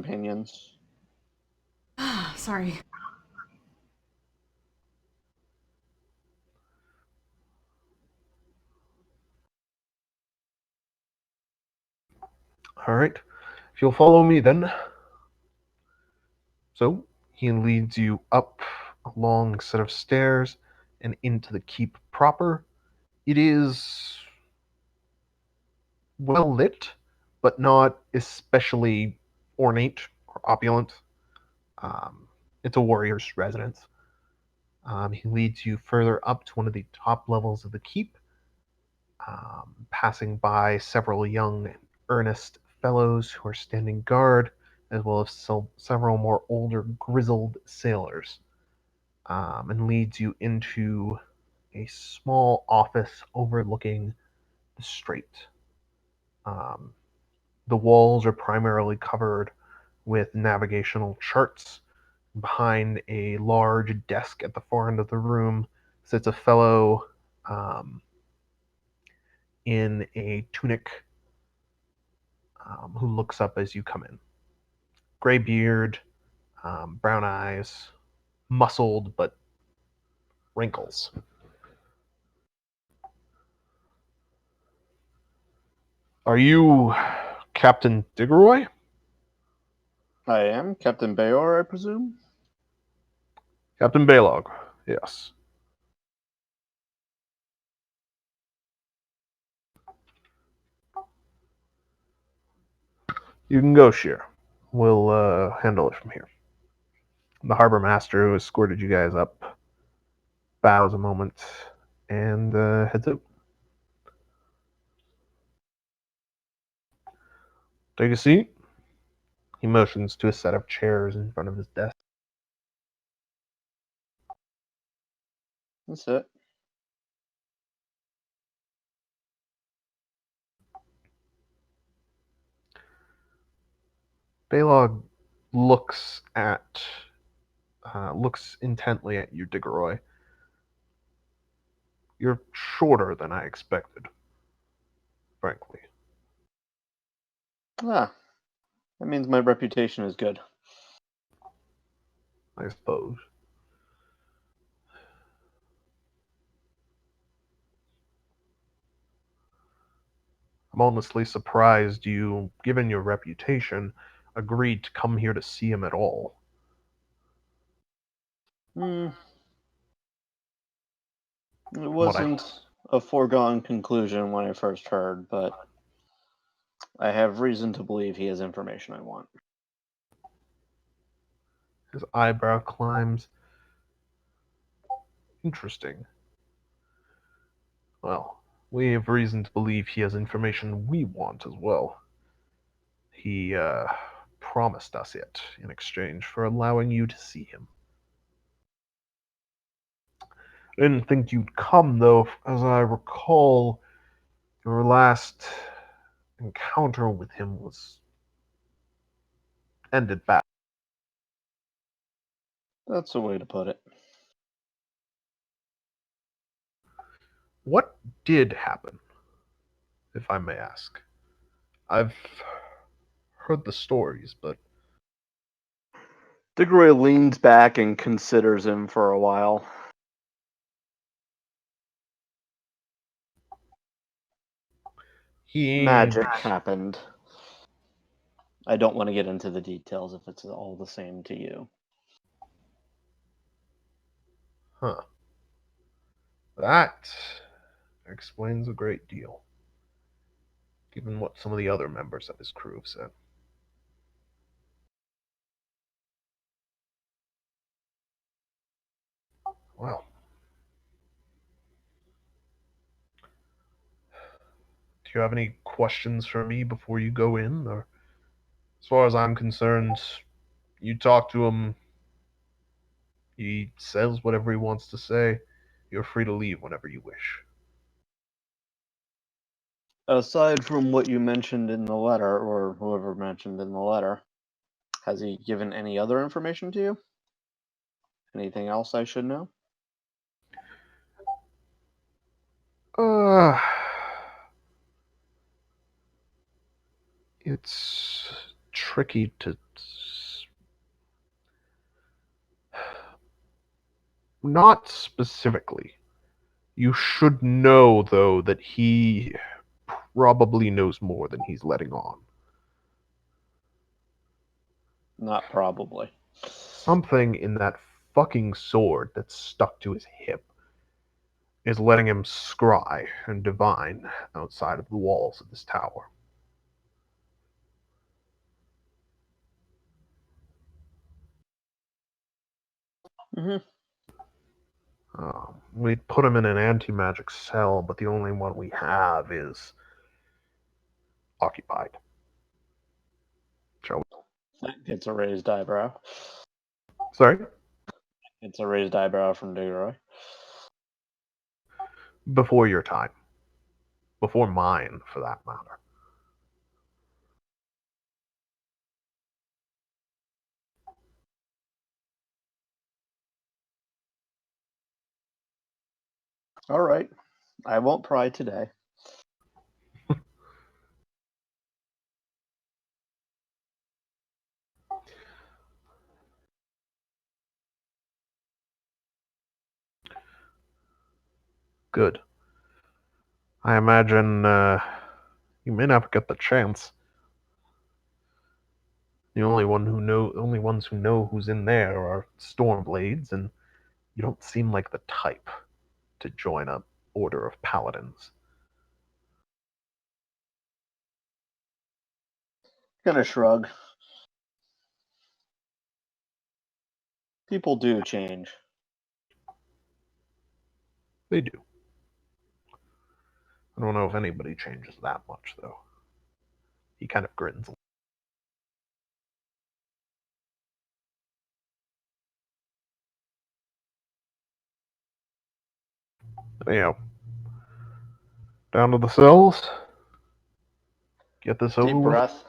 companions. Sorry. All right. If you'll follow me then. So, he leads you up a long set of stairs and into the keep proper. It is well lit, but not especially ornate or opulent. Um, it's a warrior's residence. He leads you further up to one of the top levels of the keep, passing by several young and earnest fellows who are standing guard, as well as several more older, grizzled sailors, and leads you into a small office overlooking the strait. Um, the walls are primarily covered with navigational charts. Behind a large desk at the far end of the room sits a fellow um, in a tunic who looks up as you come in. Gray beard, brown eyes, muscled but wrinkles. Are you Captain Diggeroy? I am Captain Bayor, I presume. Captain Baylog, yes. You can go, Sheer. We'll handle it from here. The harbor master who escorted you guys up bows a moment and heads out. Take a seat. He motions to a set of chairs in front of his desk. That's it. Baylog looks intently at you, Diggeroy. You're shorter than I expected, frankly. Ah, that means my reputation is good. I suppose. I'm honestly surprised you, given your reputation, agreed to come here to see him at all. Hmm, it From what I wasn't a foregone conclusion when I first heard, but I have reason to believe he has information I want. his eyebrow climbs. Interesting. Well, we have reason to believe he has information we want as well. He promised us it in exchange for allowing you to see him. I didn't think you'd come, though, as I recall, your last encounter with him was ended badly. That's a way to put it. What did happen, if I may ask? I've heard the stories, but Diggory leans back and considers him for a while. he. Magic happened. I don't want to get into the details if it's all the same to you. Huh. That explains a great deal, given what some of the other members of his crew have said. Well, do you have any questions for me before you go in? Or, as far as I'm concerned, you talk to him, he says whatever he wants to say. You're free to leave whenever you wish. Aside from what you mentioned in the letter, or whoever mentioned in the letter, has he given any other information to you? Anything else I should know? Uh, it's tricky to... Not specifically. You should know, though, that he probably knows more than he's letting on. Not probably. Something in that fucking sword that's stuck to his hip is letting him scry and divine outside of the walls of this tower. Hmm. We'd put him in an anti-magic cell, but the only one we have is occupied. Shall we? That gets a raised eyebrow. Sorry? It's a raised eyebrow from Diggeroy. Before your time. Before mine, for that matter. All right. I won't pry today. Good. I imagine you may never get the chance. The only ones who know who's in there are Stormblades, and you don't seem like the type to join a order of paladins. Gonna shrug. People do change. They do. I don't know if anybody changes that much, though. He kind of grins. Anyhow, down to the cells. Get this over Deep with. breath.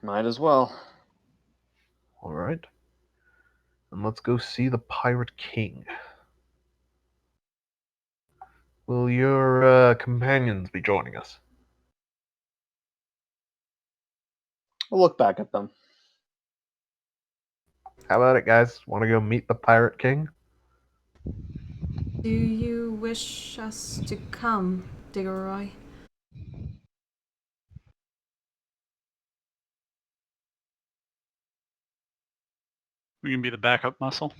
Might as well. All right. And let's go see the Pirate King. Will your companions be joining us? We'll look back at them. How about it, guys? Want to go meet the Pirate King? Do you wish us to come, Diggeroy? We can be the backup muscle.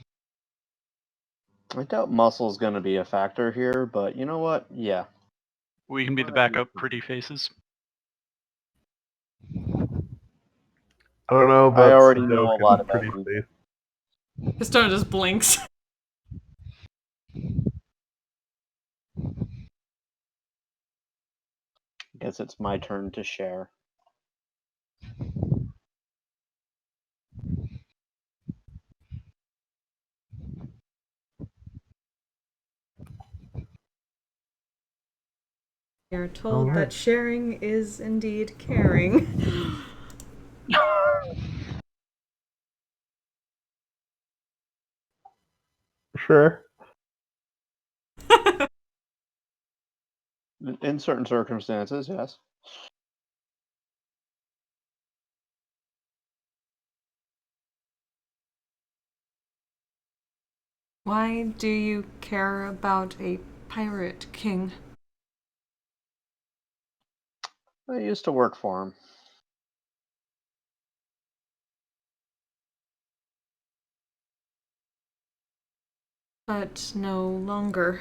I doubt muscle's gonna be a factor here, but you know what? Yeah. We can be the backup pretty faces. I don't know, but I already know a lot about pretty you. face. Pistone just blinks. Guess it's my turn to share. You're told Alright. that sharing is indeed caring. Sure. In certain circumstances, yes. Why do you care about a pirate king? I used to work for him. But no longer.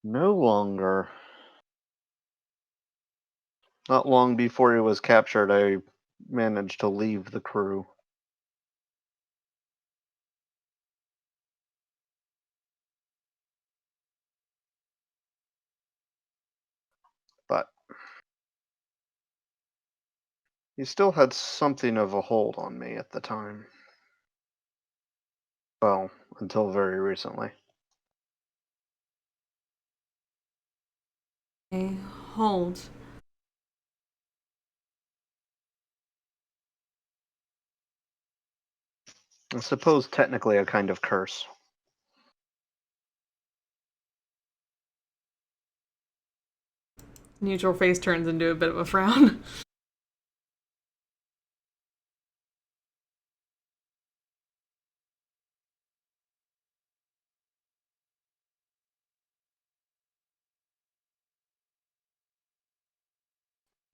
No longer. Not long before he was captured, I managed to leave the crew. But he still had something of a hold on me at the time. Well, until very recently. A hold. I suppose technically a kind of curse. Neutral face turns into a bit of a frown.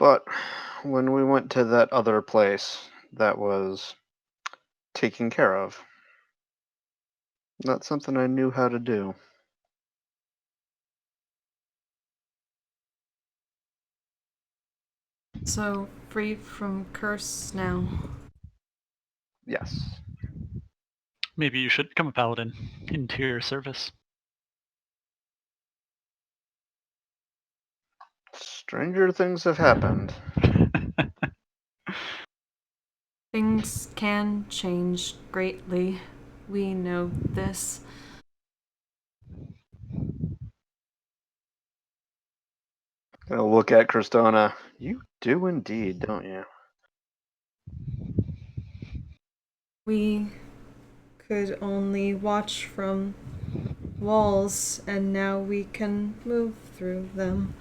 But when we went to that other place that was taken care of, not something I knew how to do. So, free from curse now. Yes. Maybe you should become a paladin. Interior service. Stranger things have happened. Things can change greatly. We know this. Gonna look at Cristona. You do indeed, don't you? We could only watch from walls, and now we can move through them.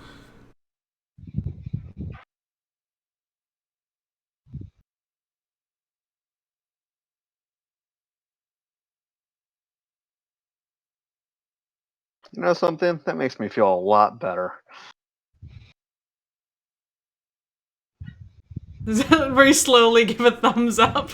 You know something? That makes me feel a lot better. Very slowly give a thumbs up.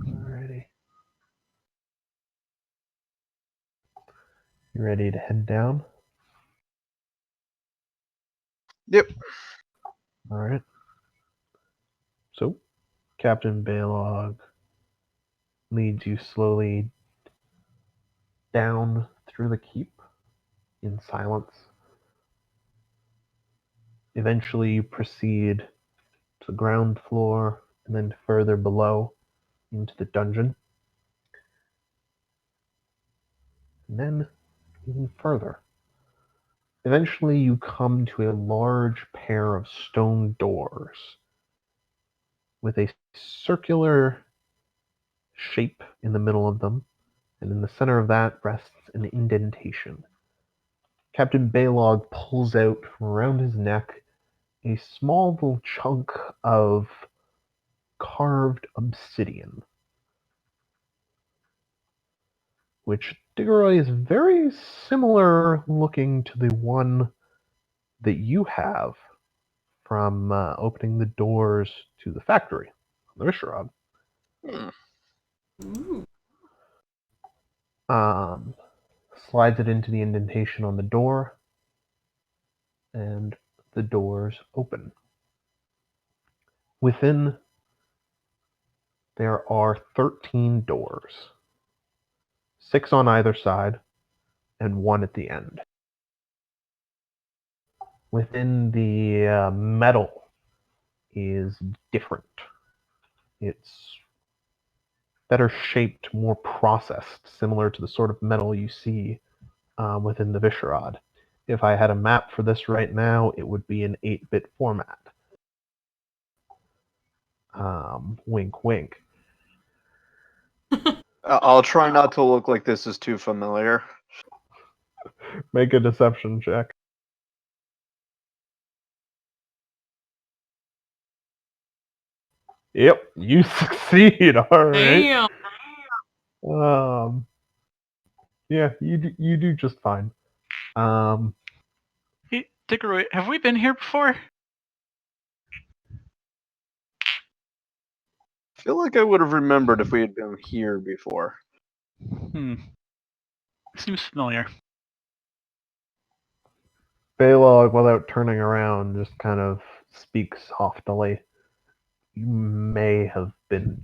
Alrighty. You ready to head down? Yep. Alright. So, Captain Baylog leads you slowly down through the keep in silence. Eventually, you proceed to the ground floor and then further below into the dungeon. And then even further. Eventually, you come to a large pair of stone doors with a circular shape in the middle of them, and in the center of that rests an indentation. Captain Baylog pulls out from around his neck a small little chunk of carved obsidian, which Diggeroy is very similar looking to the one that you have from opening the doors to the factory on the Visherod. Ooh. Slides it into the indentation on the door, and the doors open. Within, there are 13 doors, 6 on either side, and 1 at the end. Within, the metal is different. It's better shaped, more processed, similar to the sort of metal you see within the Visherod. If I had a map for this right now, it would be an 8-bit format. Wink, wink. I'll try not to look like this is too familiar. Make a deception check. Yep, you succeed. All right. Damn. Yeah, you do just fine. Hey, Diggeroy, have we been here before? I feel like I would have remembered if we had been here before. Seems familiar. Baylog, without turning around, just kind of speaks softly. You may have been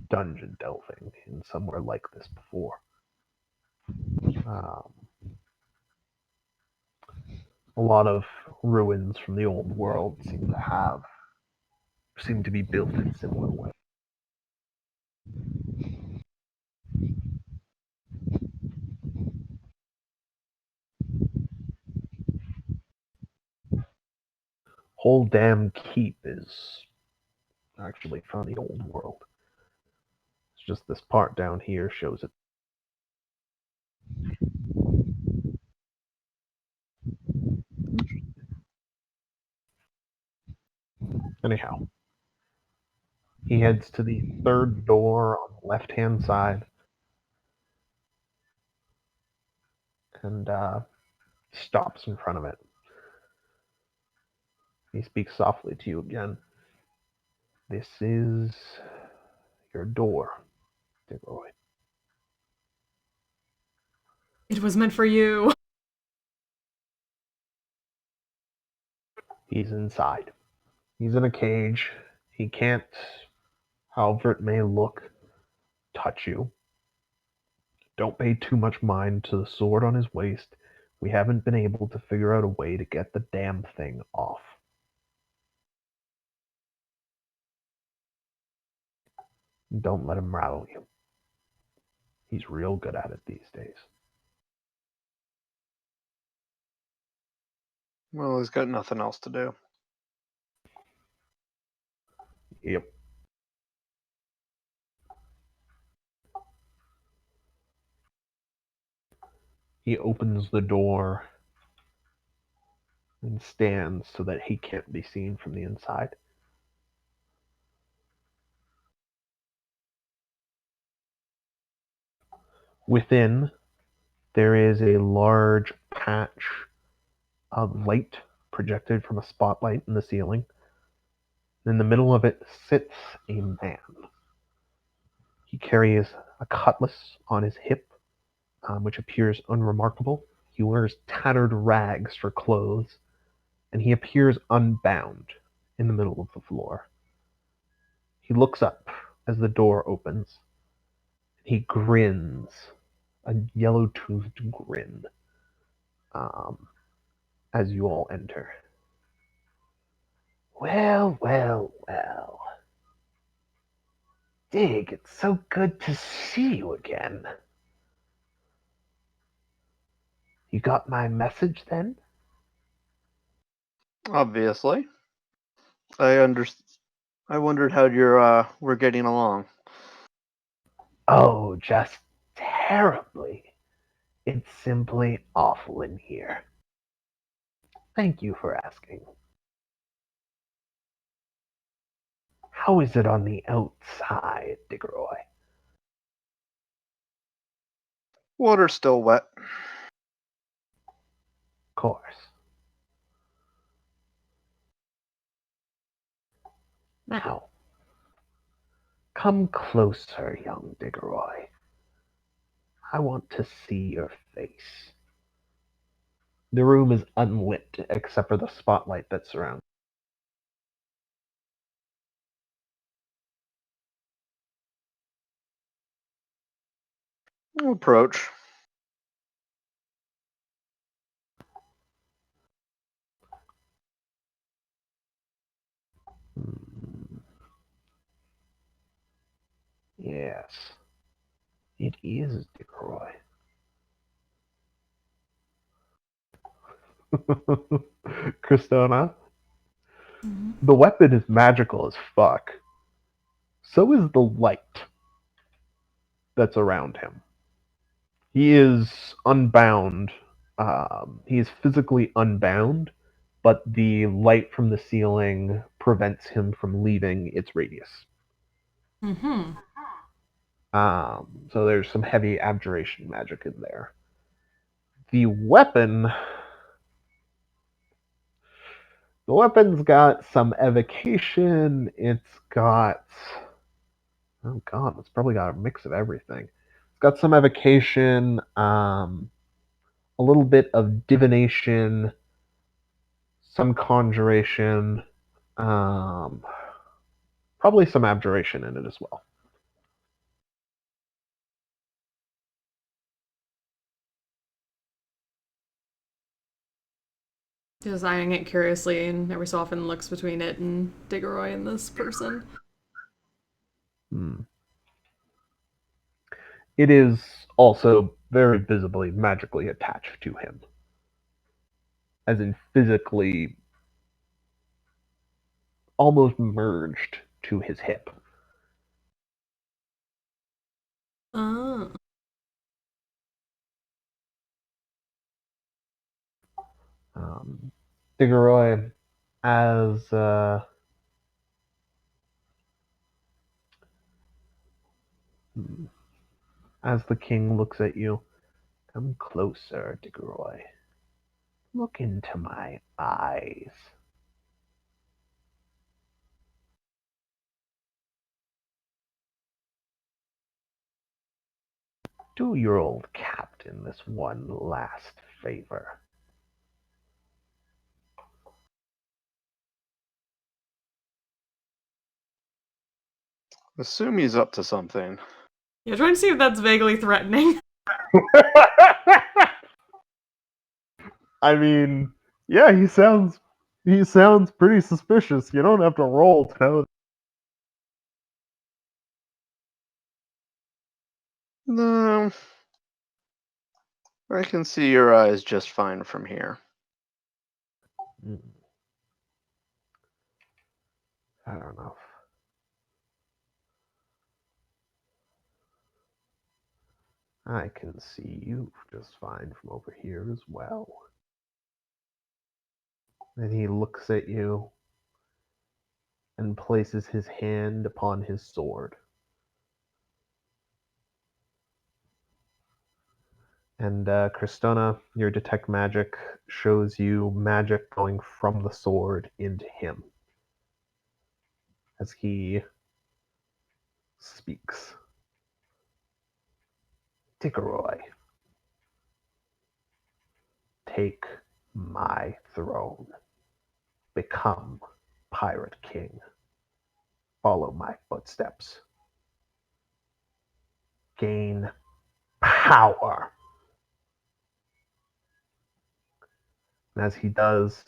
dungeon delving in somewhere like this before. A lot of ruins from the old world seem to be built in similar ways. Whole damn keep is actually from the old world. It's just this part down here shows it. Anyhow, he heads to the third door on the left-hand side and stops in front of it. He speaks softly to you again. This is your door, Digroy. It was meant for you. He's inside. He's in a cage. He can't, however it may look, touch you. Don't pay too much mind to the sword on his waist. We haven't been able to figure out a way to get the damn thing off. Don't let him rattle you. He's real good at it these days. Well, he's got nothing else to do. Yep. He opens the door and stands so that he can't be seen from the inside. Within, there is a large patch of light projected from a spotlight in the ceiling. In the middle of it sits a man. He carries a cutlass on his hip, which appears unremarkable. He wears tattered rags for clothes, and he appears unbound in the middle of the floor. He looks up as the door opens. He grins, a yellow-toothed grin, as you all enter. Well, well, well. Dig, it's so good to see you again. You got my message then? Obviously. I wondered how we're getting along. Oh, just terribly. It's simply awful in here. Thank you for asking. How is it on the outside, Digroy? Water's still wet. Of course. Now, come closer, young Digroy. I want to see your face. The room is unlit except for the spotlight that surrounds. Approach. Yes, it is Digroy. Christona, the weapon is magical as fuck. So is the light that's around him. He is unbound. He is physically unbound, but the light from the ceiling prevents him from leaving its radius. Mm-hmm. So there's some heavy abjuration magic in there. The weapon. The weapon's got some evocation. It's got. Oh god, it's probably got a mix of everything. It's got some evocation, a little bit of divination, some conjuration, um, probably some abjuration in it as well. Just eyeing it curiously, and every so often looks between it and Diggeroy and this person. It is also very visibly magically attached to him. As in physically almost merged to his hip. Ah. Diggeroy, as the king looks at you, come closer, Diggeroy. Look into my eyes. Do your old captain this one last favor. Assume he's up to something. Yeah, trying to see if that's vaguely threatening. I mean, yeah, he sounds pretty suspicious. You don't have to roll to know. No, I can see your eyes just fine from here. Fair enough. I can see you just fine from over here as well. And he looks at you and places his hand upon his sword. And Cristona, your detect magic shows you magic going from the sword into him as he speaks. Diggeroy, take my throne. Become Pirate King. Follow my footsteps. Gain power. And as he does,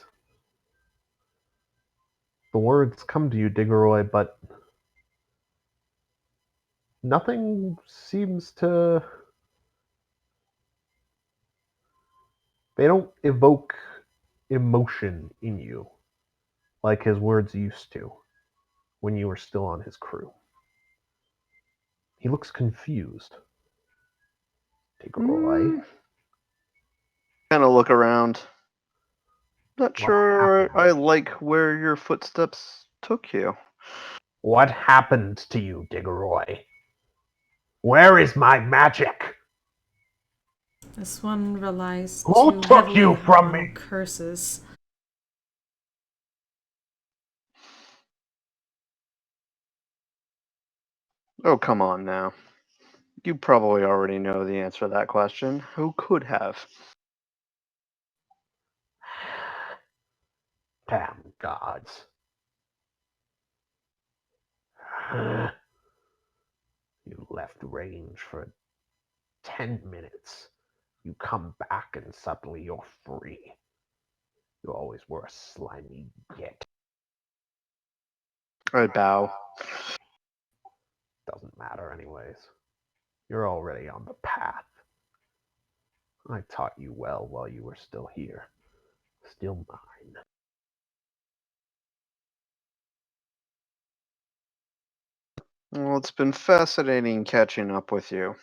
the words come to you, Diggeroy, but nothing seems to. They don't evoke emotion in you like his words used to when you were still on his crew. He looks confused. Diggeroy. Kind of look around. Not What sure happened? I like where your footsteps took you. What happened to you, Diggeroy? Where is my magic? This one relies Who too took heavily you from on me? curses. Oh, come on now. You probably already know the answer to that question. Who could have? Damn gods. You left range for 10 minutes. You come back and suddenly you're free. You always were a slimy git. I bow. Doesn't matter anyways. You're already on the path. I taught you well while you were still here. Still mine. Well, it's been fascinating catching up with you.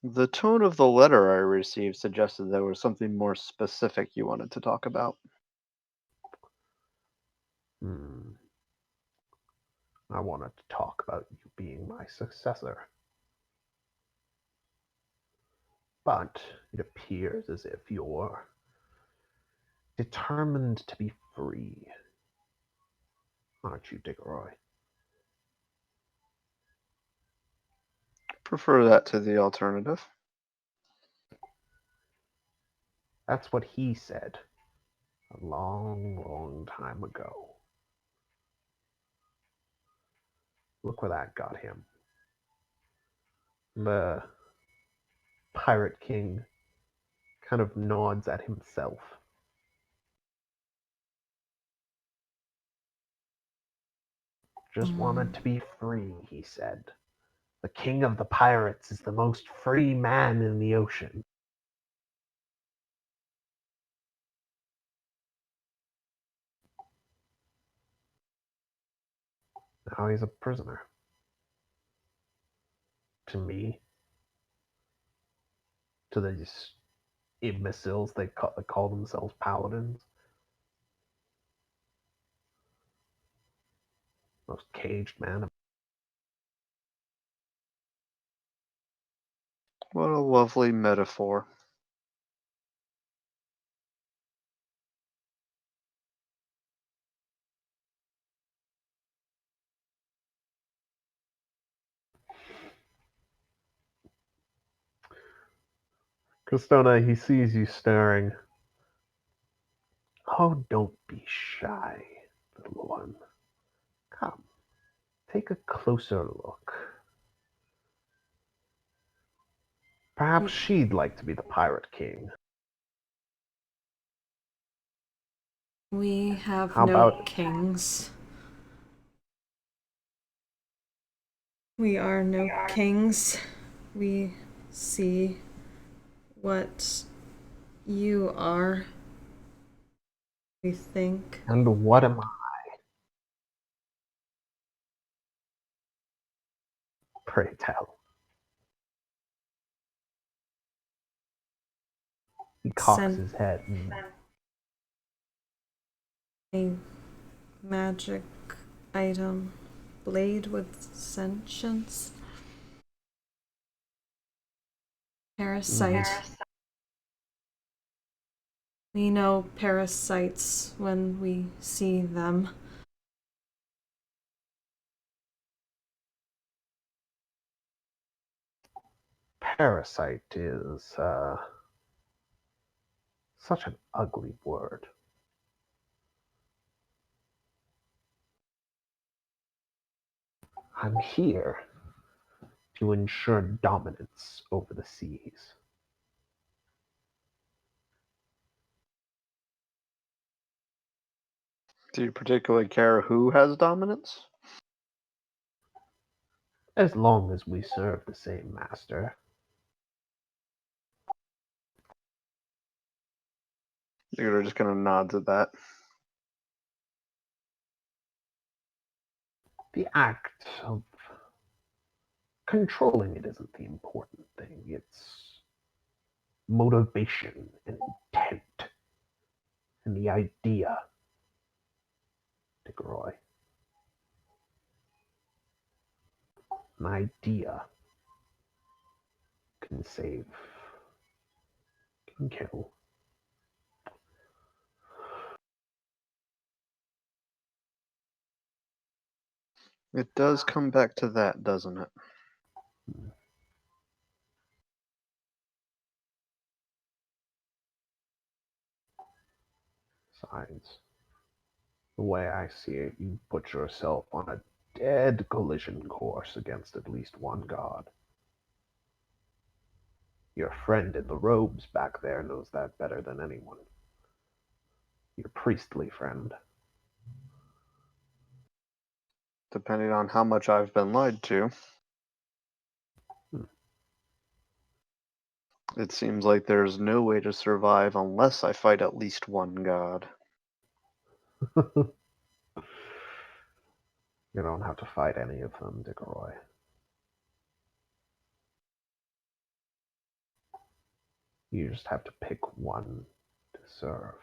The tone of the letter I received suggested there was something more specific you wanted to talk about. I wanted to talk about you being my successor. But it appears as if you're determined to be free. Aren't you, Diggeroy? Prefer that to the alternative. That's what he said a long, long time ago. Look where that got him. The Pirate King kind of nods at himself. Just wanted to be free, he said. The king of the pirates is the most free man in the ocean. Now he's a prisoner. To me. To these imbeciles that call themselves paladins. Most caged man. What a lovely metaphor. Costona, he sees you staring. Oh, don't be shy, little one. Come, take a closer look. Perhaps she'd like to be the Pirate King. We have How no about it? kings. We are no kings. We see what you are. We think. And what am I? Pray tell. He cocks his head. A magic item. Blade with sentience. Parasite. We know parasites when we see them. Parasite is such an ugly word. I'm here to ensure dominance over the seas. Do you particularly care who has dominance? As long as we serve the same master. You're just kind of nods at that. The act of controlling it isn't the important thing. It's motivation and intent and the idea, DeGroy. An idea can save, can kill. It does come back to that, doesn't it? Besides, the way I see it, you put yourself on a dead collision course against at least one god. Your friend in the robes back there knows that better than anyone. Your priestly friend. Depending on how much I've been lied to. It seems like there's no way to survive unless I fight at least one god. You don't have to fight any of them, DeGroy. You just have to pick one to serve.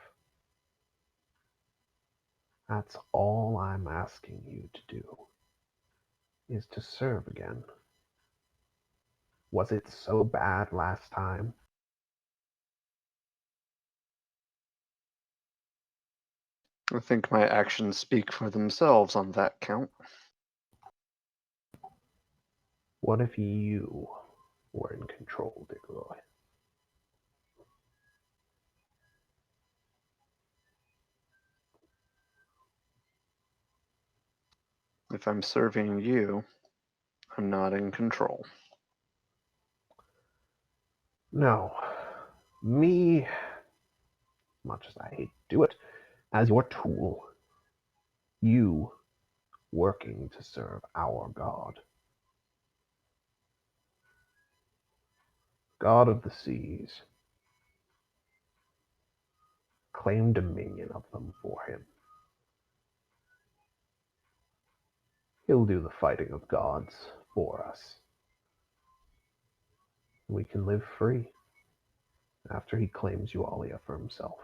That's all I'm asking you to do, is to serve again. Was it so bad last time? I think my actions speak for themselves on that count. What if you were in control, DeGroy? If I'm serving you, I'm not in control. No. Me, much as I hate to do it, as your tool. You working to serve our God. God of the seas. Claim dominion of them for him. He'll do the fighting of gods for us. We can live free after he claims Yualia for himself.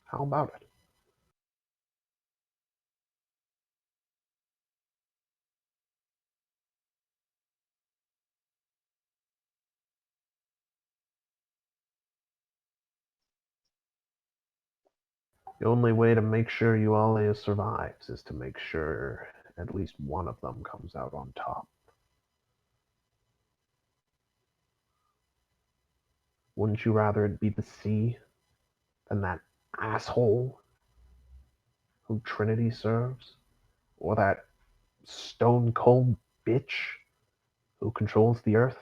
How about it? The only way to make sure Yualia survives is to make sure at least one of them comes out on top. Wouldn't you rather it be the sea than that asshole who Trinity serves? Or that stone cold bitch who controls the earth?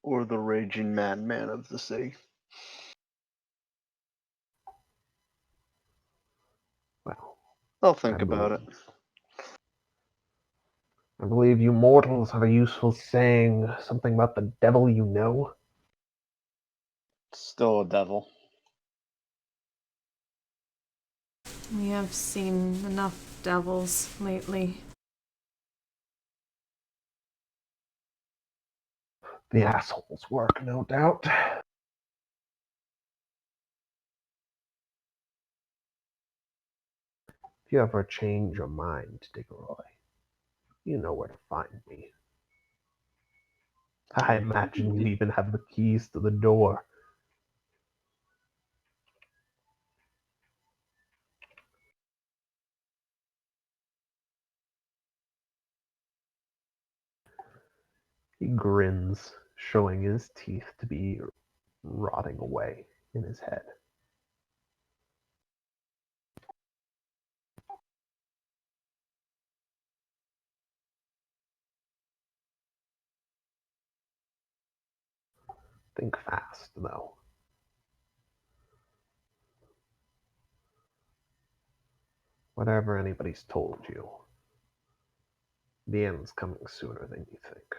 Or the raging madman of the sea. Well, I'll think about it. I believe you mortals have a useful saying, something about the devil you know. Still a devil. We have seen enough devils lately. The assholes work, no doubt. If you ever change your mind, Diggeroy, you know where to find me. I imagine you even have the keys to the door. He grins, showing his teeth to be rotting away in his head. Think fast, though. Whatever anybody's told you, the end's coming sooner than you think.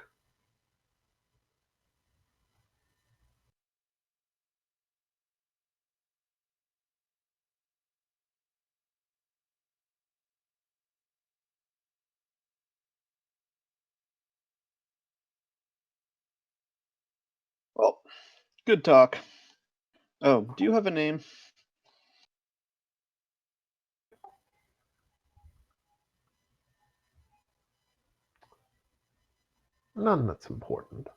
Well, good talk. Oh, do you have a name? None that's important.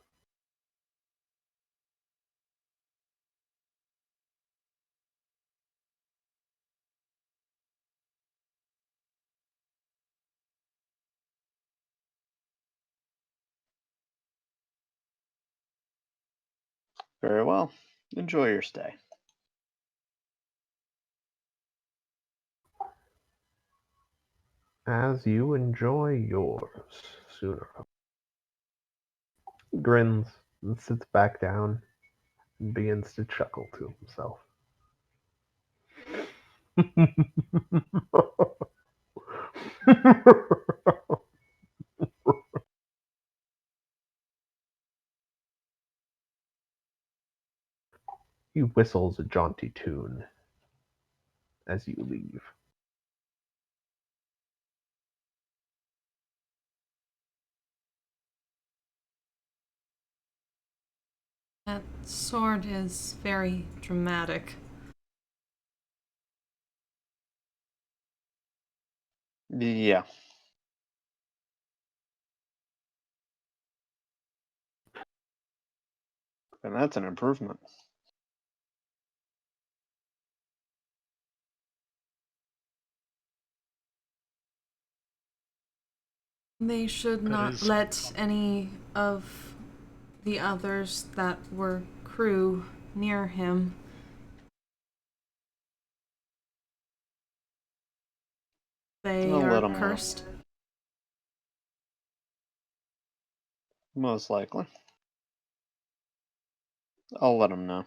Very well. Enjoy your stay. As you enjoy yours sooner. He grins and sits back down and begins to chuckle to himself. He whistles a jaunty tune as you leave. That sword is very dramatic. Yeah. And that's an improvement. They should That not is- let any of the others that were crew near him. They I'll let are 'em know. cursed. Most likely. I'll let him know.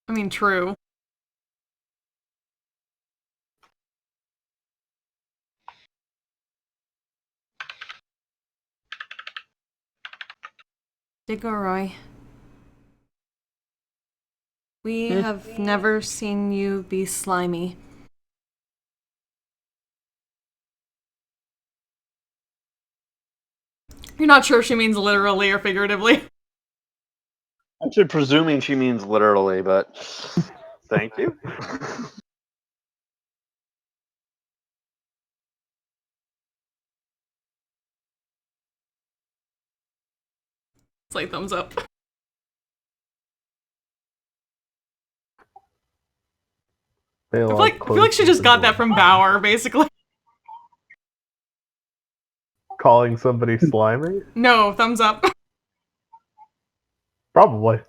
I mean, true. Digoroy. We have never seen you be slimy. You're not sure if she means literally or figuratively. Actually, presuming she means literally, but thank you. It's like thumbs up. I feel like she just got that from Bauer, basically. Calling somebody slimy? No, thumbs up. Probably.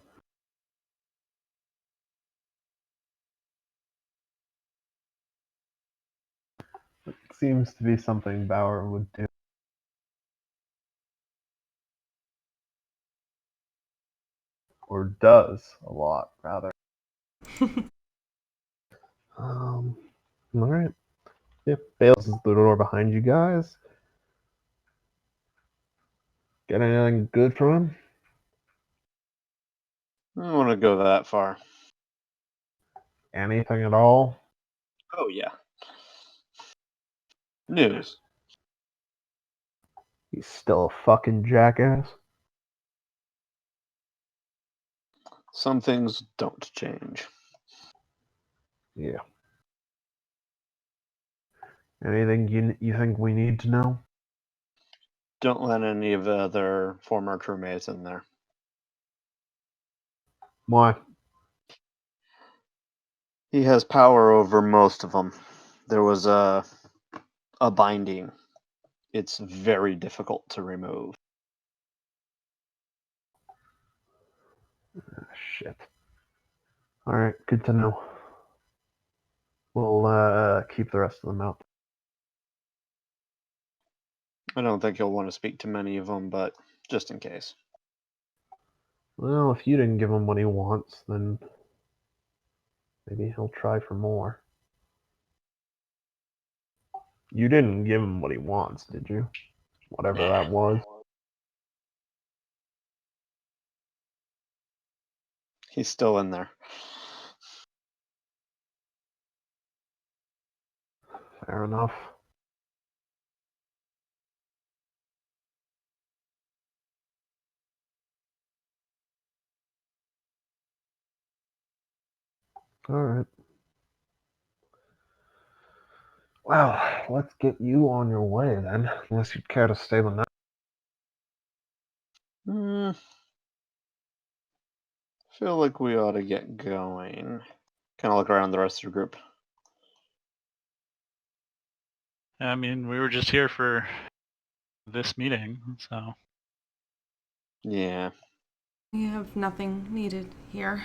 It seems to be something Bauer would do. Or does a lot, rather. Alright. Yep, Bales is the door behind you guys. Get anything good from him? I don't want to go that far. Anything at all? Oh, yeah. News. He's still a fucking jackass. Some things don't change. Yeah. Anything you think we need to know? Don't let any of the other former crewmates in there. Why? He has power over most of them. There was a binding. It's very difficult to remove. Shit. Alright, good to know. We'll keep the rest of them out. I don't think he'll want to speak to many of them, but just in case. Well, if you didn't give him what he wants, then maybe he'll try for more. You didn't give him what he wants, did you? Whatever that was. He's still in there. Fair enough. Alright. Well, let's get you on your way then, unless you'd care to stay the night. Feel like we ought to get going. Kind of look around the rest of the group. I mean, we were just here for this meeting, so. Yeah. We have nothing needed here.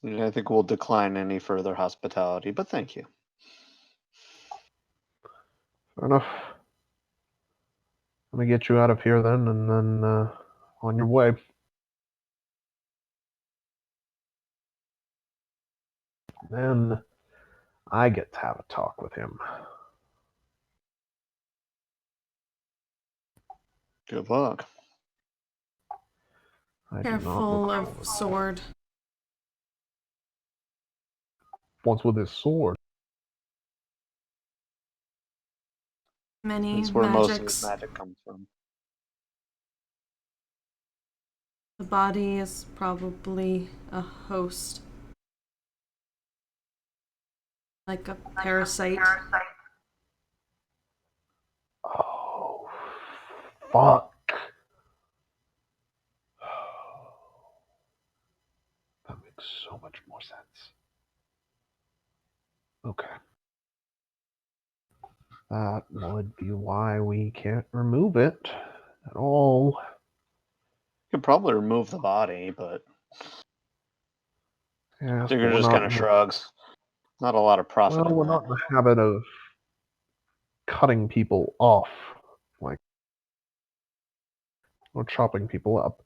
I think we'll decline any further hospitality, but thank you. Fair enough. Let me get you out of here then, and then on your way. Then I get to have a talk with him. Good luck. I do not Careful recall. of sword. What's with his sword? Many That's where most of magics. his magic comes from. The body is probably a host. Like a parasite. Oh, fuck. That makes so much more sense. Okay. That would be why we can't remove it at all. You could probably remove the body, but Yes, Digger but just kind of shrugs. Not a lot of profit in we're that. not in the habit of cutting people off, like, or chopping people up.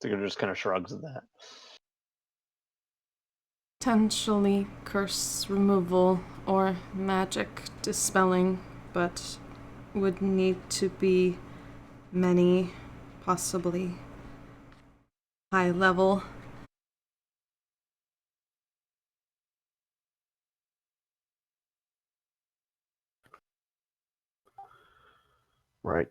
Digger just kind of shrugs at that. Potentially curse removal or magic dispelling, but would need to be many, possibly high level. Right.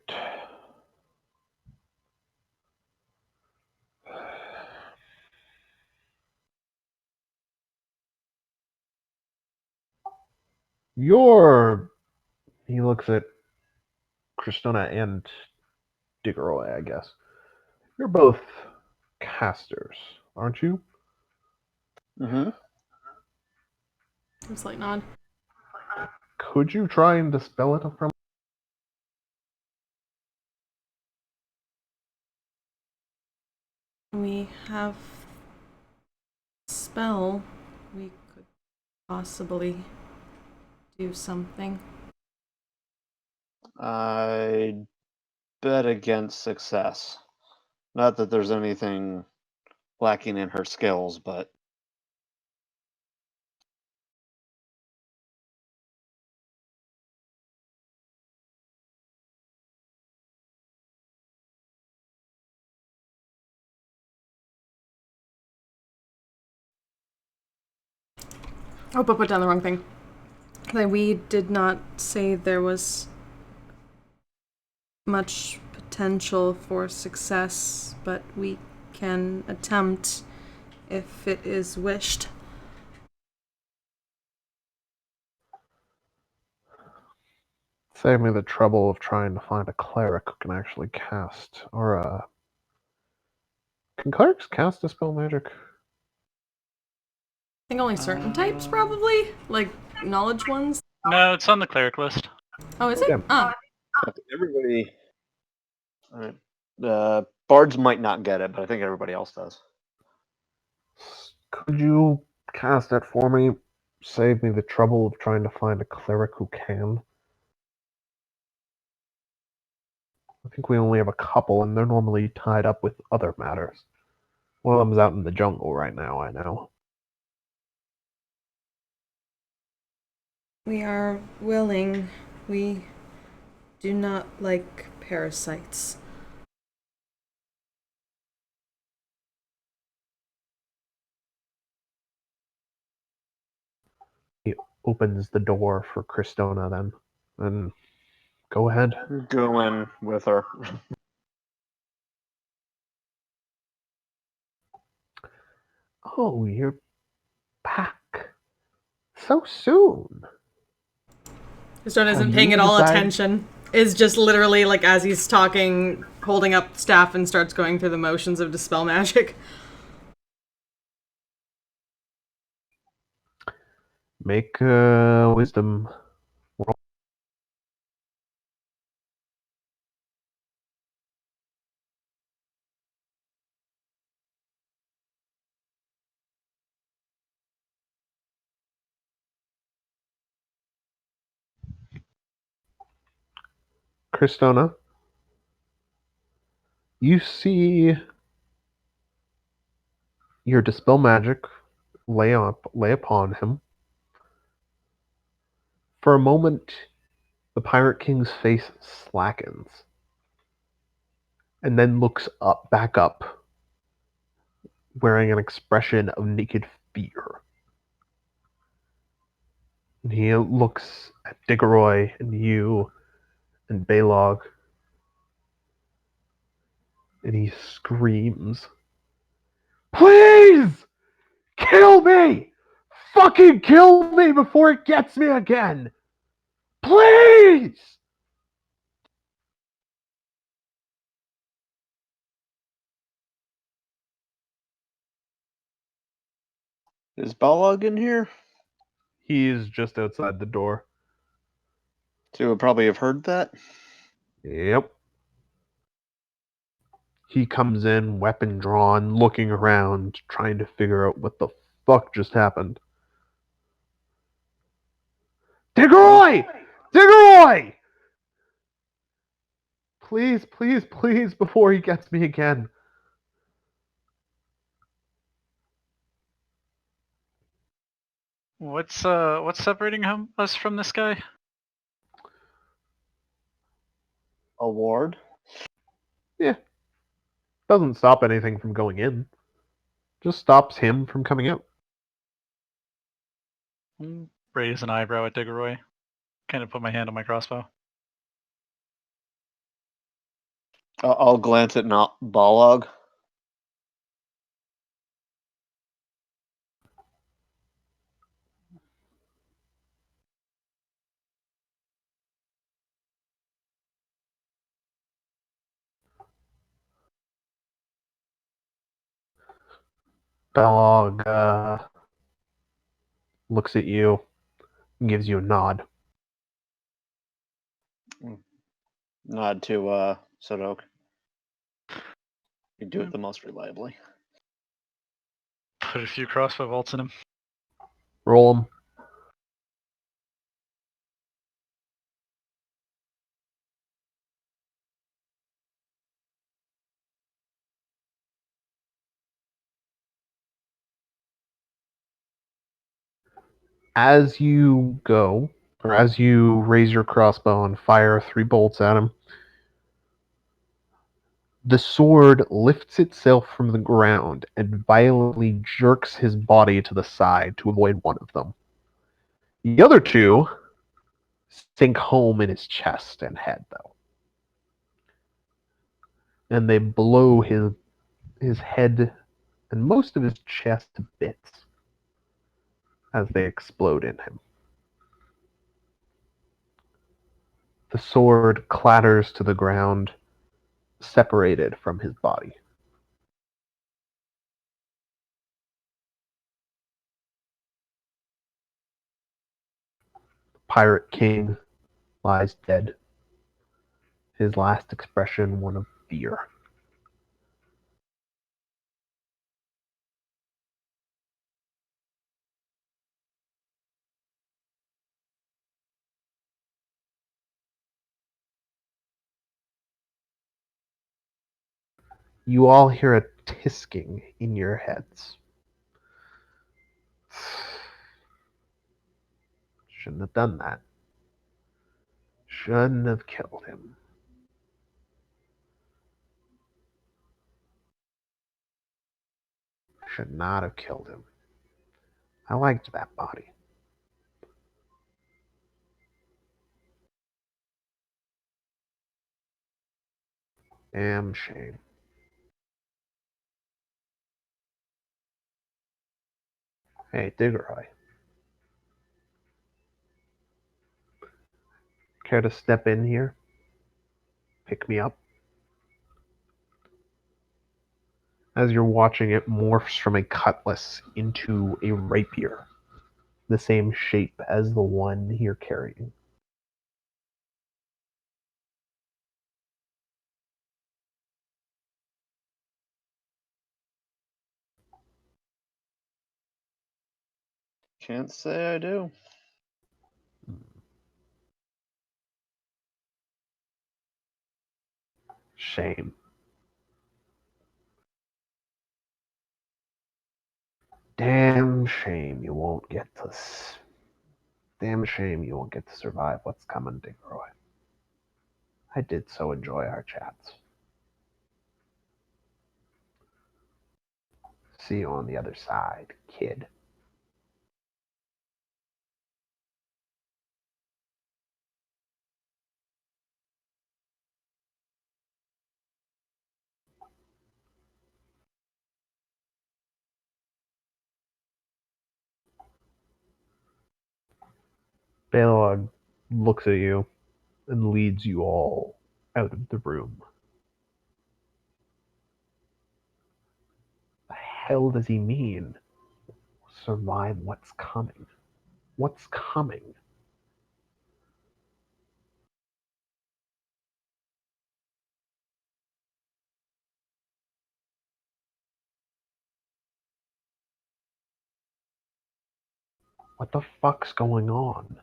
He looks at Kristona and Diggeroy, I guess. You're both casters, aren't you? Mm-hmm. It's like nod. Could you try and dispel it from? We have spell. We could possibly do something. I bet against success. Not that there's anything lacking in her skills, but Oh, but put down the wrong thing. We did not say there was much potential for success, but we can attempt if it is wished. Save me the trouble of trying to find a cleric who can actually cast, can clerics cast dispel magic? I think only certain types, probably? Like, knowledge ones? No, it's on the cleric list. Oh, is it? Okay. Ah. everybody. Bards might not get it, but I think everybody else does. Could you cast that for me? Save me the trouble of trying to find a cleric who can. I think we only have a couple, and they're normally tied up with other matters. One of them's out in the jungle right now, I know. We are willing. We do not like parasites. He opens the door for Kristona then. And go ahead. Go in with her. Oh, you're back. So soon. Stone isn't Have paying you at all decided- attention. Is just literally, like, as he's talking, holding up staff and starts going through the motions of dispel magic. Make a wisdom roll. Kristona, you see your dispel magic lay upon him. For a moment, the Pirate King's face slackens, and then looks back up, wearing an expression of naked fear. And he looks at Diggeroy and you and Baylog, and he screams, "Please! Kill me! Fucking kill me before it gets me again! Please!" Is Balog in here? He's just outside the door. So you would probably have heard that. Yep. He comes in, weapon drawn, looking around, trying to figure out what the fuck just happened. Diggeroy! Diggeroy! Please, please, please, before he gets me again. What's separating us from this guy? A ward? Yeah. Doesn't stop anything from going in. Just stops him from coming out. Raise an eyebrow at Diggeroy. Kind of put my hand on my crossbow. I'll glance at not Balog. Belog looks at you and gives you a nod. Nod to Sodok. You do it the most reliably. Put a few crossbow bolts in him. Roll him. As you go, or as you raise your crossbow and fire 3 bolts at him, the sword lifts itself from the ground and violently jerks his body to the side to avoid one of them. The other 2 sink home in his chest and head, though. And they blow his head and most of his chest to bits as they explode in him. The sword clatters to the ground, separated from his body. The Pirate King lies dead, his last expression one of fear. You all hear a tisking in your heads. Shouldn't have done that. Shouldn't have killed him. Should not have killed him. I liked that body. Damn shame. Hey, Diggeroy. Care to step in here? Pick me up? As you're watching, it morphs from a cutlass into a rapier, the same shape as the one you're carrying. Can't say I do. Shame. Damn shame you won't get to. Damn shame you won't get to survive what's coming, Diggeroy. I did so enjoy our chats. See you on the other side, kid. Balog looks at you and leads you all out of the room. The hell does he mean? Survive what's coming? What's coming? What the fuck's going on?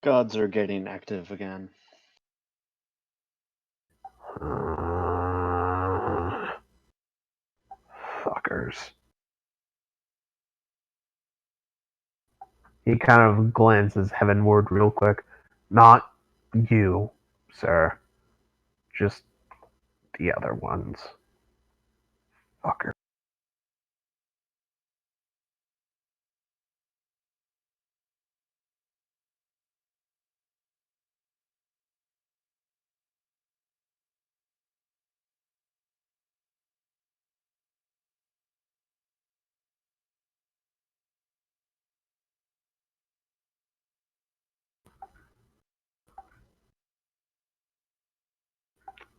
Gods are getting active again. Fuckers. He kind of glances heavenward real quick. Not you, sir. Just the other ones. Fucker.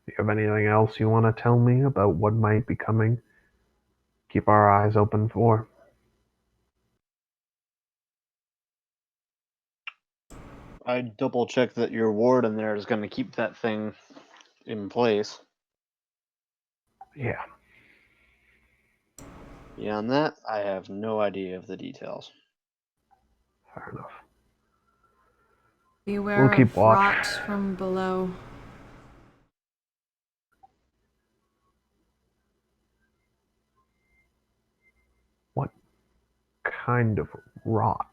Do you have anything else you want to tell me about what might be coming? Keep our eyes open for. I double check that your warden there is going to keep that thing in place. Yeah. Beyond that, I have no idea of the details. Fair enough. Beware We'll keep of watch. rot from below. What kind of rot?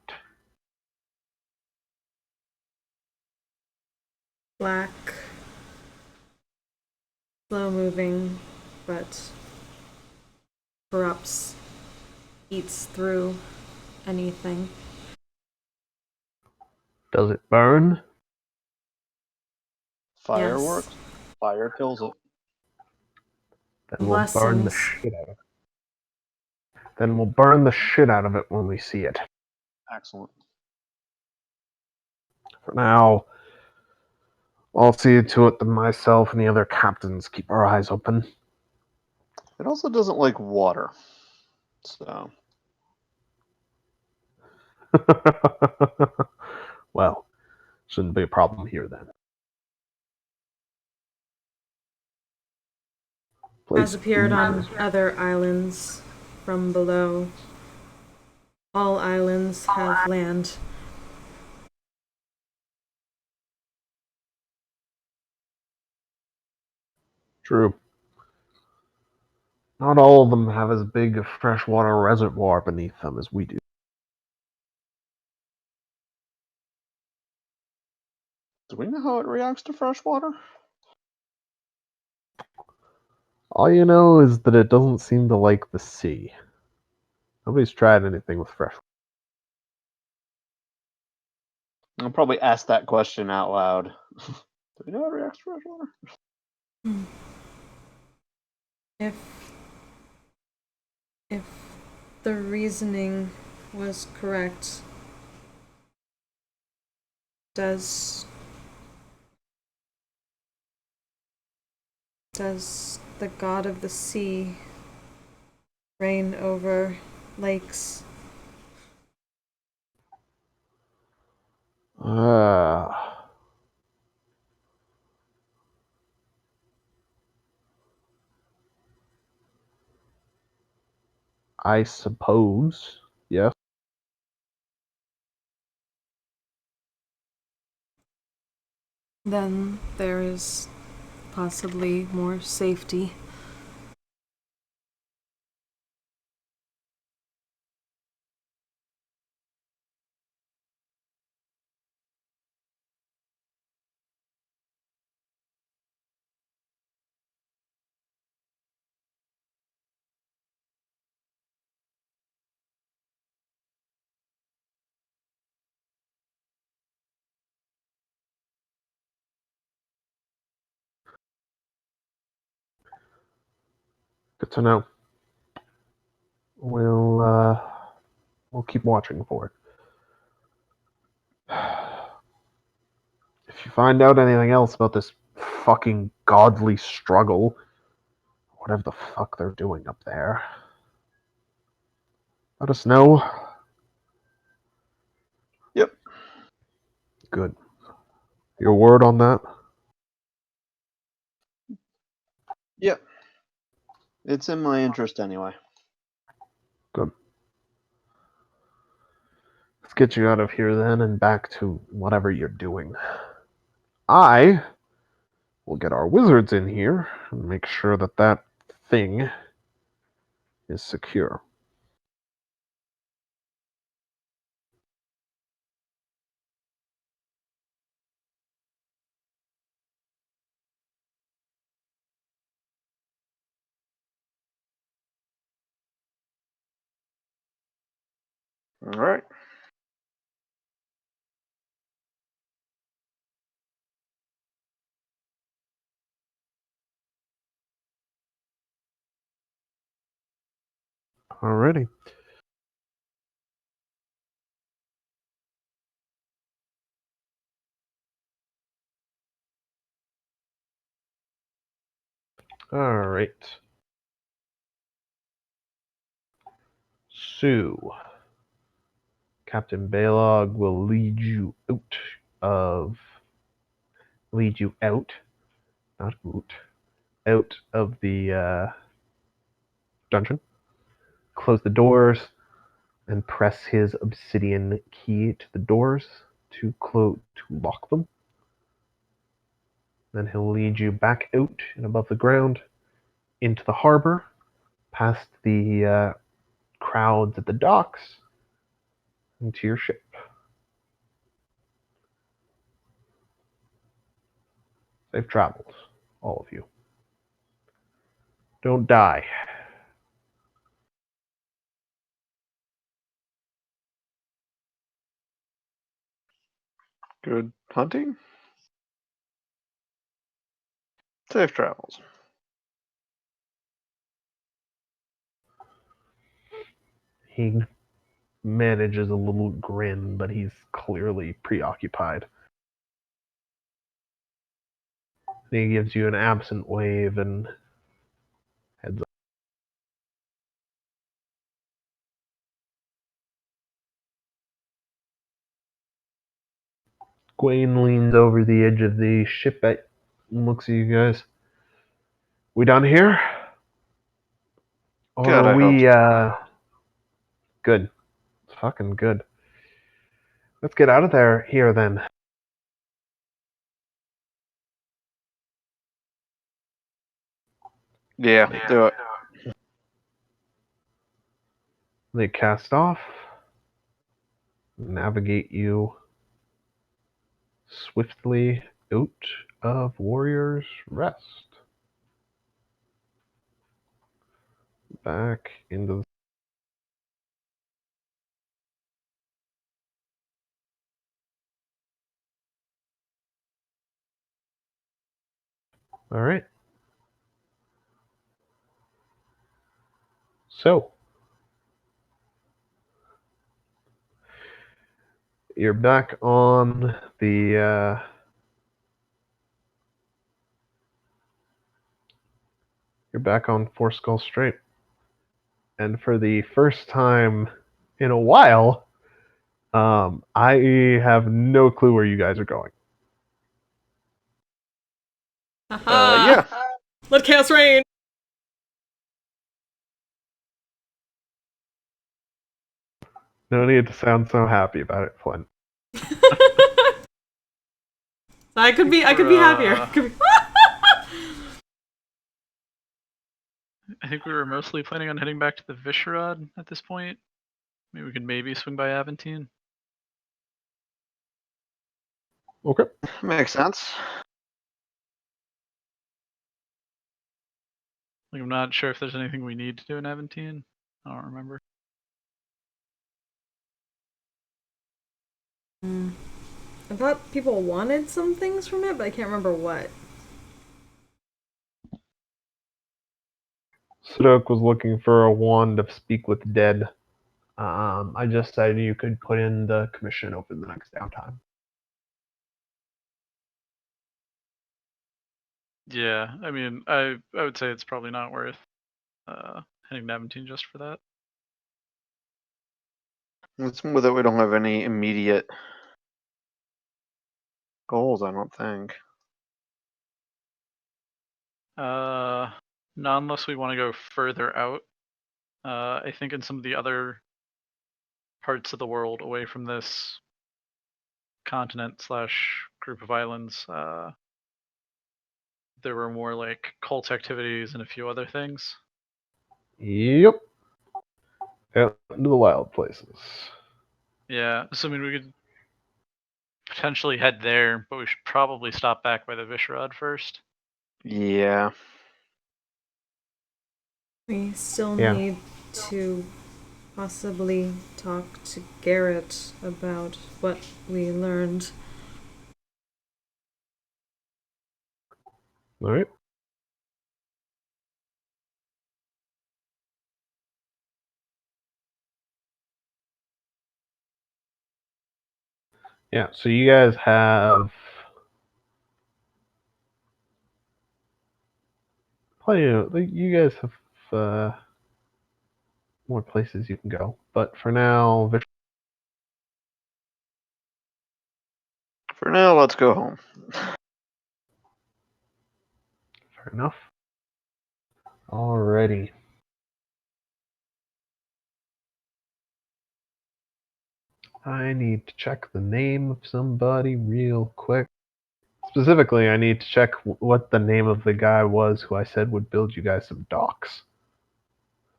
Black, slow moving, but corrupts, eats through anything. Does it burn? Fireworks? Fire kills it. Then we'll burn the Blessings. shit out of it. Then we'll burn the shit out of it when we see it. Excellent. For now, I'll see to it that myself and the other captains keep our eyes open. It also doesn't like water. So, Well, shouldn't be a problem here then. Has Please. appeared on other islands from below. All islands have land. True. Not all of them have as big a freshwater reservoir beneath them as we do. do we know how it reacts to fresh water? All you know is that it doesn't seem to like the sea. Nobody's tried anything with fresh. I'll probably ask that question out loud. Do we know how it reacts to fresh water? If the reasoning was correct, does the god of the sea reign over lakes? I suppose. Yes. Then there is possibly more safety. Good to know. We'll keep watching for it. If you find out anything else about this fucking godly struggle, whatever the fuck they're doing up there, let us know. Yep. Good. Your word on that? Yep. It's in my interest anyway. Good. get you out of here then and back to whatever you're doing. I will get our wizards in here and make sure that that thing is secure. All right. Alrighty. Alright. So, Captain Balog will lead you out of the dungeon. Close the doors and press his obsidian key to the doors to lock them. Then he'll lead you back out and above the ground into the harbor, past the crowds at the docks, into your ship. Safe travels, all of you. Don't die. Good hunting. Safe travels. He manages a little grin, but he's clearly preoccupied. He gives you an absent wave and heads up. Gwaine leans over the edge of the ship and looks at you guys. We done here? Or Good, are I we, hope. good. Fucking good. Let's get out of here then. Yeah, do it. They cast off, navigate you swiftly out of Warrior's Rest. Back into the... Alright. So, you're back on the you're back on Four Skull Strait. And for the first time in a while, I have no clue where you guys are going. Aha! Yeah. Let chaos reign! No need to sound so happy about it, Flint. I could be happier. I think we were mostly planning on heading back to the Visherad at this point. Maybe we could swing by Aventine. Okay. Makes sense. Like, I'm not sure if there's anything we need to do in Aventine. I don't remember. I thought people wanted some things from it, but I can't remember what. Sudok was looking for a wand of Speak with Dead. I just said you could put in the commission over the next downtime. Yeah, I mean, I would say it's probably not worth heading to Aventine just for that. Let's move it. We don't have any immediate goals, I don't think. Not unless we want to go further out. I think in some of the other parts of the world away from this continent / group of islands, there were more like cult activities and a few other things. Yep. Out into the wild places. Yeah, so I mean, we could potentially head there, but we should probably stop back by the Vishrad first. Yeah. We still Yeah. need to possibly talk to Garrett about what we learned. All right. Yeah, so you guys have plenty of. You guys have more places you can go, but for now, For now, let's go home. fair enough. Alrighty. I need to check the name of somebody real quick. Specifically, I need to check what the name of the guy was who I said would build you guys some docks.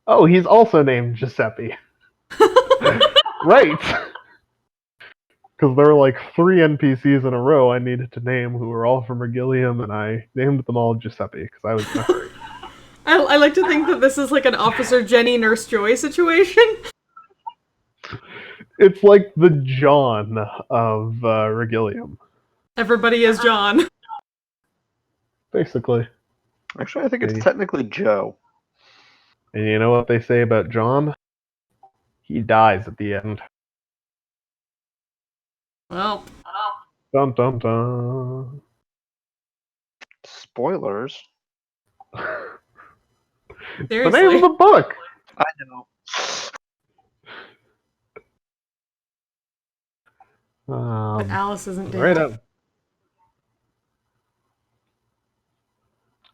Oh, he's also named Giuseppe. Right! Because there were like 3 NPCs in a row I needed to name who were all from Regilium, and I named them all Giuseppe because I was in a hurry. I like to think that this is like an Officer Jenny Nurse Joy situation. It's like the John of Regilium, Everybody is John. basically. Actually, I think it's Hey. technically Joe. And you know what they say about John? He dies at the end. Well, Dun dun dun. Spoilers. The name of seriously. the book. I know. But Alice isn't dead. Right up.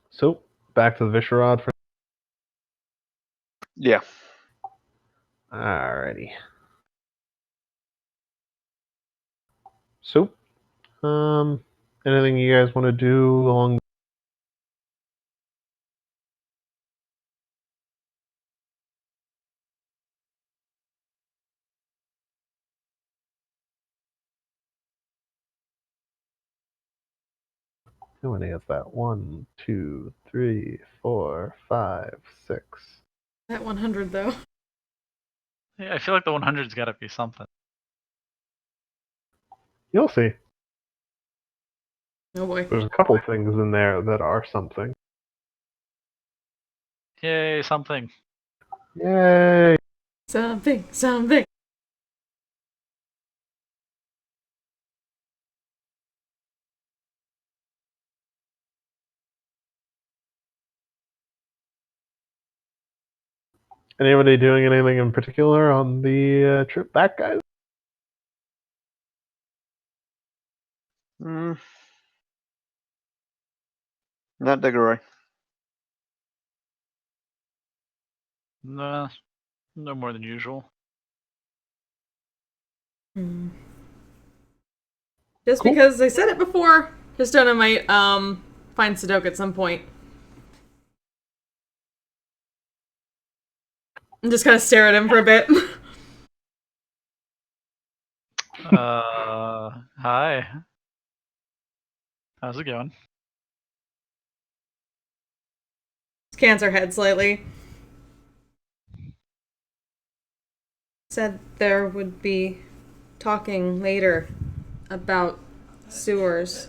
So back to the Vishrad for. Yeah. Alrighty. So, anything you guys want to do along? How many is that? 1, 2, 3, 4, 5, 6. That 100 though. Yeah, I feel like the 100's got to be something. You'll see. Oh boy. There's a couple things in there that are something. Yay, something. Yay! Something. Anybody doing anything in particular on the trip back, guys? Not Diggeroy. Nah, no more than usual. Just Cool. because I said it before, Histona might find Sadok at some point. And just kind of stare at him for a bit. Hi. How's it going? Scans her head slightly. Said there would be talking later about sewers.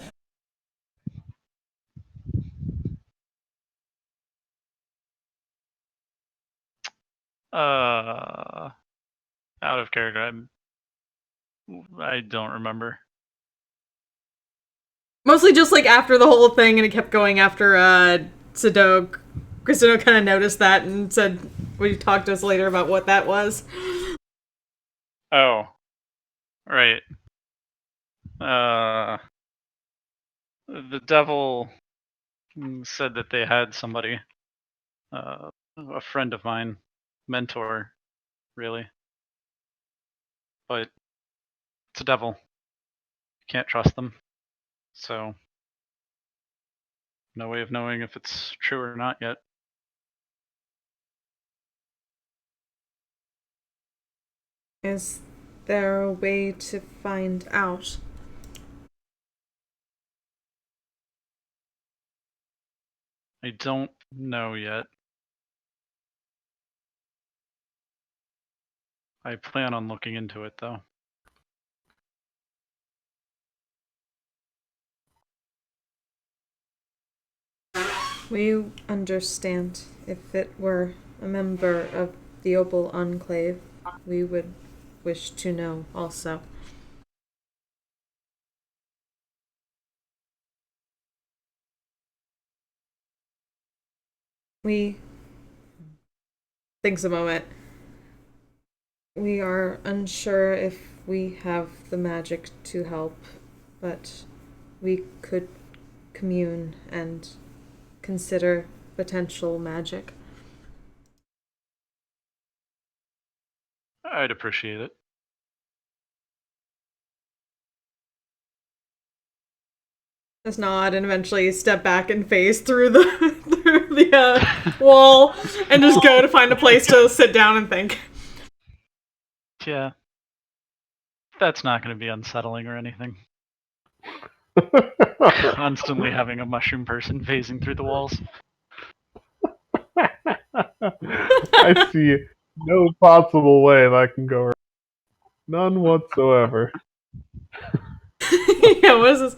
Out of character. I don't remember. Mostly just like after the whole thing, and it kept going after Sadok. Christina kind of noticed that and said, "Will you talk to us later about what that was?" Oh, right. The devil said that they had somebody, a friend of mine, mentor, really. but it's a devil. Can't trust them. So, no way of knowing if it's true or not yet. Is there a way to find out? I don't know yet. I plan on looking into it, though. We understand. If it were a member of the Opal Enclave, we would wish to know also. We thinks a moment. We are unsure if we have the magic to help, but we could commune and consider potential magic. I'd appreciate it. Just nod and eventually step back and face through the through the wall and just go to find a place to sit down and think. Yeah. That's not going to be unsettling or anything. Constantly having a mushroom person phasing through the walls. I see no possible way that can go wrong. None whatsoever. Yeah, what is this?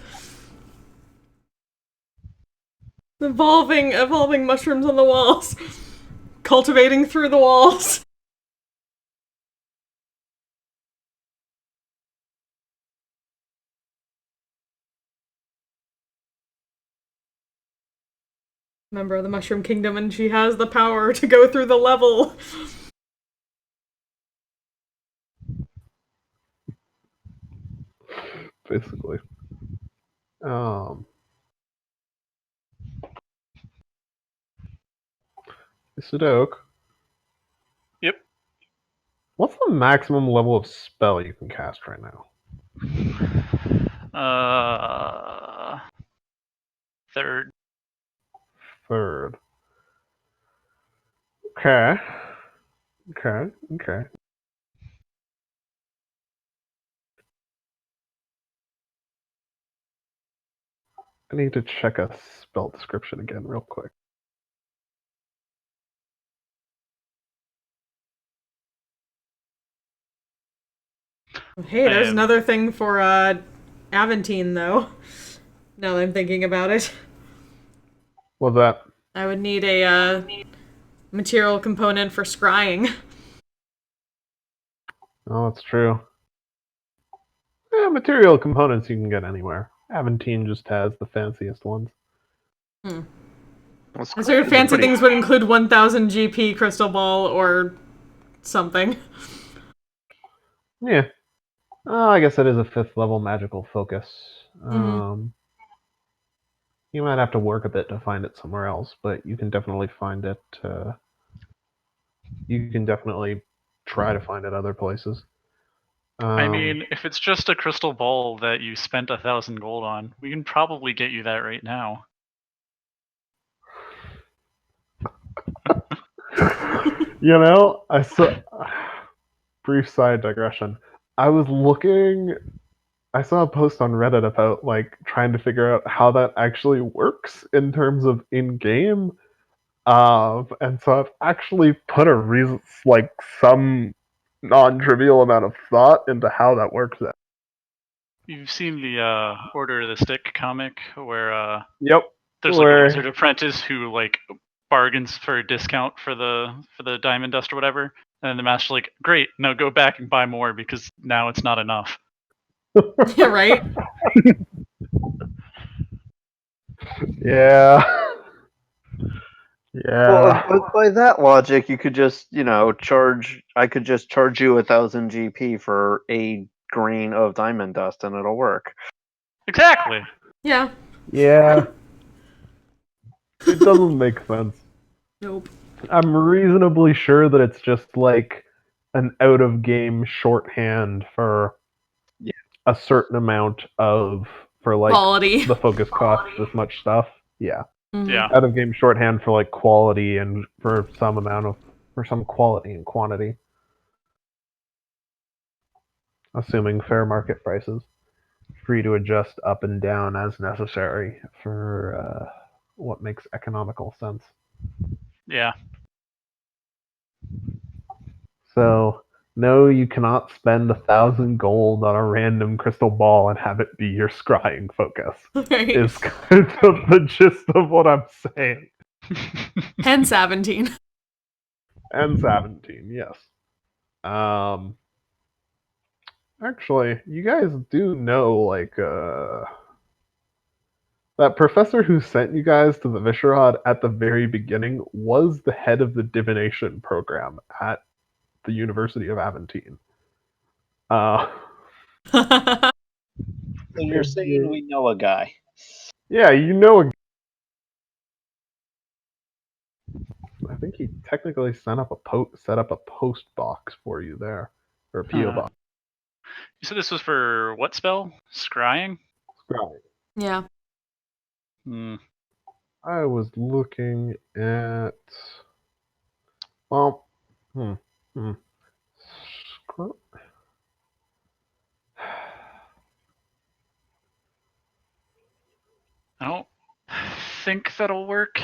Evolving mushrooms on the walls. Cultivating through the walls. Member of the Mushroom Kingdom, and she has the power to go through the level. Basically. Sudoku, Yep. what's the maximum level of spell you can cast right now? Third. Third. Okay. Okay. I need to check a spell description again real quick. Hey, there's another thing for Aventine, though. Now that I'm thinking about it. What's that? I would need a material component for scrying. Oh, that's true. Yeah, material components you can get anywhere. Aventine just has the fanciest ones. I It's figured fancy things would include 1000 GP crystal ball or something. Yeah. Oh, I guess it is a 5th level magical focus. You might have to work a bit to find it somewhere else, but you can definitely find it. You can definitely try to find it other places. I mean, if it's just a crystal ball that you spent 1,000 gold on, we can probably get you that right now. You know, I saw. Brief side digression. I saw a post on Reddit about like trying to figure out how that actually works in terms of in-game. And so I've actually put some non-trivial amount of thought into how that works. You've seen the Order of the Stick comic where Yep. there's like a wizard apprentice who like bargains for a discount for the diamond dust or whatever, and then the master's like, "Great, now go back and buy more because now it's not enough." Yeah, right? Yeah. Yeah. Well, by that logic, you could just, I could just charge you 1,000 GP for a grain of diamond dust, and it'll work. Exactly. Yeah. Yeah. It doesn't make sense. Nope. I'm reasonably sure that it's just like an out of game shorthand for Yeah. a certain amount of for like Quality. the focus costs this much stuff. Yeah. Mhm. Yeah. Out of game shorthand for like quality and for some quality and quantity. Assuming fair market prices. Free to adjust up and down as necessary for what makes economical sense. Yeah. So, no, you cannot spend 1,000 gold on a random crystal ball and have it be your scrying focus. Right. Is kind of the gist of what I'm saying. And 17. And 17, yes. Actually, you guys do know, like, that professor who sent you guys to the Visherad at the very beginning was the head of the divination program at the University of Aventine. So you're saying we know a guy. Yeah, you know a I think he technically set up a post box for you there, or a PO Huh. box. You said this was for what spell? Scrying? Right. Yeah. Hmm. I was looking at. Well, hmm, hmm. Scr- I don't think that'll work.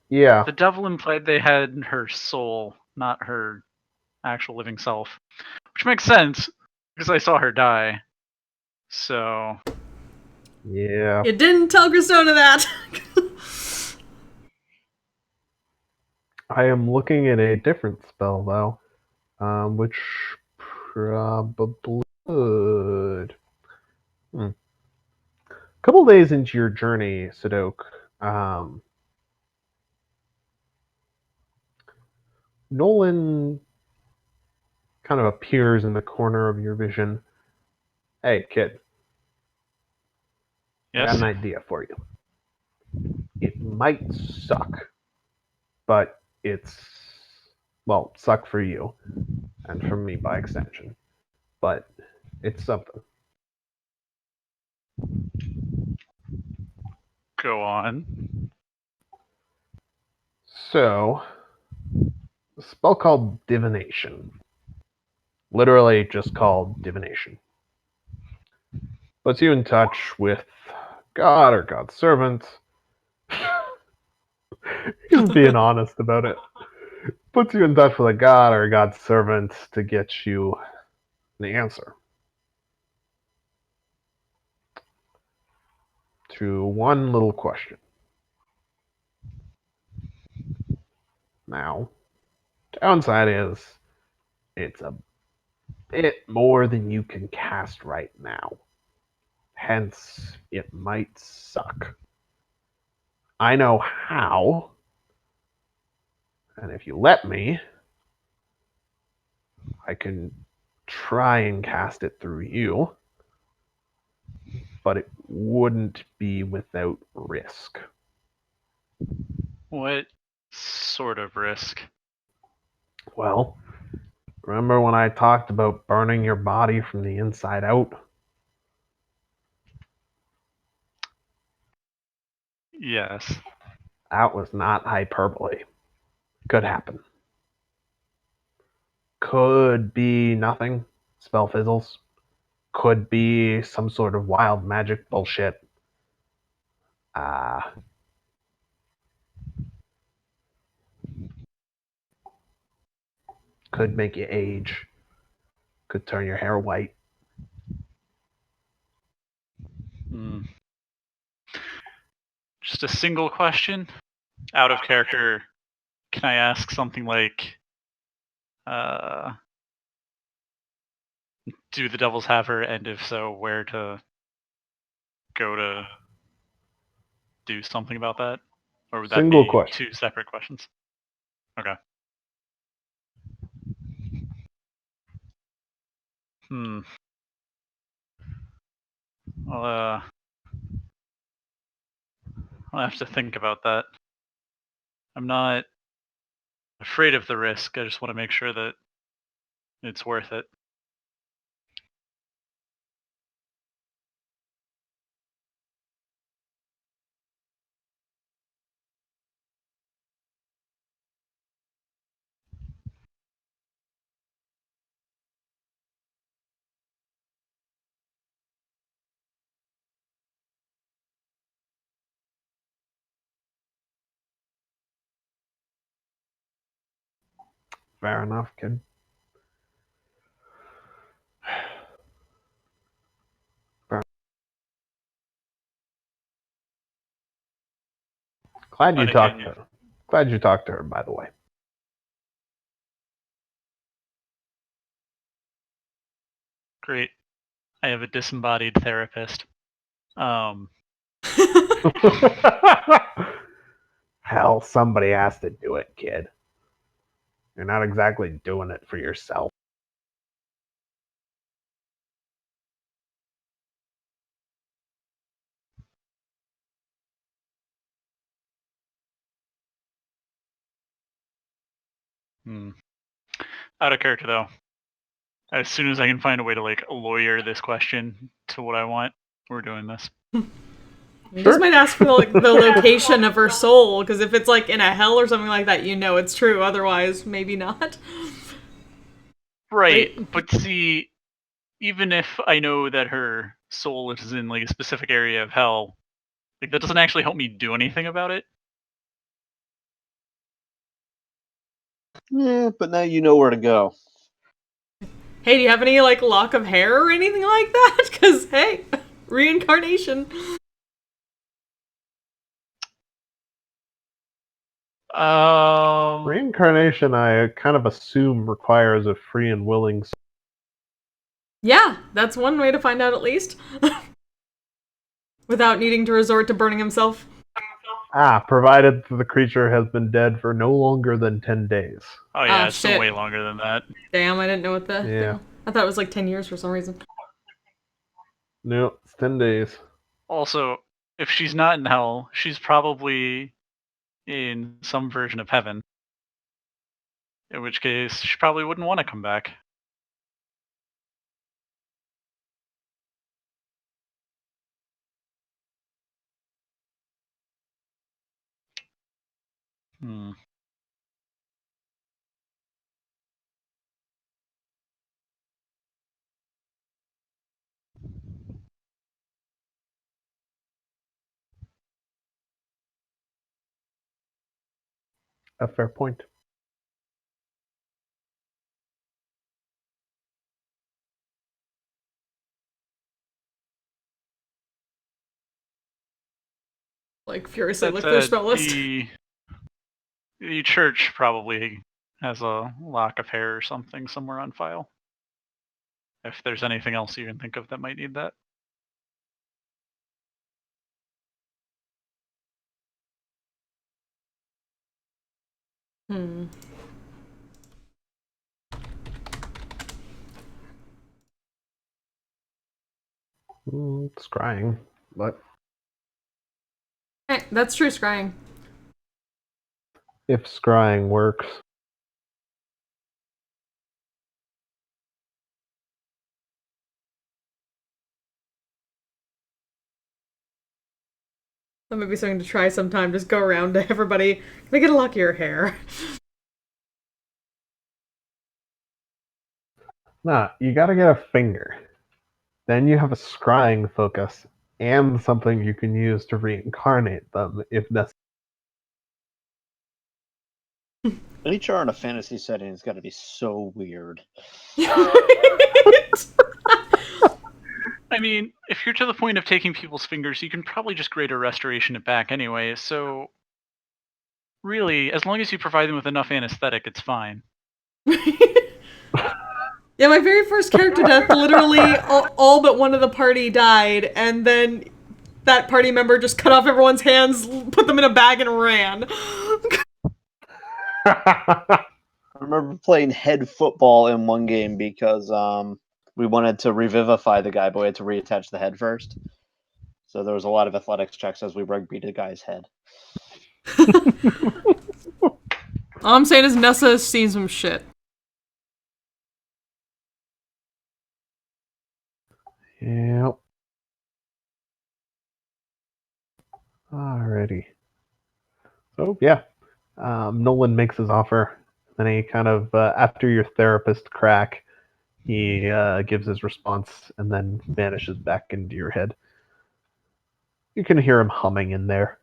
Yeah, The devil implied they had her soul, not her actual living self. Which makes sense, because I saw her die. So. yeah. You didn't tell Christona that. I am looking at a different spell though, which probably would. Couple days into your journey, Sadok, Nolan kind of appears in the corner of your vision. Hey, kid, I got Yes? an idea for you. It might suck, but suck for you, and for me by extension. But it's something. Go on. So, a spell called Divination. Literally just called Divination. Puts you in touch with God or God's servant. He's being honest about it. Puts you in touch with a God or God's servant to get you the answer to one little question. Now, downside is it's a bit more than you can cast right now. Hence, it might suck. I know how, and if you let me, I can try and cast it through you, but it wouldn't be without risk. What sort of risk? Well, remember when I talked about burning your body from the inside out? Yes. That was not hyperbole. Could happen. Could be nothing. Spell fizzles. Could be some sort of wild magic bullshit. Could make you age. Could turn your hair white. Hmm. Just a single question? Out of character, can I ask something like, do the devils have her, and if so, where to go to do something about that? Or would that Single be question. two separate questions? Okay. Hmm. Well, I'll have to think about that. I'm not afraid of the risk. I just want to make sure that it's worth it. Fair enough, kid. Glad you talked to her. Glad you talked to her, by the way. Great. I have a disembodied therapist. Hell, somebody has to do it, kid. You're not exactly doing it for yourself. Out of character, though. As soon as I can find a way to like lawyer this question to what I want, we're doing this. You just might ask for the location of her soul, because if it's like in a hell or something like that, you know it's true. Otherwise, maybe not. Right, but see, even if I know that her soul is in like a specific area of hell, like that doesn't actually help me do anything about it. Yeah, but now you know where to go. Hey, do you have any like lock of hair or anything like that? Because hey, reincarnation. Reincarnation, I kind of assume, requires a free and willing. Yeah, that's one way to find out at least. Without needing to resort to burning himself. Provided the creature has been dead for no longer than 10 days. Oh yeah, Ah, it's still shit. way longer than that. Damn, I didn't know what the Yeah. I thought it was like 10 years for some reason. No, it's 10 days. Also, if she's not in hell, she's probably in some version of heaven. In which case, she probably wouldn't want to come back. A fair point. Like furiously That look through said, spell list. the church probably has a lock of hair or something somewhere on file. If there's anything else you can think of that might need that. Scrying, but Hey, that's true, scrying. if scrying works. That might be something to try sometime. Just go around to everybody. Can I get a lock of your hair? Nah, you gotta get a finger. Then you have a scrying focus and something you can use to reincarnate them if necessary. HR in a fantasy setting has got to be so weird. I mean, if you're to the point of taking people's fingers, you can probably just greater restoration it back anyway, so really, as long as you provide them with enough anesthetic, it's fine. Yeah, my very first character death, literally all but one of the party died, and then that party member just cut off everyone's hands, put them in a bag, and ran. I remember playing head football in one game because we wanted to revivify the guy, but we had to reattach the head first. So there was a lot of athletics checks as we rugbyed the guy's head. All I'm saying is Nessa has seen some shit. Yep. Alrighty. So yeah, Nolan makes his offer. Then he kind of, after your therapist crack, he gives his response and then vanishes back into your head. You can hear him humming in there.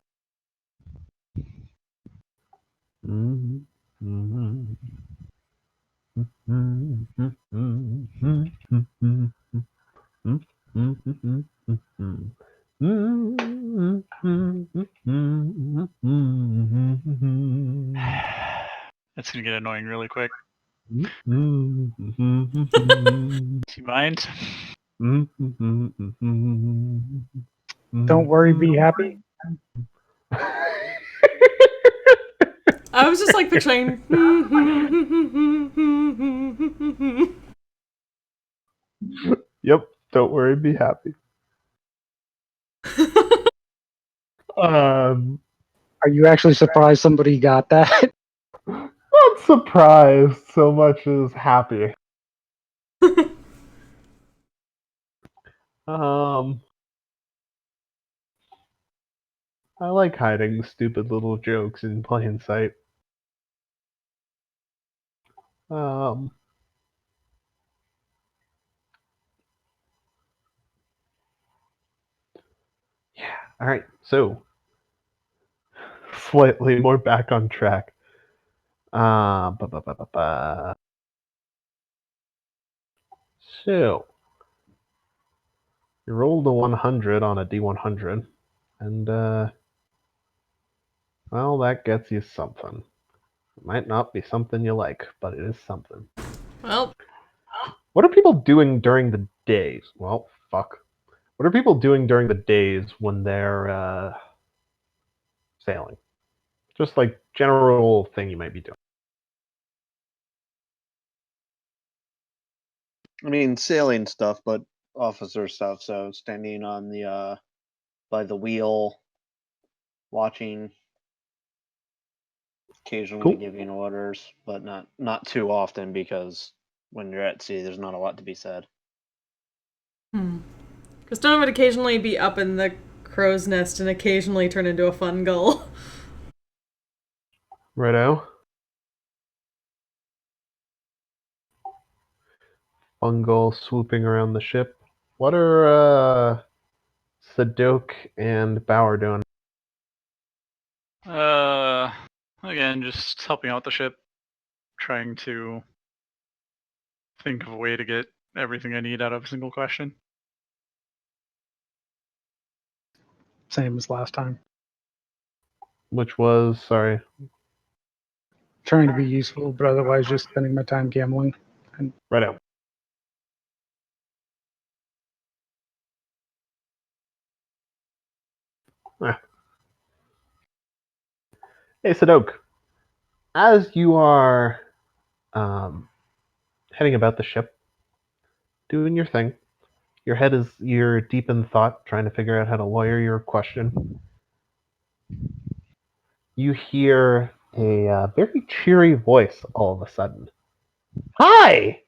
That's gonna get annoying really quick. Don't Do you mind? Don't worry, be happy. I was just like picturing. Yep, don't worry, be happy. Um, Are you actually surprised somebody got that? not surprised so much as happy. Um, I like hiding stupid little jokes in plain sight. Um, yeah. All right. So, slightly more back on track. Ba, ba, ba, ba, ba. So, you rolled a 100 on a D100, and well, that gets you something. It might not be something you like, but it is something. Well, What are people doing during the days? Well, fuck. What are people doing during the days when they're sailing? Just like general thing you might be doing. I mean, sailing stuff, but officer stuff. So standing on the by the wheel, watching, occasionally Cool. giving orders, but not too often because when you're at sea, there's not a lot to be said. Kristona would occasionally be up in the crow's nest and occasionally turn into a fun gull. Righto. Fungal swooping around the ship. What are Sadok and Bauer doing? Again, just helping out the ship, trying to think of a way to get everything I need out of a single question. Same as last time. Which was, sorry. Trying to be useful, but otherwise just spending my time gambling. Righto. Ah. Hey, Sadok. As you are heading about the ship, doing your thing, you're deep in thought, trying to figure out how to lawyer your question. You hear a very cheery voice all of a sudden. Hi!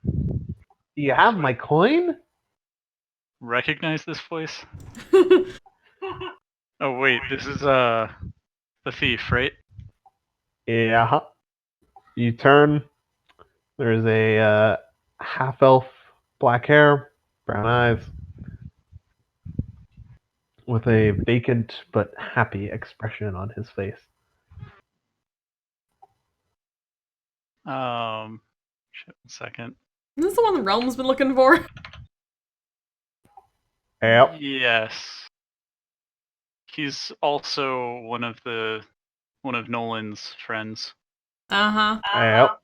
Do you have my coin? Recognize this voice? Oh wait, this is the thief, right? Yeah. You turn. There's a half elf, black hair, brown eyes, with a vacant but happy expression on his face. Shit, 1 second. Is this the one the realm's been looking for? Yep. Yes. He's also one of Nolan's friends. Uh-huh. Yep.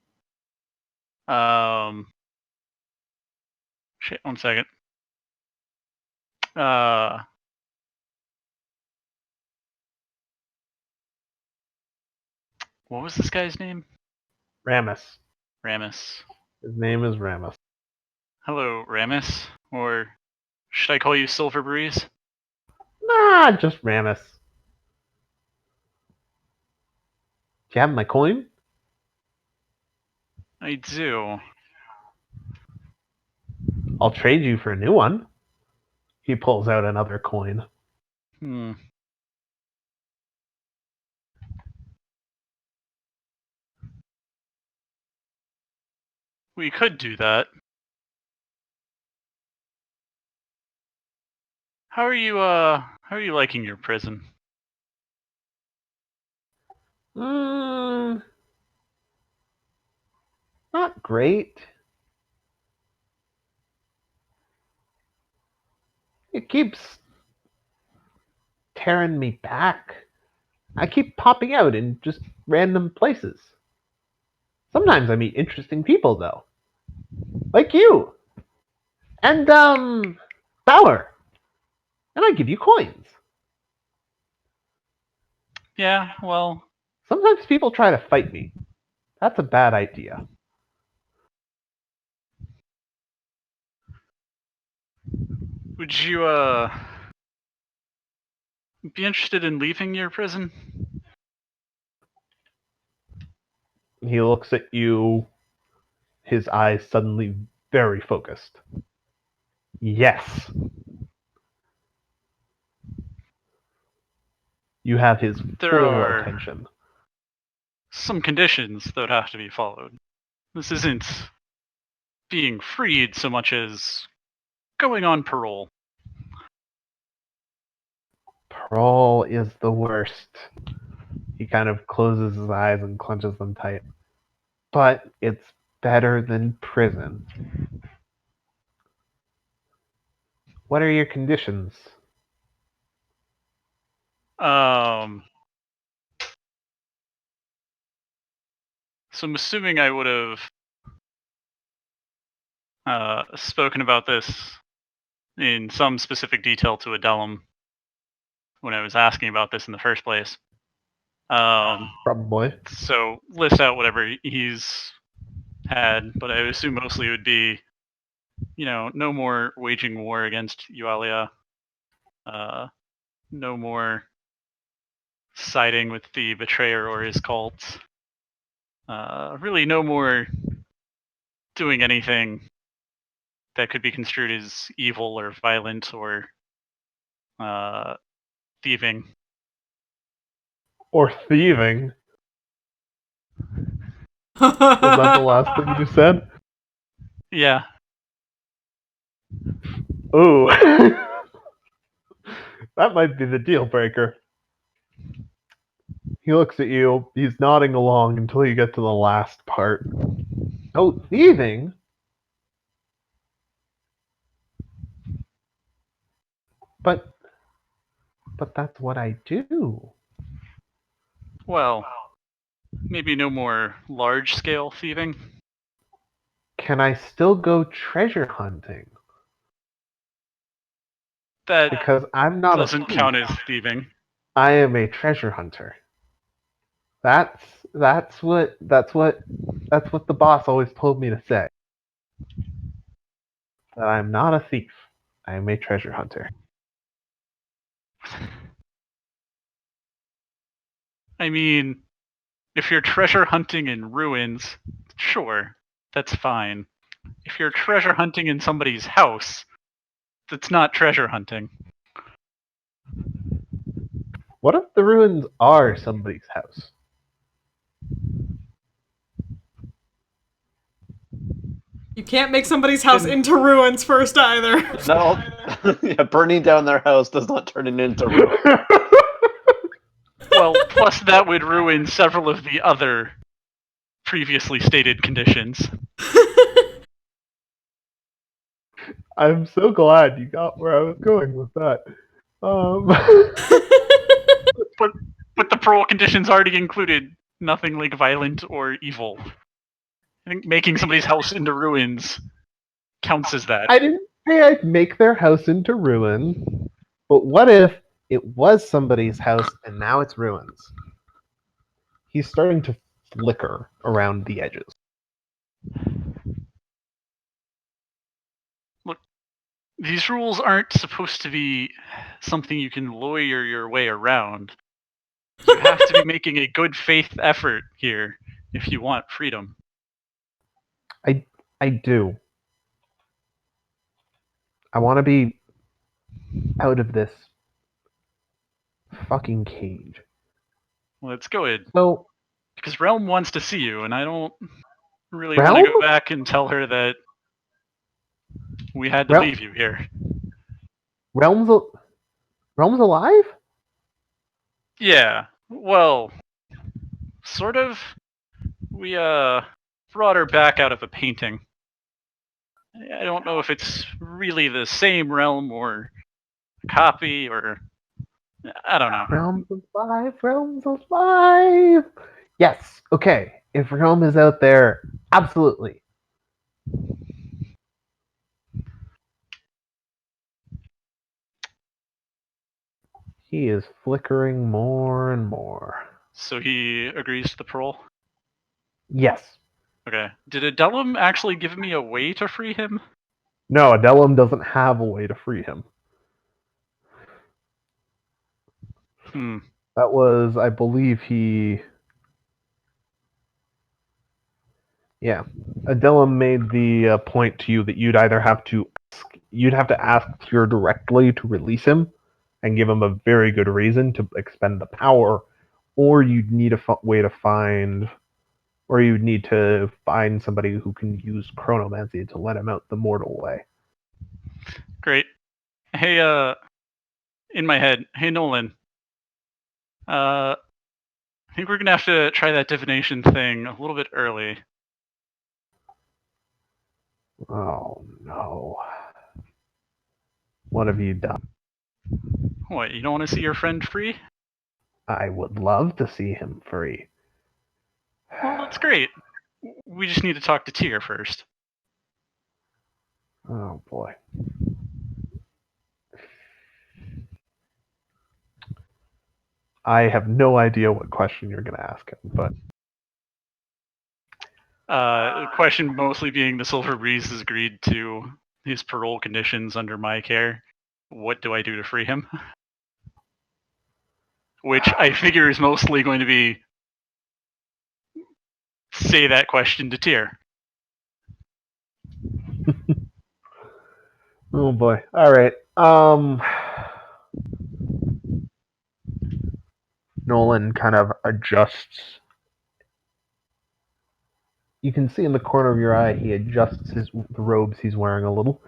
Shit, 1 second. What was this guy's name? Ramus. Ramus. His name is Ramus. Hello, Ramus. Or should I call you Silver Breeze? Nah, just Ramus. Do you have my coin? I do. I'll trade you for a new one. He pulls out another coin. We could do that. How are you liking your prison? Not great. It keeps tearing me back. I keep popping out in just random places. Sometimes I meet interesting people, though. Like you. And, Bauer. And I give you coins. Yeah, well... Sometimes people try to fight me. That's a bad idea. Would you, be interested in leaving your prison? He looks at you, his eyes suddenly very focused. Yes. You have his There full are attention. some conditions that would have to be followed. This isn't being freed so much as going on parole. Parole is the worst. He kind of closes his eyes and clenches them tight. But it's better than prison. What are your conditions? So I'm assuming I would have spoken about this in some specific detail to Adelum when I was asking about this in the first place. Probably. So list out whatever he's had, but I would assume mostly it would be, no more waging war against Yualia. No more siding with the betrayer or his cult. Really no more doing anything that could be construed as evil or violent or thieving. Or thieving. Was that the last thing you said? Yeah. Ooh. That might be the deal breaker. He looks at you, he's nodding along until you get to the last part. Oh, thieving? But that's what I do. Well, maybe no more large-scale thieving. Can I still go treasure hunting? That Because I'm not doesn't a thief. count as thieving. I am a treasure hunter. That's what the boss always told me to say. That I'm not a thief. I am a treasure hunter. I mean, if you're treasure hunting in ruins, sure, that's fine. If you're treasure hunting in somebody's house, that's not treasure hunting. What if the ruins are somebody's house? You can't make somebody's house into ruins first either. No, yeah, burning down their house does not turn it into ruin. Well, plus that would ruin several of the other previously stated conditions. I'm so glad you got where I was going with that. But the parole conditions already included nothing like violent or evil. I think making somebody's house into ruins counts as that. I didn't say I'd make their house into ruins, but what if it was somebody's house and now it's ruins? He's starting to flicker around the edges. Look, these rules aren't supposed to be something you can lawyer your way around. You have to be making a good faith effort here if you want freedom. I do. I want to be out of this fucking cage. Let's go in. So, Because Realm wants to see you, and I don't really want to Realm? go back and tell her that we had to Realm? leave you here. Realm's, Realm's alive? Yeah, well, sort of. We, brought her back out of a painting. I don't know if it's really the same realm or a copy or. I don't know. Realm's alive. Realm's alive. Yes. Okay. If Realm is out there, absolutely. He is flickering more and more. So he agrees to the parole? Yes. Okay. Did Adelum actually give me a way to free him? No, Adelum doesn't have a way to free him. Hmm. That was, I believe, he. Yeah, Adelum made the point to you that you'd have to ask Tyr directly to release him, and give him a very good reason to expend the power, or you'd need a way to find, or you'd need to find somebody who can use chronomancy to let him out the mortal way. Great. Hey, in my head, hey Nolan. I think we're gonna have to try that divination thing a little bit early. Oh no! What have you done? What, you don't want to see your friend free? I would love to see him free. Well, that's great. We just need to talk to Tyr first. Oh boy. I have no idea what question you're going to ask him, but The question mostly being the Silver Breeze has agreed to his parole conditions under my care. What do I do to free him? Which I figure is mostly going to be say that question to Tyr. oh boy. All right. Nolan kind of adjusts. You can see in the corner of your eye he adjusts the robes he's wearing a little.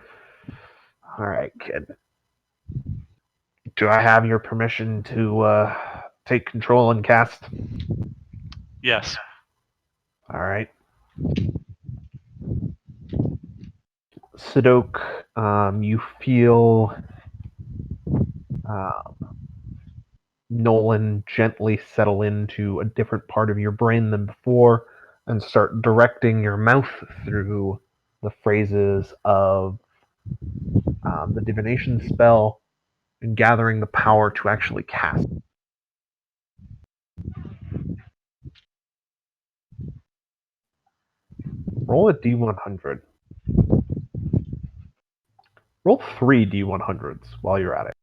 All right, kid. Do I have your permission to take control and cast? Yes. All right. Sadok, you feel Nolan gently settle into a different part of your brain than before and start directing your mouth through the phrases of the divination spell and gathering the power to actually cast. Roll a d100. Roll 3 d100s while you're at it.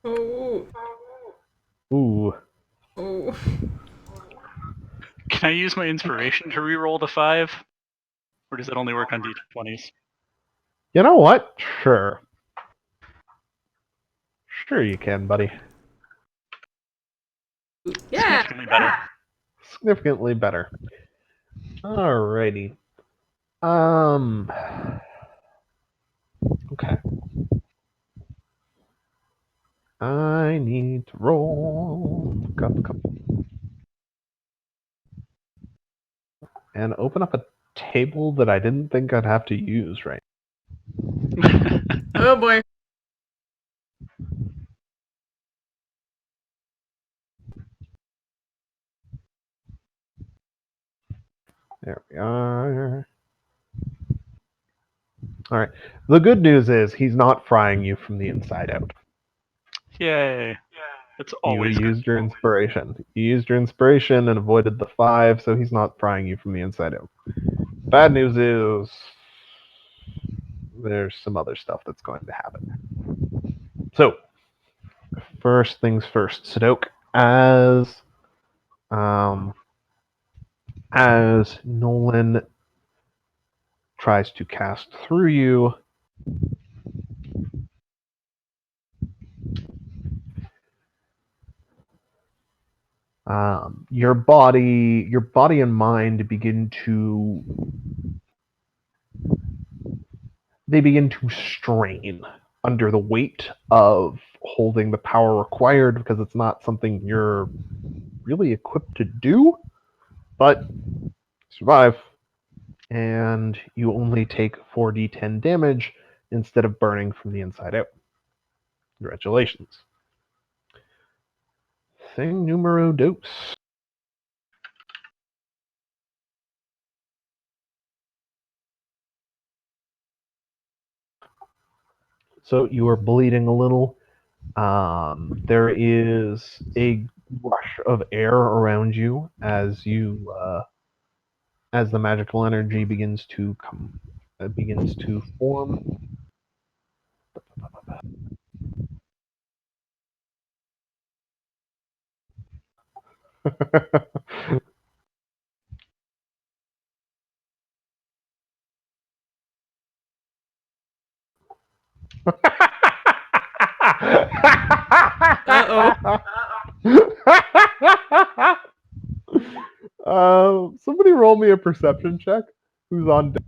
Oh. Ooh. Oh. Can I use my inspiration to re-roll the 5? Or does it only work on d20s? You know what? Sure. Sure you can, buddy. Yeah. Significantly better. Significantly better. Alrighty. Okay. I need to roll. And open up a table that I didn't think I'd have to use right. Oh boy. There we are. Alright. The good news is he's not frying you from the inside out. Yay. It's You always good. used your inspiration. You used your inspiration and avoided the 5, so he's not frying you from the inside out. Bad news is there's some other stuff that's going to happen. So, first things first, Sadok, as Nolan tries to cast through you. Your body and mind begin to strain under the weight of holding the power required, because it's not something you're really equipped to do, but survive. And you only take 4d10 damage instead of burning from the inside out. Congratulations. Thing numero dos. So you are bleeding a little. There is a rush of air around you as the magical energy begins to form. Somebody roll me a perception check. Who's on deck?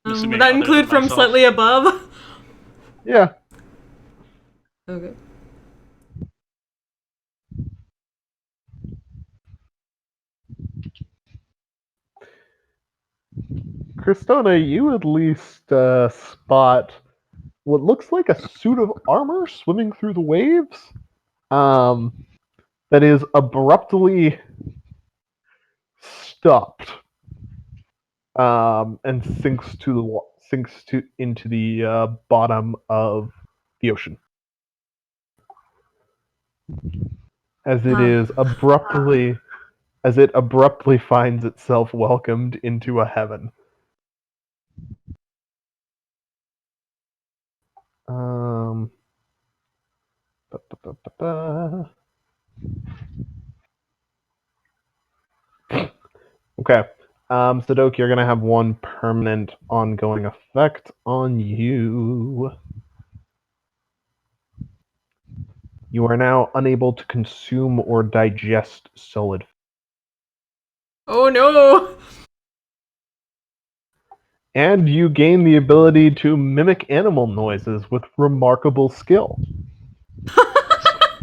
Would that include from myself. slightly above? Yeah. Okay. Cristona, you at least spot what looks like a suit of armor swimming through the waves. That is abruptly stopped, and sinks into the bottom of the ocean, as it abruptly finds itself welcomed into a heaven. Ba, ba, ba, ba, ba. Okay. Sadok, you're going to have one permanent ongoing effect on you. You are now unable to consume or digest solid. Oh no! And you gain the ability to mimic animal noises with remarkable skill.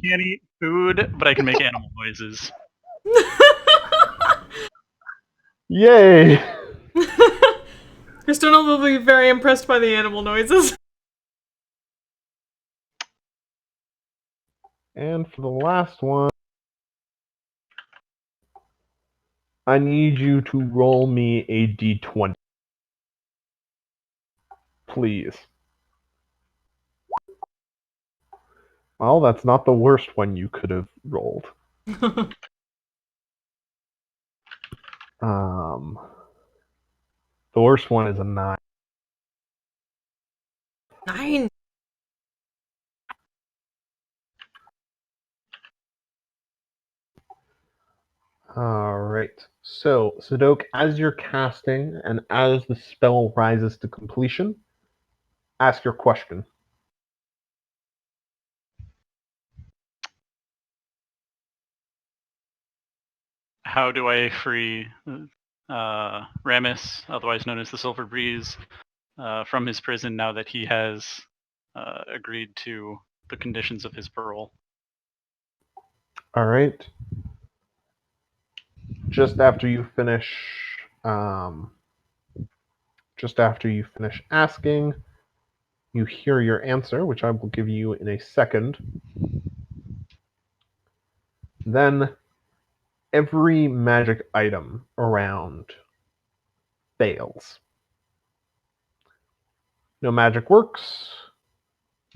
Can't eat food, but I can make animal noises. Yay! Christina will be very impressed by the animal noises. And for the last one, I need you to roll me a d20. Please. Well, that's not the worst one you could have rolled. The worst one is a 9. 9. Alright. So, Sadok, as you're casting and as the spell rises to completion, ask your question. How do I free Ramus, otherwise known as the Silver Breeze, from his prison now that he has agreed to the conditions of his parole? Alright. Just after you finish asking, you hear your answer, which I will give you in a second. Then every magic item around fails. No magic works.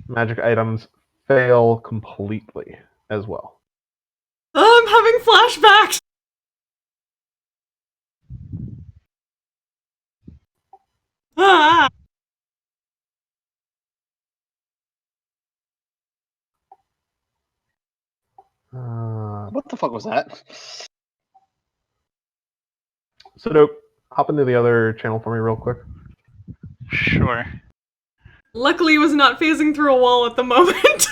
Magic items fail completely as well. I'm having flashbacks! Ah! What the fuck was that? So dope. Hop into the other channel for me real quick. Sure. Luckily, he was not phasing through a wall at the moment.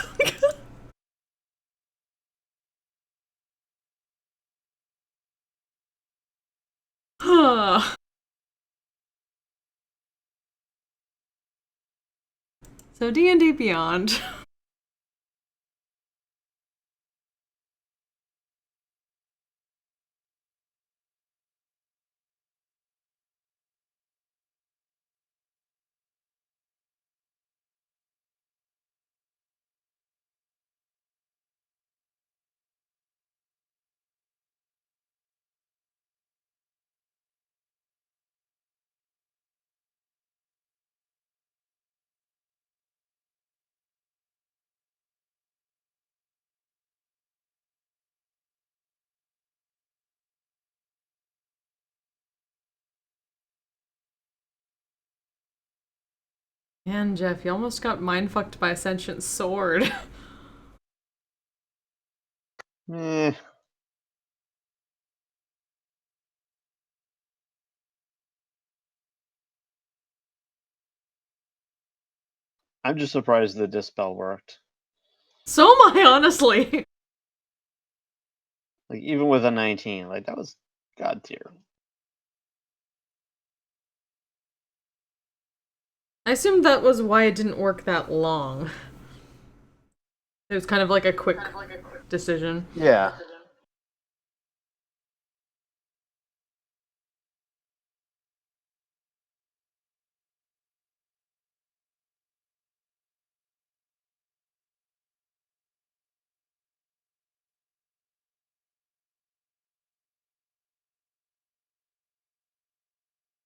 So D&D Beyond. Man, Jeff, you almost got mind-fucked by a sentient sword. Eh. I'm just surprised the dispel worked. So am I, honestly. Like, even with a 19, like, that was god tier. I assumed that was why it didn't work that long. It was kind of like a quick decision. Yeah.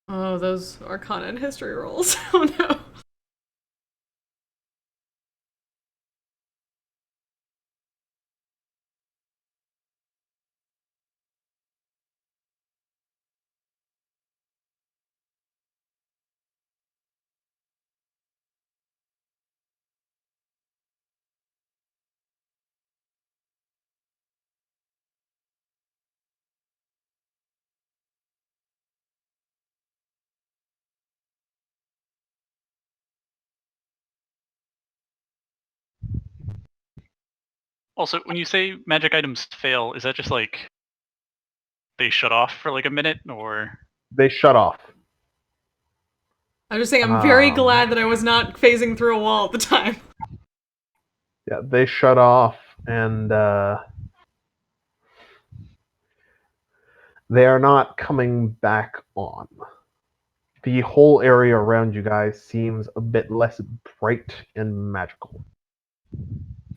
Oh, those Arcana and History rolls. Oh no. Also, when you say magic items fail, is that just like they shut off for like a minute, or They shut off. I'm just saying, I'm very Um, glad that I was not phasing through a wall at the time. Yeah, they shut off, and they are not coming back on. The whole area around you guys seems a bit less bright and magical.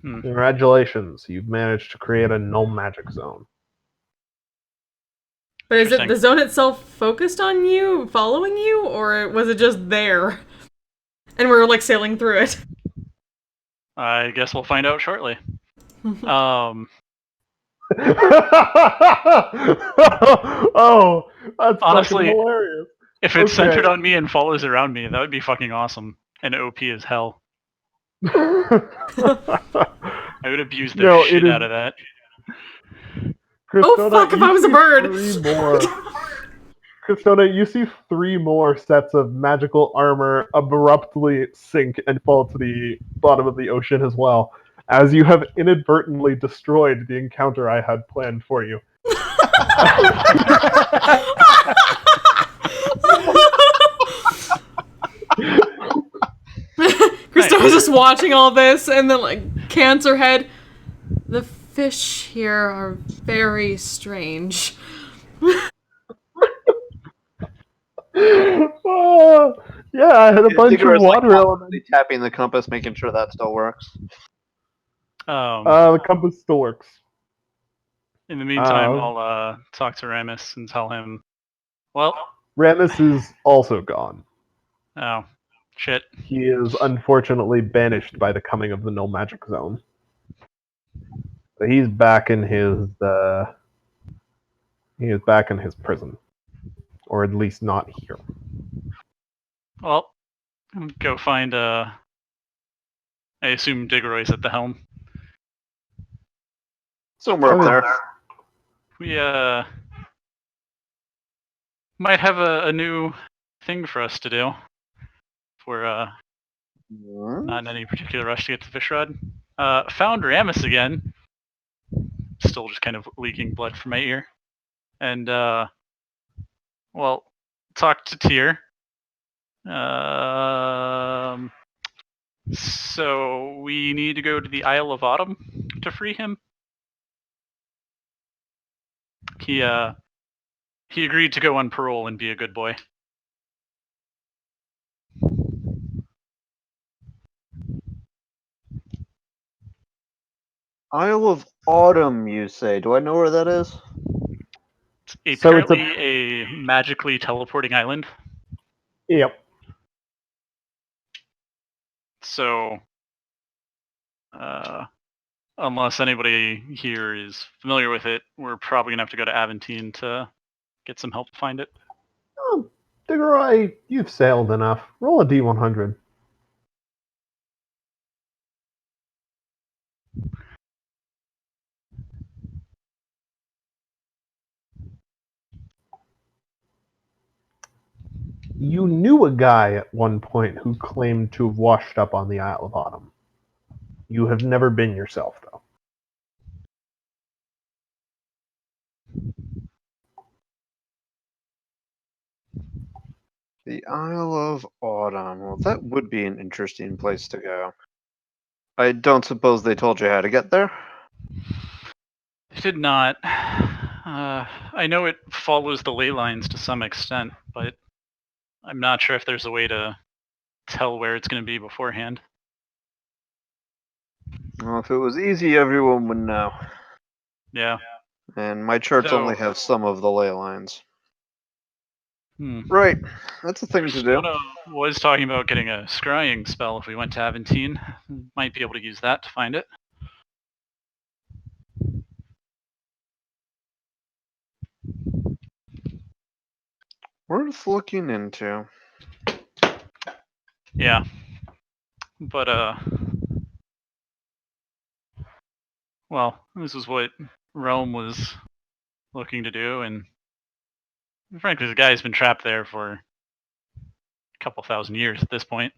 Congratulations, you've managed to create a no magic zone. But is it Interesting. the zone itself focused on you, following you, or was it just there? And we were like sailing through it. I guess we'll find out shortly. Oh, that's Honestly, fucking hilarious. If it's Okay. centered on me and follows around me, that would be fucking awesome. And OP as hell. I would abuse the No, shit it is- out of that. Oh fuck, if you I was a see bird! 3 more. Kristona, you see 3 more sets of magical armor abruptly sink and fall to the bottom of the ocean as well, as you have inadvertently destroyed the encounter I had planned for you. Krista was just watching all this and then like cancer head. The fish here are very strange. Oh, yeah, I had a bunch of Digger's, like, water elements. constantly tapping the compass, making sure that still works. The compass still works. In the meantime, I'll talk to Ramus and tell him, well, Ramus is also gone. oh, shit. He is unfortunately banished by the coming of the no magic zone. So he's back in his prison, or at least not here. Well, go find, I assume Digroy's at the helm. Somewhere up there. We, might have a new thing for us to do. If we're not in any particular rush to get to the fish rod. Found Ramus again. Still just kind of leaking blood from my ear. And, well, talked to Tyr. So we need to go to the Isle of Autumn to free him. He agreed to go on parole and be a good boy. Isle of Autumn, you say? Do I know where that is? It's So it's a- apparently a magically teleporting island. Yep. So, unless anybody here is familiar with it, we're probably gonna have to go to Aventine to get some help to find it. Oh, Diggeroy, you've sailed enough. Roll a D100. You knew a guy at one point who claimed to have washed up on the Isle of Autumn. You have never been yourself, though. The Isle of Autumn. Well, that would be an interesting place to go. I don't suppose they told you how to get there? It did not. I know it follows the ley lines to some extent, but I'm not sure if there's a way to tell where it's going to be beforehand. Well, if it was easy, everyone would know. Yeah. And my charts Though- only have some of the ley lines. Hmm. Right. That's a thing to do. Persona was talking about getting a scrying spell if we went to Aventine. Might be able to use that to find it. Worth looking into. Yeah. But, well, this is what Rome was looking to do, and frankly, the guy's been trapped there for a couple thousand years at this point.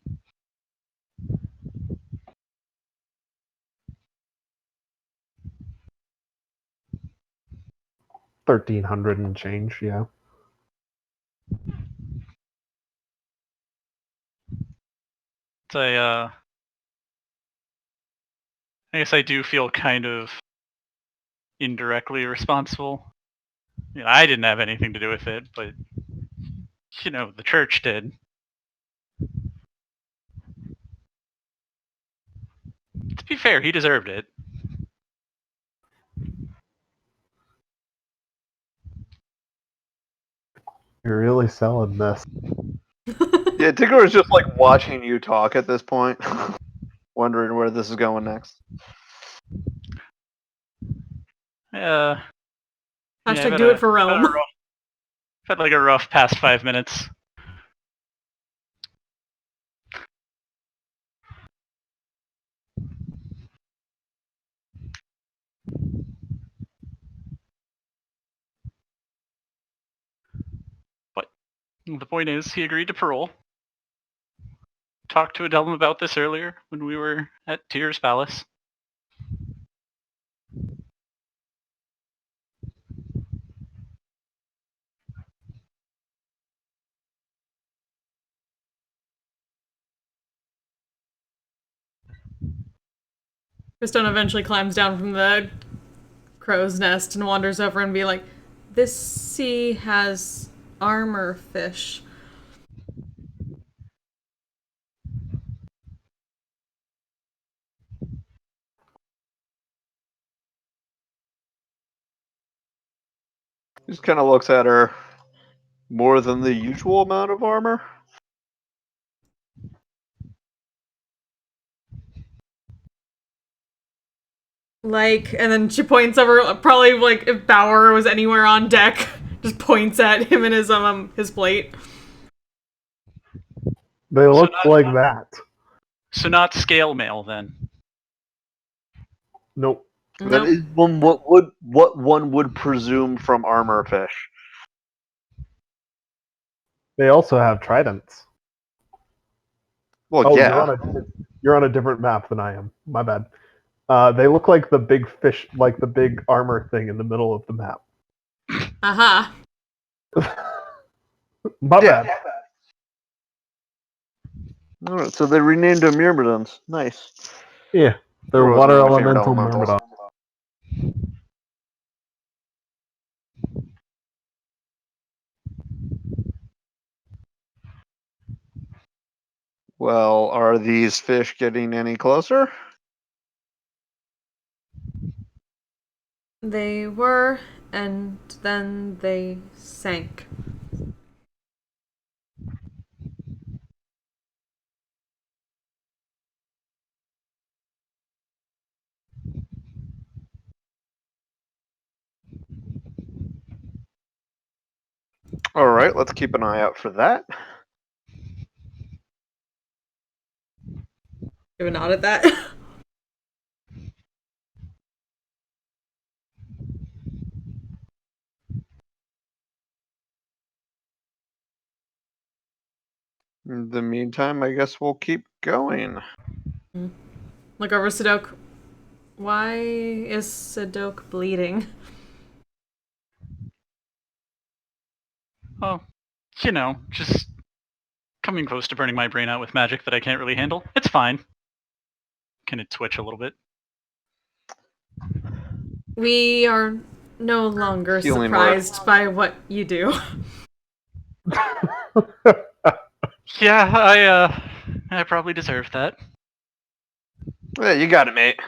$1,300 and change, yeah. So I guess I do feel kind of indirectly responsible. You know, I didn't have anything to do with it, but you know, the church did. To be fair, he deserved it. You're really selling this. Yeah, Tigger is just like watching you talk at this point, wondering where this is going next. Yeah. Hashtag do it for Realm. I've had like a rough past 5 minutes. But the point is, he agreed to parole. Talked to Adelum about this earlier when we were at Tyr's Palace. Kristone eventually climbs down from the crow's nest and wanders over and be like, "This sea has armor fish." He just kind of looks at her. More than the usual amount of armor? Like, and then she points over, probably like if Bauer was anywhere on deck, just points at him and his plate. They look not- like that. So not scale mail then. Nope. That Nope. is what one would presume from armor fish. They also have tridents. Well, Oh, yeah. you're on a different map than I am. My bad. They look like the big fish, like the big armor thing in the middle of the map. Aha. My bad. All right, so they renamed them Myrmidons. Nice. Yeah, they're They're always water one of my favorite elemental elementals. myrmidon. Well, are these fish getting any closer? They were, and then they sank. All right, let's keep an eye out for that. Give a nod at that. In the meantime, I guess we'll keep going. Look over Sadok. Why is Sadok bleeding? Oh, just coming close to burning my brain out with magic that I can't really handle. It's fine. Can it twitch a little bit? We are no longer Healing surprised by what you do. Yeah, I probably deserve that. Yeah, you got it, mate.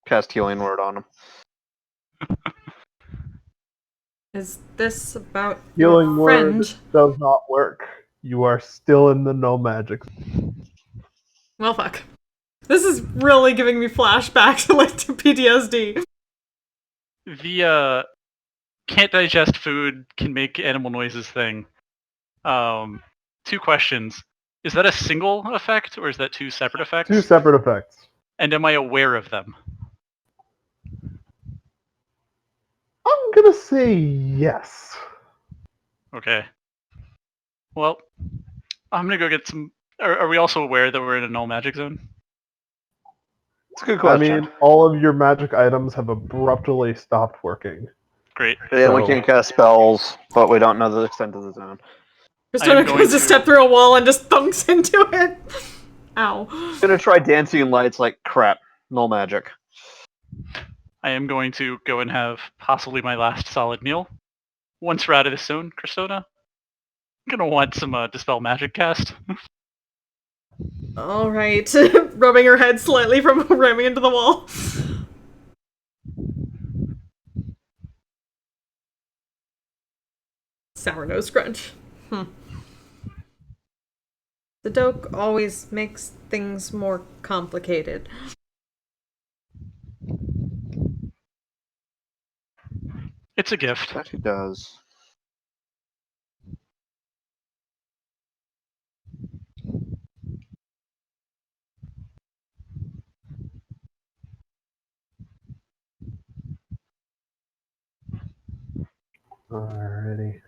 Cast healing word on him. Is this about Healing your word friend? does not work. You are still in the no magic. Well, fuck. This is really giving me flashbacks to PTSD. The can't digest food, can make animal noises thing. Two questions. Is that a single effect or is that two separate effects? Two separate effects. And am I aware of them? I'm gonna say yes. Okay. Well, I'm gonna go get some. Are we also aware that we're in a null magic zone? It's a good I question. mean, all of your magic items have abruptly stopped working. Great. Yeah, we So- can't cast spells, but we don't know the extent of the zone. Christina going goes to to- step through a wall and just thunks into it. Ow. I'm gonna try dancing lights like crap. Null magic. I am going to go and have possibly my last solid meal. Once we're out of this zone, Christona, I'm gonna want some dispel magic cast. All right, rubbing her head slightly from ramming into the wall. Sour nose crunch. The doke always makes things more complicated. It's a gift. That he does. Alrighty.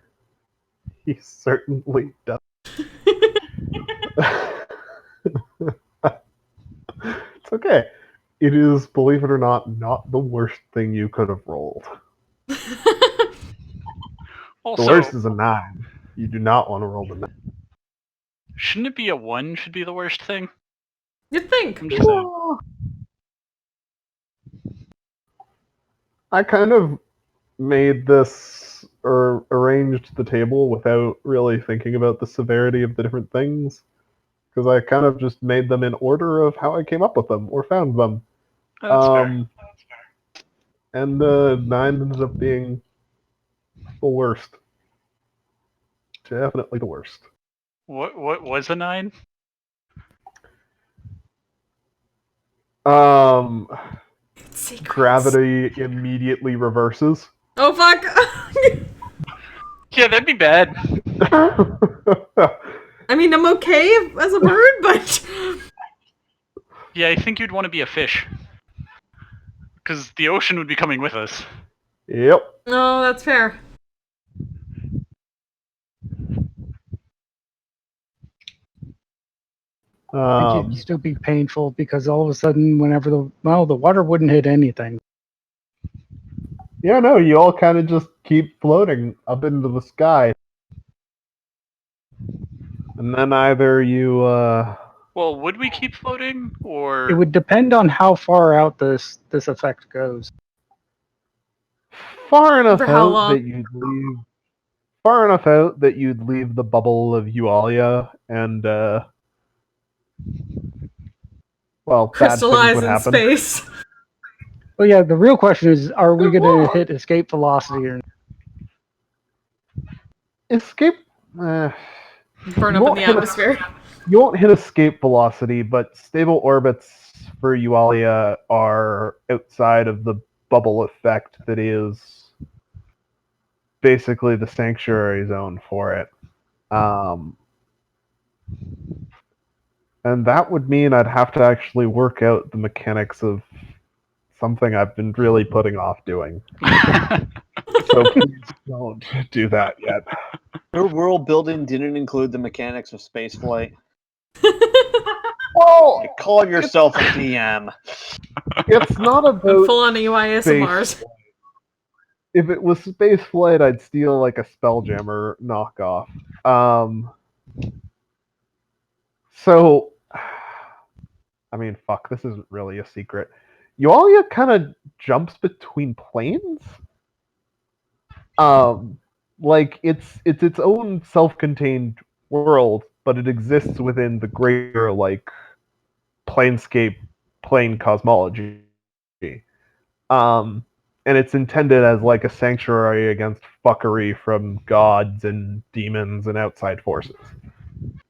He certainly does. It's okay. It is, believe it or not the worst thing you could have rolled. Also, The worst is a 9. You do not want to roll the 9. shouldn't it be a 1 should be the worst thing? You'd think. I'm just saying. I kind of made this or arranged the table without really thinking about the severity of the different things because I kind of just made them in order of how I came up with them or found them. That's fair. And 9 ended up being the worst. Definitely the worst. What was a 9? Secrets. Gravity immediately reverses. Oh fuck! Yeah, that'd be bad. I mean, I'm okay as a bird, but Yeah, I think you'd want to be a fish. Because the ocean would be coming with us. Yep. no, that's fair. I think it'd still be painful because all of a sudden, whenever the water wouldn't hit anything. Yeah, no, you all kind of just keep floating up into the sky. And then either you, Well, would we keep floating, or It would depend on how far out this effect goes. far enough For how out long? that you'd leave. Far enough out that you'd leave the bubble of Yualia and, well, bad things Crystallize would in happen. space. Well, yeah, the real question is, are we going to hit escape velocity or not? Escape. Burn You up in won't the hit atmosphere. You won't hit escape velocity, but stable orbits for Yualia are outside of the bubble effect that is basically the sanctuary zone for it. And that would mean I'd have to actually work out the mechanics of something I've been really putting off doing. So please don't do that yet. Your world building didn't include the mechanics of spaceflight. Well, Call yourself a DM. it's not I'm about full on EYS of Mars. space. If it was space flight, I'd steal like a Spelljammer knockoff. So, I mean, fuck, this isn't really a secret. Yualia kind of jumps between planes. Like it's own self-contained world, but it exists within the greater like planescape plane cosmology. And it's intended as like a sanctuary against fuckery from gods and demons and outside forces.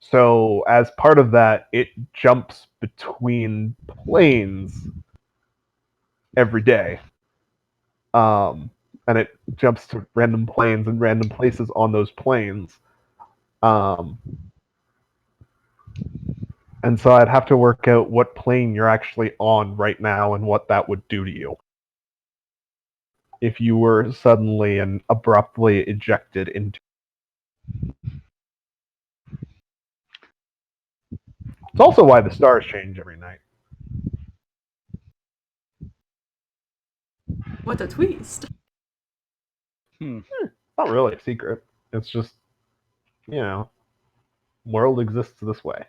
So as part of that, it jumps between planes every day. And it jumps to random planes and random places on those planes. And so I'd have to work out what plane you're actually on right now and what that would do to you if you were suddenly and abruptly ejected into. It's also why the stars change every night. What a twist. Not really a secret. It's just, you know, world exists this way.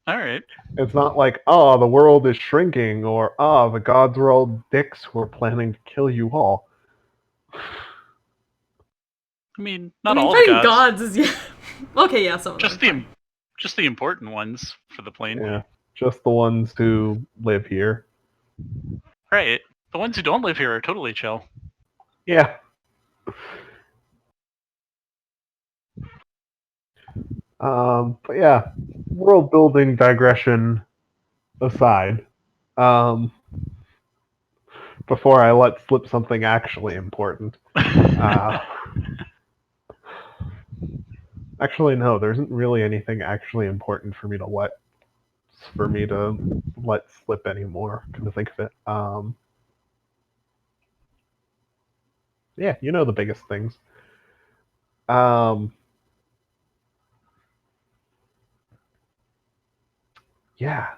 all right. It's not like, oh, the world is shrinking, or oh, the gods were all dicks who are planning to kill you all. I mean, not I mean, all the fighting gods. gods is yeah. Okay, yeah, some of Just them. just the important ones for the plane. Yeah, just the ones who live here. Right. The ones who don't live here are totally chill. Yeah. But yeah, world building digression aside, before I let slip something actually important. Actually, no, there isn't really anything actually important for me to let slip anymore. Come to think of it. Yeah, you know the biggest things. Yeah,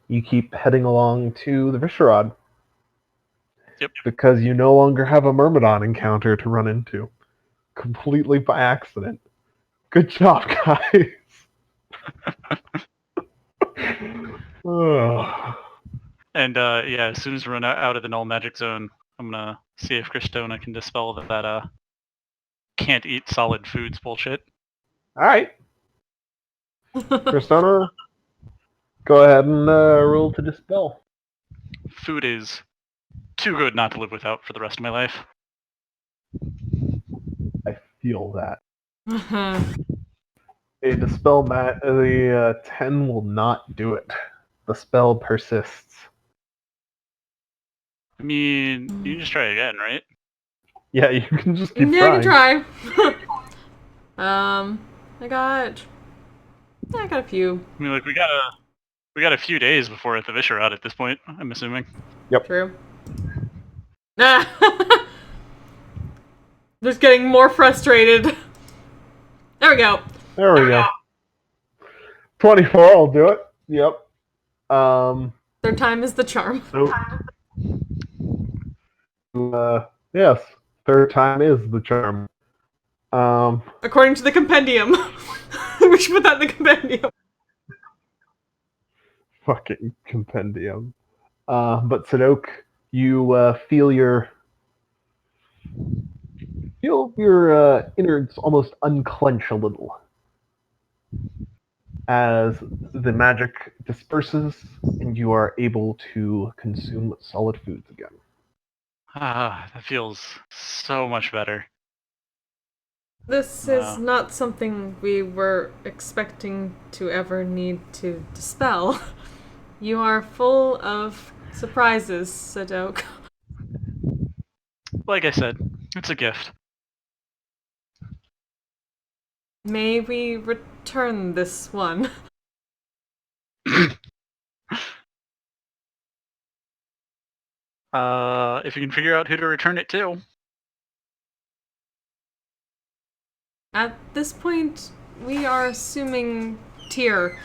you keep heading along to the Viscerod. Yep. Because you no longer have a Myrmidon encounter to run into. Completely by accident. Good job, guys. Ugh. And yeah, as soon as we run out of the null magic zone, I'm gonna see if Christona can dispel that can't eat solid foods bullshit. Alright. Christona, go ahead and roll to dispel. Food is too good not to live without for the rest of my life. I feel that. Uh-huh. A dispel the 10 will not do it. The spell persists. I mean, you can just try again, right? Yeah, you can just keep Yeah, I trying. can try. I got a few. I mean, like we got a few days before the Viscerod at this point. I'm assuming. Yep. True. Just getting more frustrated. There we go. There we go. 24 will do it. Yep. Third time is the charm. So, yes, third time is the charm. According to the compendium. We should put that in the compendium. Fucking compendium. But Sadok, you feel your innards almost unclench a little as the magic disperses and you are able to consume solid foods again. That feels so much better. This is not something we were expecting to ever need to dispel. You are full of surprises, Sadok. Like I said, it's a gift. May we return this one? If you can figure out who to return it to. At this point, we are assuming Tyr.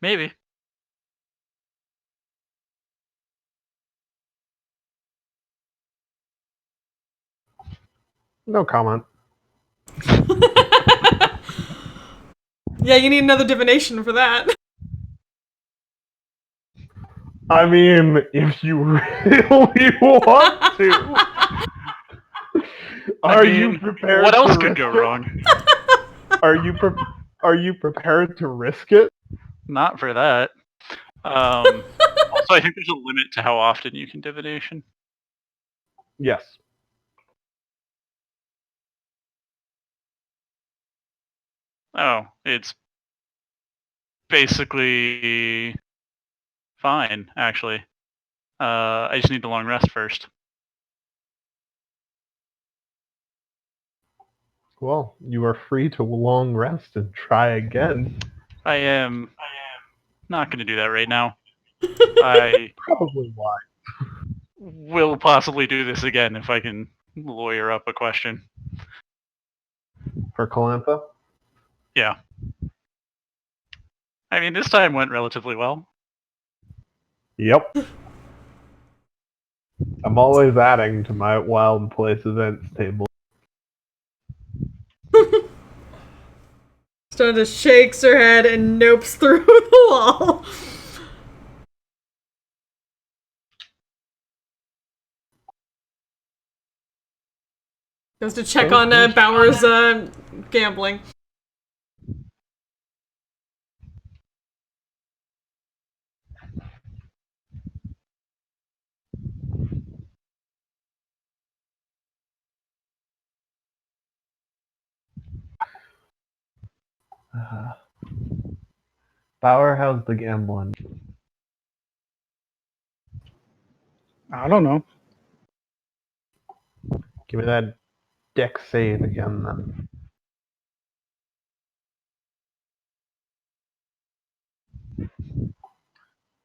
Maybe. No comment. Yeah, you need another divination for that. I mean, if you really want to. Are you prepared? What else to could go risk it? wrong? Are you prepared to risk it? Not for that. Also, I think there's a limit to how often you can divination. Yes. Oh, it's basically fine, actually. I just need the long rest first. Well, you are free to long rest and try again. I am not going to do that right now. I Probably why. will possibly do this again if I can lawyer up a question. For Calantha? Yeah. I mean, this time went relatively well. Yep. I'm always adding to my wild place events table. Stonda shakes her head and nopes through the wall. Goes to check on Bauer's gambling. Bauer, how's the gambling? I don't know. Give me that deck save again then.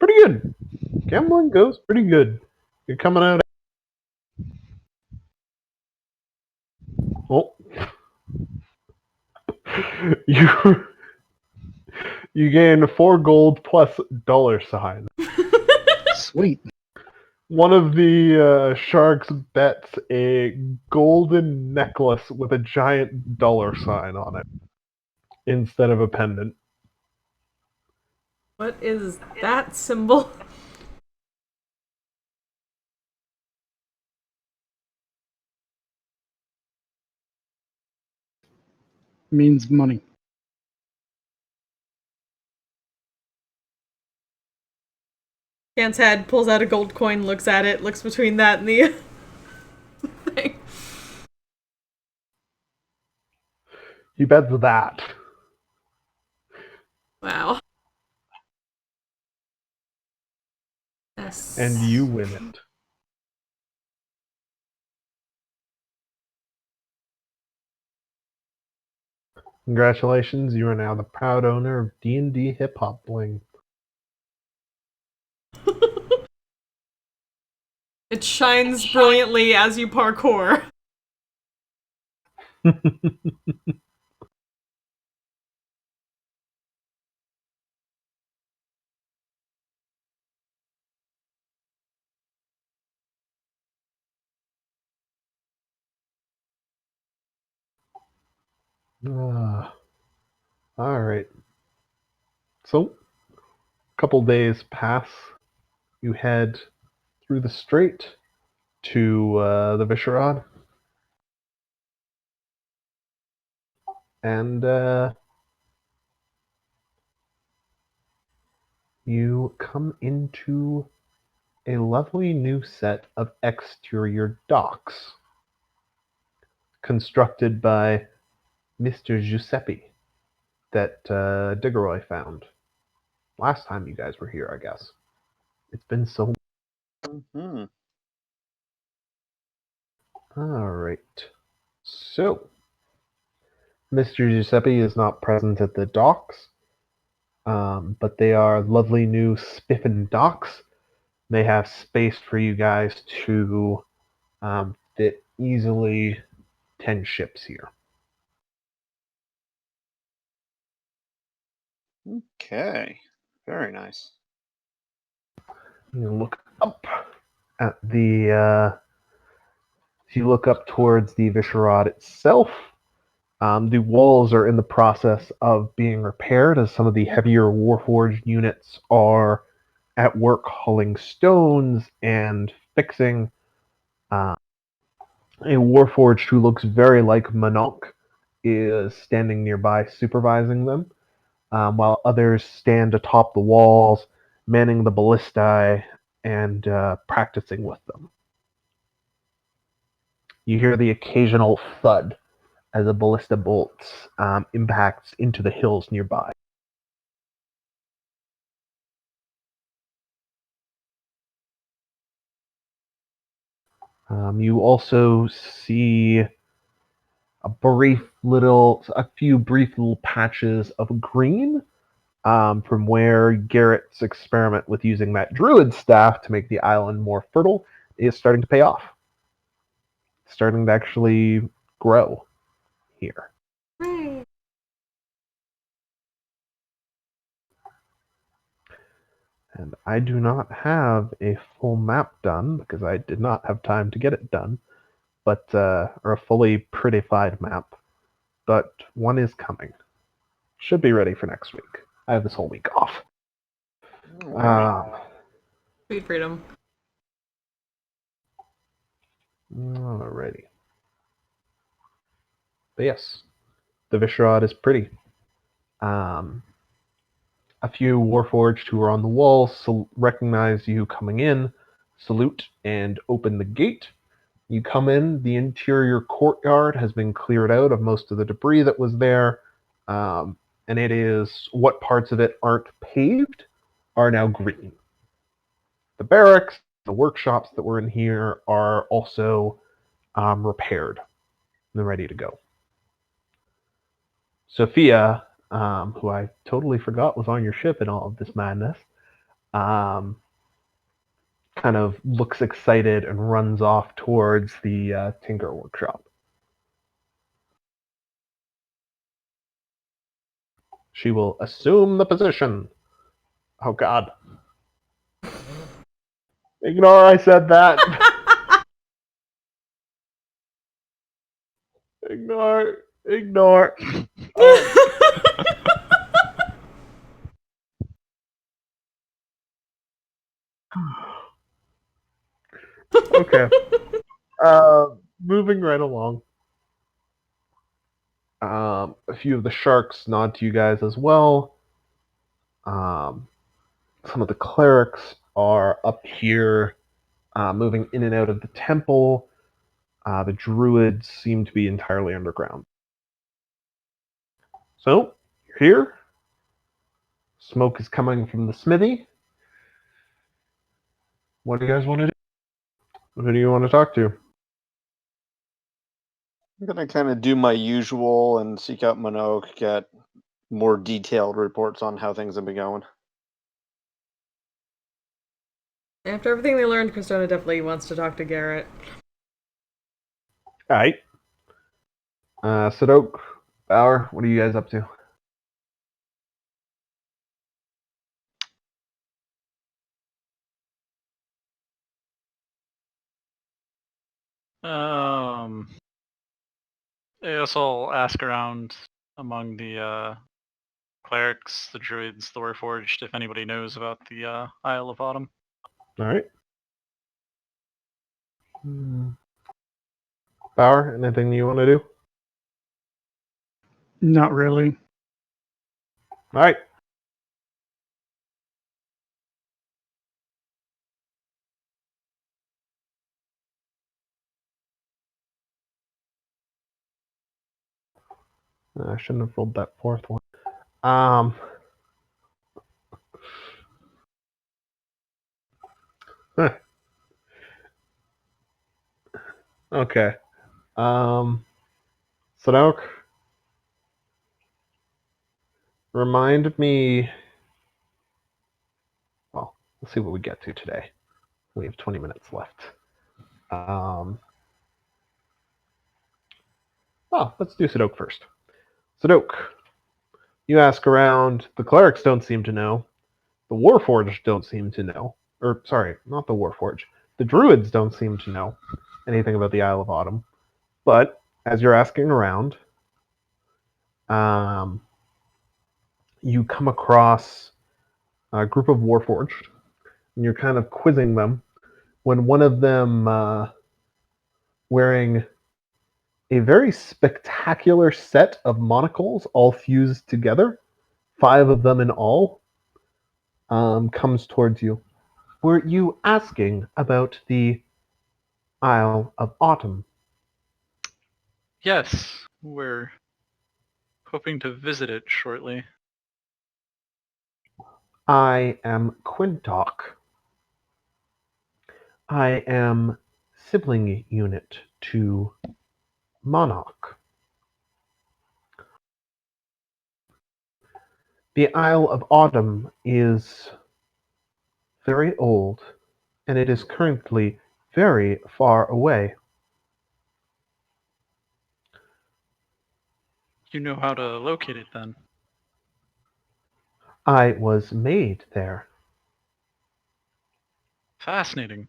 Pretty good. Gambling goes pretty good. You're coming out. Oh. You gain 4 gold plus $sign. Sweet. One of the sharks bets a golden necklace with a giant $sign on it instead of a pendant. What is that symbol? Means money. Gant's head pulls out a gold coin, looks at it, looks between that and the thing. He bets that. Wow. Yes. And you win it. Congratulations, you are now the proud owner of D&D Hip Hop Bling. It shines brilliantly as you parkour. All right. So, a couple days pass. You head through the strait to the Visherad, and you come into a lovely new set of exterior docks constructed by Mr. Giuseppe that Diggeroy found last time you guys were here, I guess. It's been so. Hmm. All right. So, Mr. Giuseppe is not present at the docks, but they are lovely new spiffin docks. They have space for you guys to fit easily 10 ships here. Okay. Very nice. You look up at the. If you look up towards the Visherad itself, the walls are in the process of being repaired as some of the heavier Warforged units are at work hauling stones and fixing. A Warforged who looks very like Monarch is standing nearby supervising them, while others stand atop the walls, manning the ballistae and practicing with them. You hear the occasional thud as a ballista bolt impacts into the hills nearby. You also see a few brief little patches of green from where Garrett's experiment with using that druid staff to make the island more fertile is starting to pay off. It's starting to actually grow here. Hooray. And I do not have a full map done because I did not have time to get it done, but or a fully prettified map. But one is coming. Should be ready for next week. I have this whole week off. Sweet freedom. Alrighty. But yes, the Visherad is pretty. A few Warforged who are on the wall recognize you coming in, salute, and open the gate. You come in, the interior courtyard has been cleared out of most of the debris that was there, and it is what parts of it aren't paved are now green. The barracks, the workshops that were in here are also repaired and ready to go. Sophia, who I totally forgot was on your ship in all of this madness, kind of looks excited and runs off towards the Tinker workshop. She will assume the position. Oh God. Ignore I said that. Ignore. Okay. Moving right along. A few of the sharks nod to you guys as well. Some of the clerics are up here, moving in and out of the temple. The druids seem to be entirely underground. So, you're here. Smoke is coming from the smithy. What do you guys want to do? Who do you want to talk to? I'm gonna kind of do my usual and seek out Minogue, get more detailed reports on how things have been going. After everything they learned, Christona definitely wants to talk to Garrett. Alright. Sadok, Bauer, what are you guys up to? I guess I'll ask around among the clerics, the druids, the warforged, if anybody knows about the Isle of Autumn. Alright. Bauer, anything you want to do? Not really. Alright. I shouldn't have rolled that fourth one. Okay. Sadok, remind me. Well, let's see what we get to today. We have 20 minutes left. Let's do Sadok first. Sadok, you ask around. The clerics don't seem to know. The warforged don't seem to know. Or, sorry, not the warforged. The druids don't seem to know anything about the Isle of Autumn. But as you're asking around, you come across a group of warforged, and you're kind of quizzing them when one of them, wearing a very spectacular set of monocles all fused together, 5 of them in all, comes towards you. Were you asking about the Isle of Autumn? Yes, we're hoping to visit it shortly. I am Quintok. I am sibling unit to Monarch. The Isle of Autumn is very old, and it is currently very far away. You know how to locate it then? I was made there. Fascinating.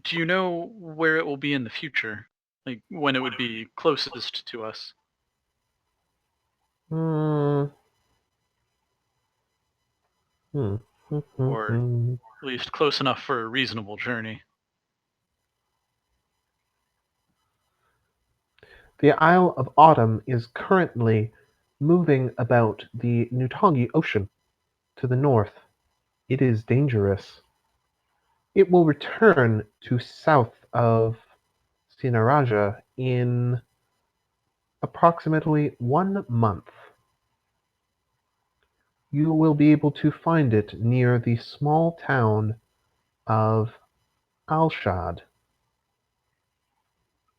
Do you know where it will be in the future? Like, when it would be closest to us? Or at least close enough for a reasonable journey? The Isle of Autumn is currently moving about the Nutangi Ocean to the north. It is dangerous. It will return to south of Sinaraja in approximately 1 month. You will be able to find it near the small town of Alshad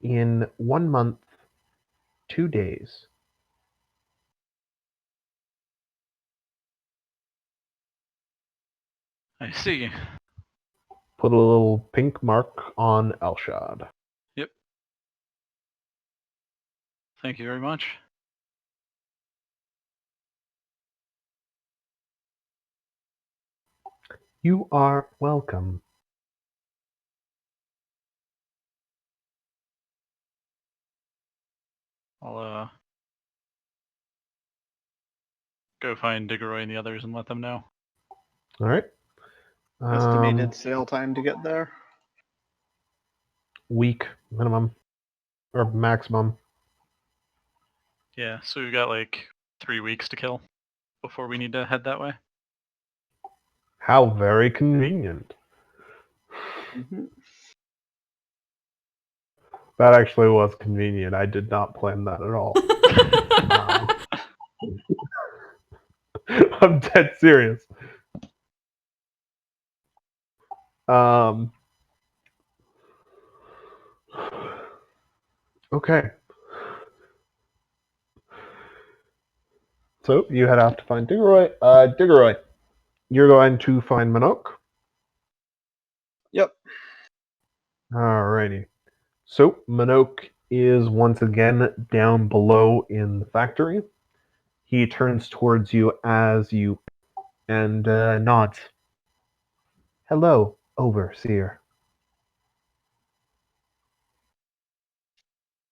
in 1 month, 2 days. I see. Put a little pink mark on Alshad. Yep. Thank you very much. You are welcome. I'll go find Diggeroy and the others and let them know. All right. Estimated sail time to get there? Week minimum or maximum. Yeah, so we've got like 3 weeks to kill before we need to head that way. How very convenient. Mm-hmm. That actually was convenient. I did not plan that at all. I'm dead serious. Okay. So you head off to find Diggeroy. Diggeroy, you're going to find Minok. Yep. Alrighty. So, Minoke is once again down below in the factory. He turns towards you as you and nods. Hello, Overseer.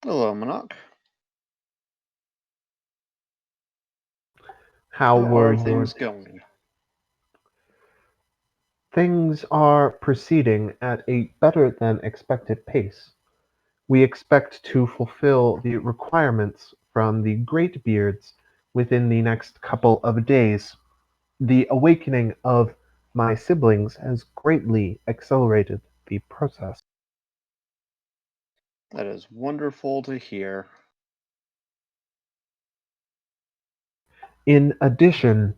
Hello, Monarch. How How were are your things going? Things are proceeding at a better than expected pace. We expect to fulfill the requirements from the Great Beards within the next couple of days. The awakening of my siblings has greatly accelerated the process. That is wonderful to hear. In addition,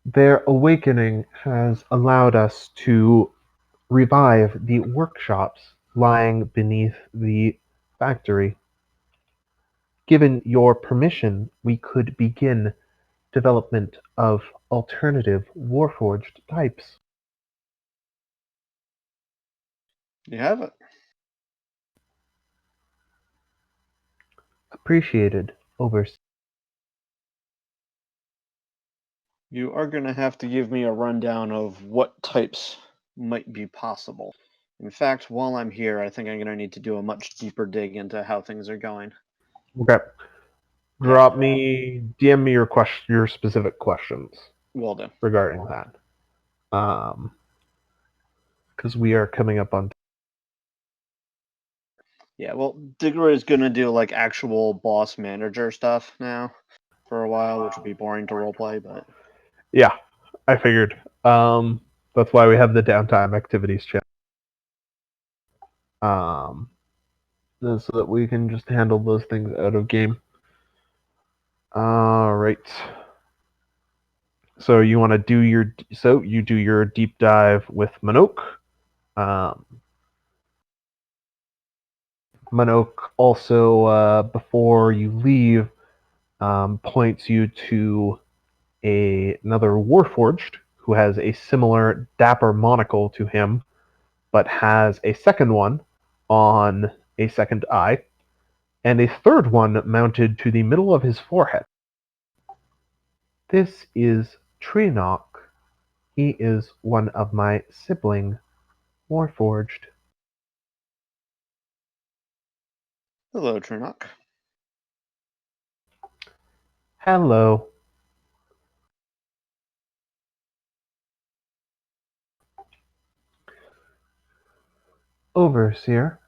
their awakening has allowed us to revive the workshops lying beneath the factory. Given your permission, we could begin development of alternative Warforged types. You have it. Appreciated, Overseer. You are going to have to give me a rundown of what types might be possible. In fact, while I'm here, I think I'm going to need to do a much deeper dig into how things are going. Okay. DM me your specific questions Will do. regarding that. Because we are coming up on. Yeah, well, Digger is going to do like actual boss manager stuff now for a while, which would be boring to roleplay, but Yeah, I figured. That's why we have the downtime activities channel. So that we can just handle those things out of game. All right. So you want to do your deep dive with Minoke. Um, Minoke also, before you leave, points you to another Warforged who has a similar dapper monocle to him, but has a second one on a second eye, and a third one mounted to the middle of his forehead. This is Treenock. He is one of my sibling Warforged. hello, Trinock. Hello. Overseer.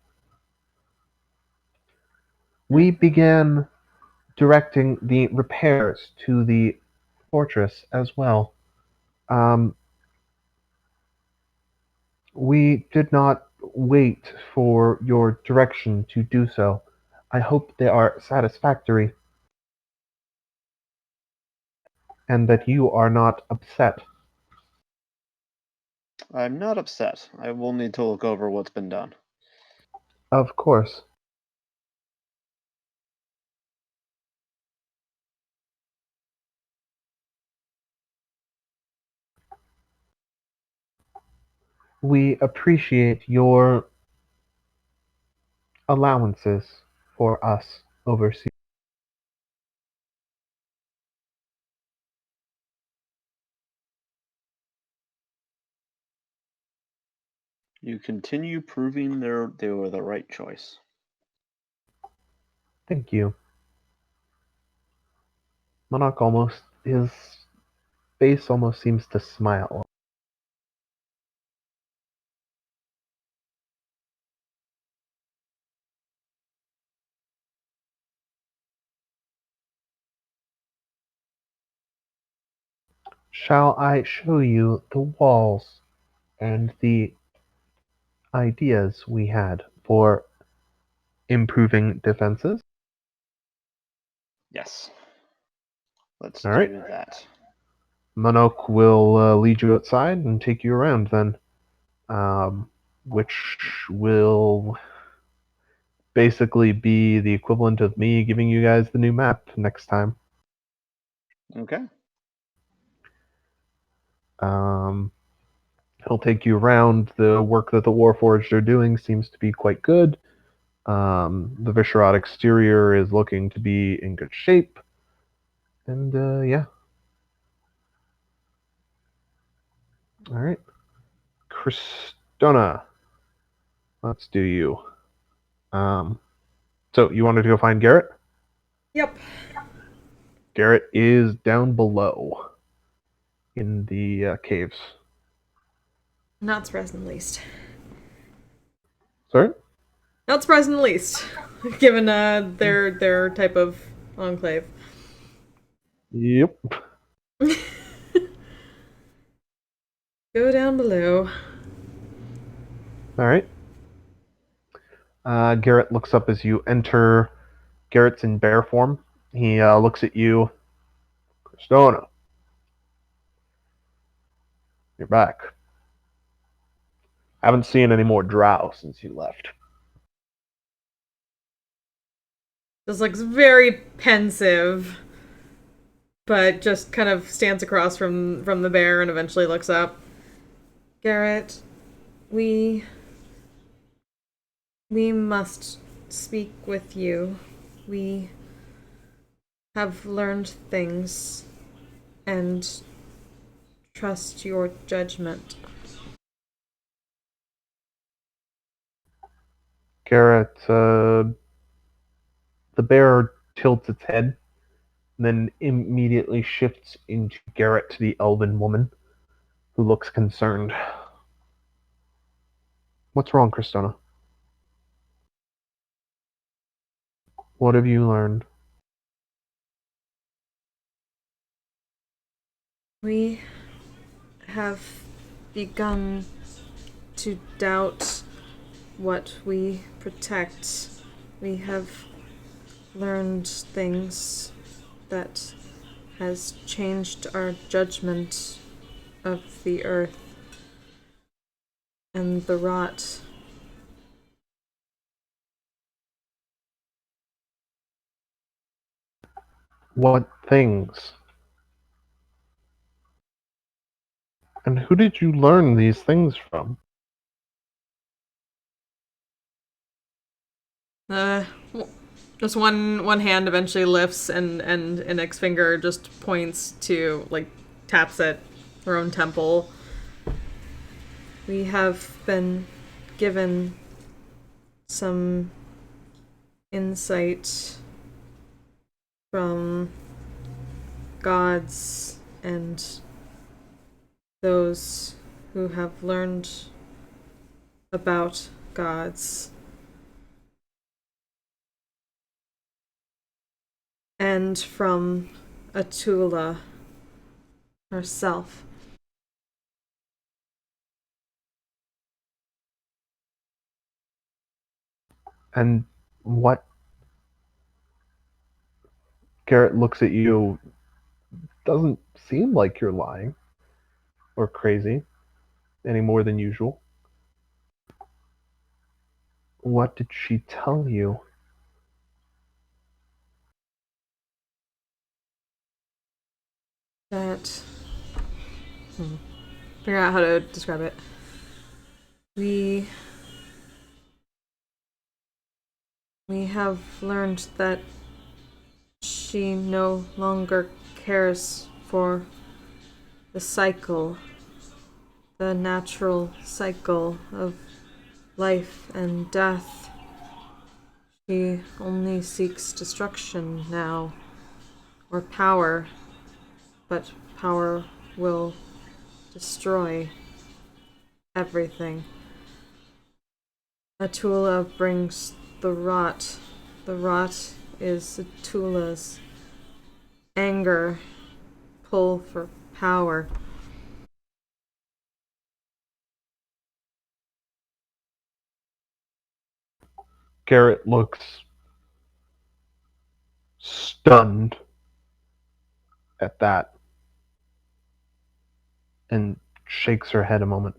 We began directing the repairs to the fortress as well. We did not wait for your direction to do so. I hope they are satisfactory and that you are not upset. I'm not upset. I will need to look over what's been done. Of course. We appreciate your allowances for us, Overseer. You continue proving they were the right choice. Thank you. Monarch his face almost seems to smile. Shall I show you the walls and the ideas we had for improving defenses? Yes. Let's All right. do that. Monok will lead you outside and take you around then, which will basically be the equivalent of me giving you guys the new map next time. Okay. He'll take you around. The work that the Warforged are doing seems to be quite good. The Viscerat exterior is looking to be in good shape. And, yeah. Alright. Christona. Let's do you. So, you wanted to go find Garrett? Yep. Garrett is down below in the caves. Not surprised in the least. Sorry? Not surprised in the least, given their type of enclave. Yep. Go down below. Alright. Garrett looks up as you enter. Garrett's in bear form. He looks at you. Christona. You're back. Haven't seen any more drow since you left. Just looks very pensive, but just kind of stands across from the bear and eventually looks up. Garrett, we must speak with you. We have learned things and trust your judgment. Garrett, the bear tilts its head, then immediately shifts into Garrett to the elven woman, who looks concerned. What's wrong, Christona? What have you learned? We have begun to doubt what we protect. We have learned things that has changed our judgment of the earth and the rot. What things? And who did you learn these things from? Just one hand eventually lifts and Nick's finger just points to, like, taps at her own temple. We have been given some insight from gods and those who have learned about gods. And from Atula herself. And what? Garrett looks at you. Doesn't seem like you're lying or crazy any more than usual. What did she tell you? That... Figure out how to describe it. We have learned that she no longer cares for the cycle, the natural cycle of life and death. She only seeks destruction now, or power, but power will destroy everything. Atula brings the rot. The rot is Atula's anger, pull for power. Garrett looks stunned at that and shakes her head a moment.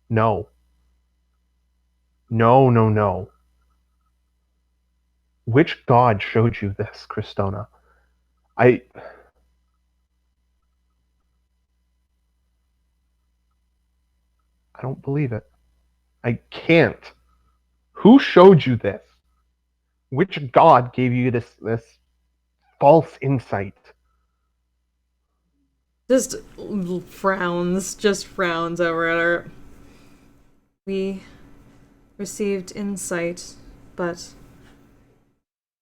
No. No, no, no. Which god showed you this, Christona? I don't believe it. I can't. Who showed you this? Which god gave you this false insight? Just frowns over at her. We received insight, but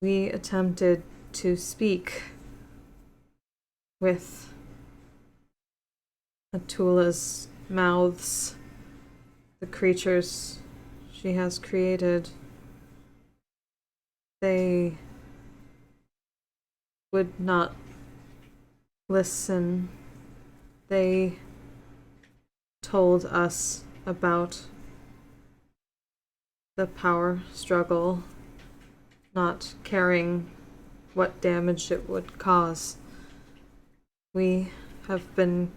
we attempted to speak with Atula's mouths, the creatures she has created. They would not listen. They told us about the power struggle, not caring what damage it would cause. We have been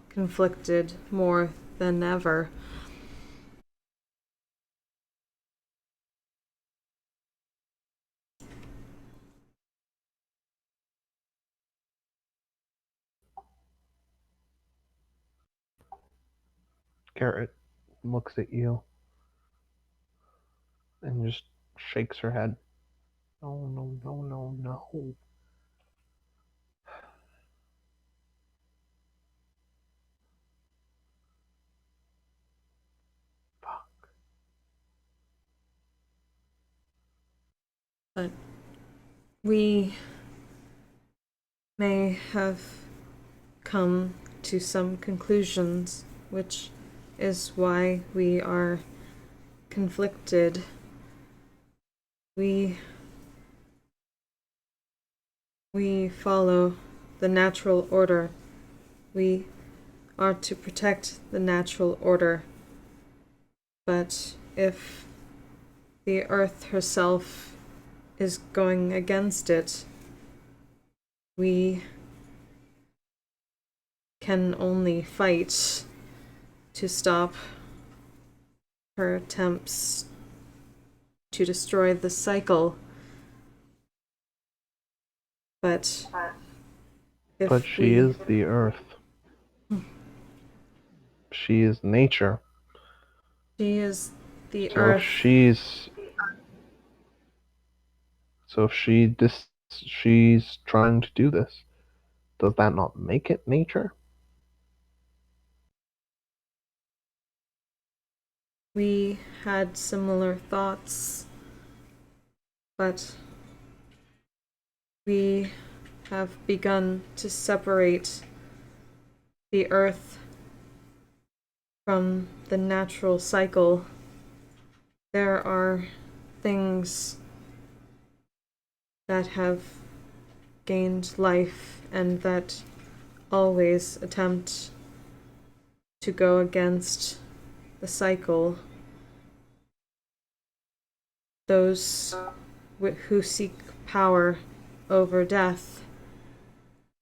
conflicted more than ever. Garrett looks at you and just shakes her head. No, no, no, no, no. Fuck. But we may have come to some conclusions, which is why we are conflicted. We follow the natural order. We are to protect the natural order. But if the earth herself is going against it, we can only fight to stop her attempts to destroy the cycle. But But she is the earth. She is nature. She is the So earth. if she's trying to do this, does that not make it nature? We had similar thoughts, but we have begun to separate the earth from the natural cycle. There are things that have gained life and that always attempt to go against the cycle. Those who seek power over death,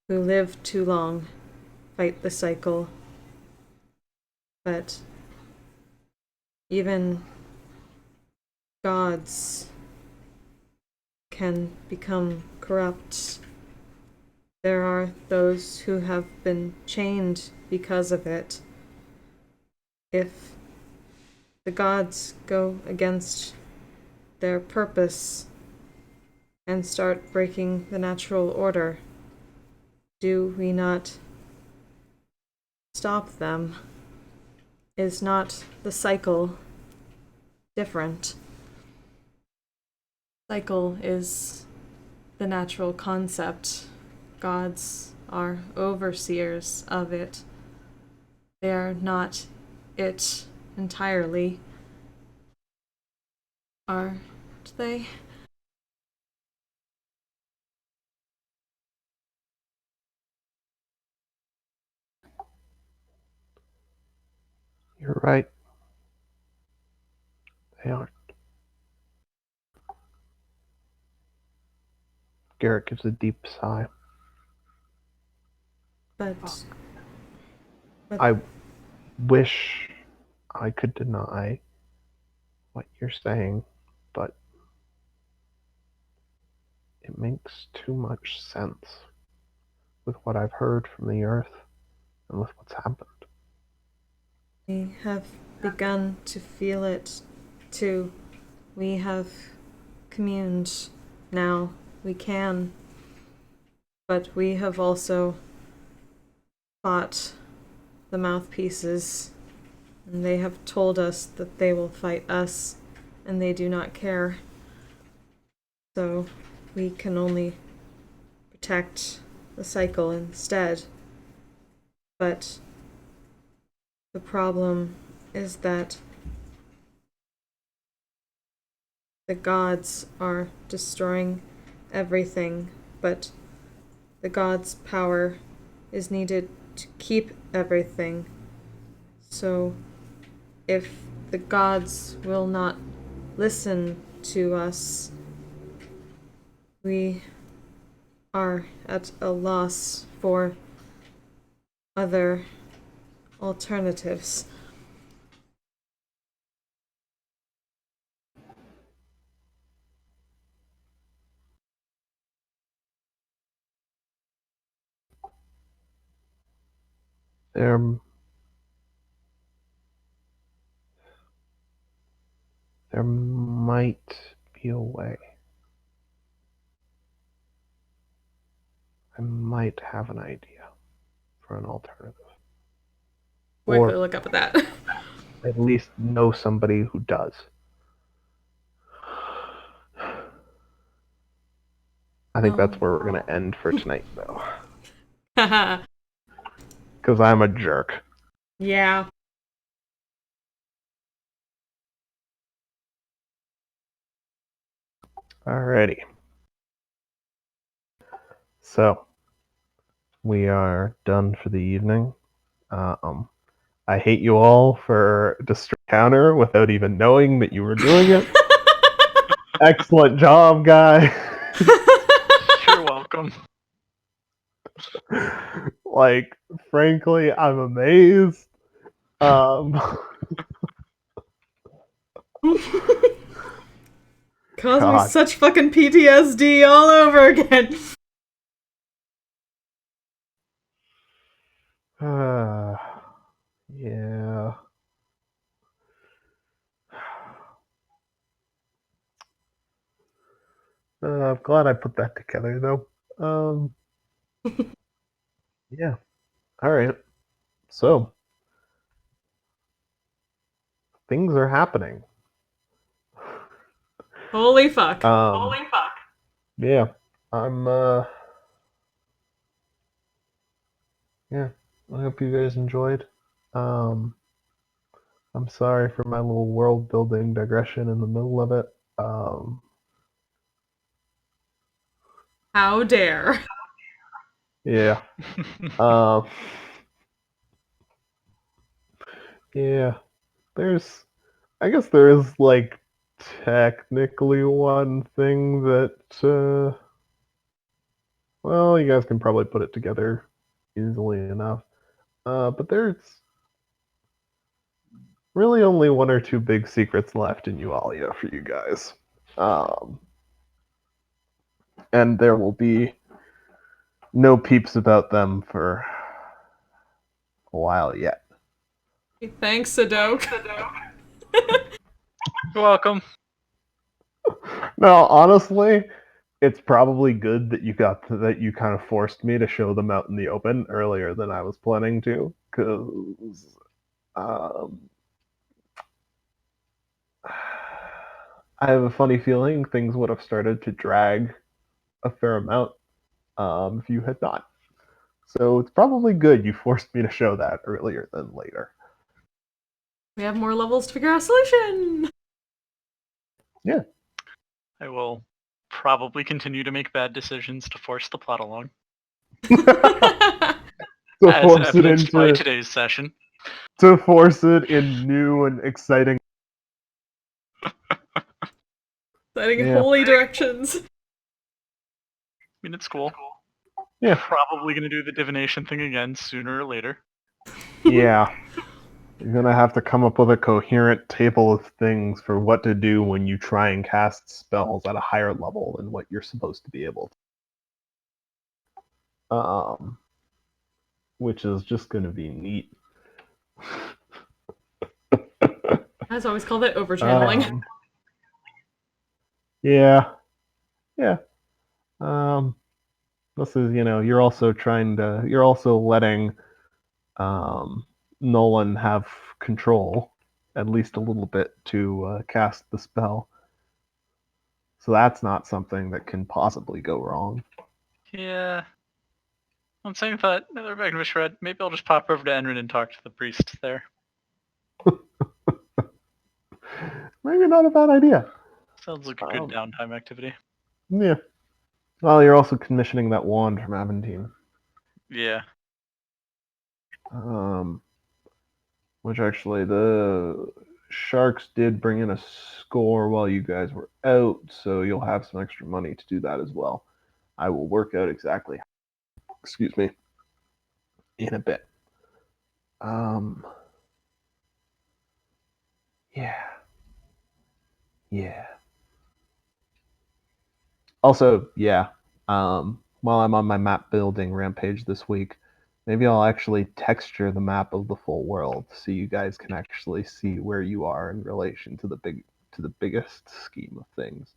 who live too long, fight the cycle. But even gods can become corrupt. There are those who have been chained because of it. If the gods go against their purpose and start breaking the natural order, do we not stop them? Is not the cycle different? Cycle is the natural concept. Gods are overseers of it. They are not it entirely. Aren't they? You're right. They aren't. Garrett gives a deep sigh. But I wish I could deny what you're saying, but it makes too much sense with what I've heard from the earth and with what's happened. We have begun to feel it too. We have communed now. We can. But we have also fought the mouthpieces, and they have told us that they will fight us, and they do not care. So we can only protect the cycle instead. But the problem is that the gods are destroying everything, but the gods' power is needed to keep everything. So if the gods will not listen to us, we are at a loss for other alternatives. There might be a way. I might have an idea for an alternative. Quickly Or look up at that. at least know somebody who does. I think that's where we're going to end for tonight, though. Haha. Because I'm a jerk. Yeah. Alrighty. So, we are done for the evening. I hate you all for destroying counter without even knowing that you were doing it. Excellent job, guy. You're welcome. Like, frankly, I'm amazed. Cause me God. such fucking PTSD all over again. Yeah. I'm glad I put that together, though. Yeah. All right. So, things are happening. Holy fuck. Holy fuck. Yeah. I'm, yeah. I hope you guys enjoyed. I'm sorry for my little world building digression in the middle of it. How dare. Yeah. Um, yeah. I guess there is, like, technically one thing that, well, you guys can probably put it together easily enough. But there's really only one or two big secrets left in Yualia for you guys. And there will be no peeps about them for a while yet. Thanks, Sadok. You're welcome. No, honestly, it's probably good that that you kind of forced me to show them out in the open earlier than I was planning to, because I have a funny feeling things would have started to drag a fair amount if you had not. So it's probably good you forced me to show that earlier than later. We have more levels to figure out a solution. Yeah. I will probably continue to make bad decisions to force the plot along, To as force it evidenced by into today's session. to force it in new and exciting. Setting Yeah. holy directions. I mean, it's cool. Yeah. Probably going to do the divination thing again sooner or later. Yeah. You're gonna have to come up with a coherent table of things for what to do when you try and cast spells at a higher level than what you're supposed to be able to. Which is just gonna be neat. I was always called it over-channeling. Yeah. This is, you're also letting Nolan have control, at least a little bit, to cast the spell. So that's not something that can possibly go wrong. Yeah. On second thought, now that we're back in Vishred, maybe I'll just pop over to Enrin and talk to the priest there. Maybe not a bad idea. Sounds like a good downtime activity. Yeah. Well, you're also commissioning that wand from Aventine. Yeah. Which actually, the Sharks did bring in a score while you guys were out, so you'll have some extra money to do that as well. I will work out exactly, in a bit. Yeah. Also, while I'm on my map building rampage this week, maybe I'll actually texture the map of the full world so you guys can actually see where you are in relation to the biggest scheme of things.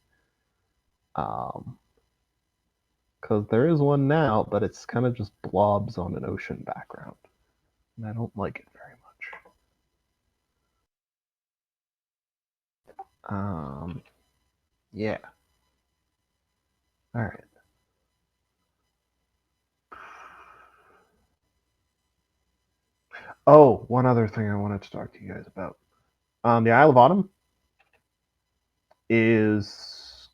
Because there is one now, but it's kind of just blobs on an ocean background, and I don't like it very much. Yeah. All right. Oh, one other thing I wanted to talk to you guys about. The Isle of Autumn is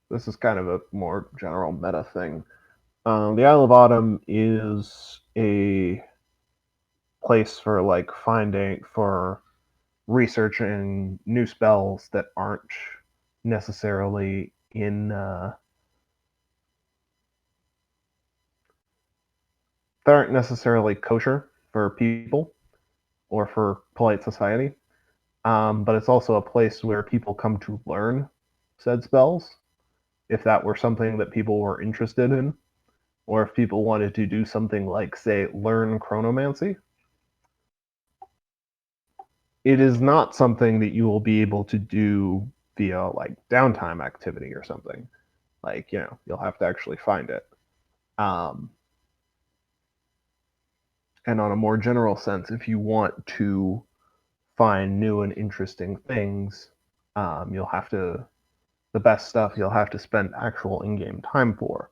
this is kind of a more general meta thing. The Isle of Autumn is a place for researching new spells that aren't necessarily kosher for people or for polite society. But it's also a place where people come to learn said spells, if that were something that people were interested in, or if people wanted to do something like, say, learn chronomancy. It is not something that you will be able to do via downtime activity or something. You'll have to actually find it. And on a more general sense, if you want to find new and interesting things, the best stuff you'll have to spend actual in-game time for.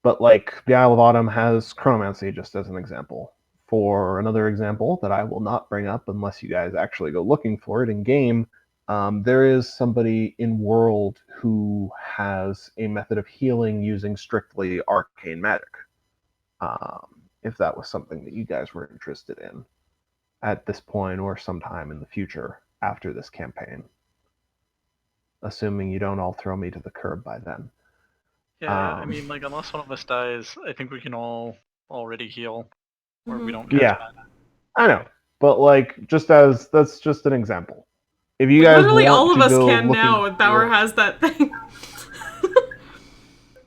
But the Isle of Autumn has chronomancy, just as an example. For another example that I will not bring up unless you guys actually go looking for it in game, there is somebody in world who has a method of healing using strictly arcane magic. If that was something that you guys were interested in at this point or sometime in the future after this campaign. Assuming you don't all throw me to the curb by then. Yeah, I mean, unless one of us dies, I think we can all already heal, or we don't catch mana. I know, but that's just an example. If you guys literally want all of to us go can looking now. Bauer has that thing.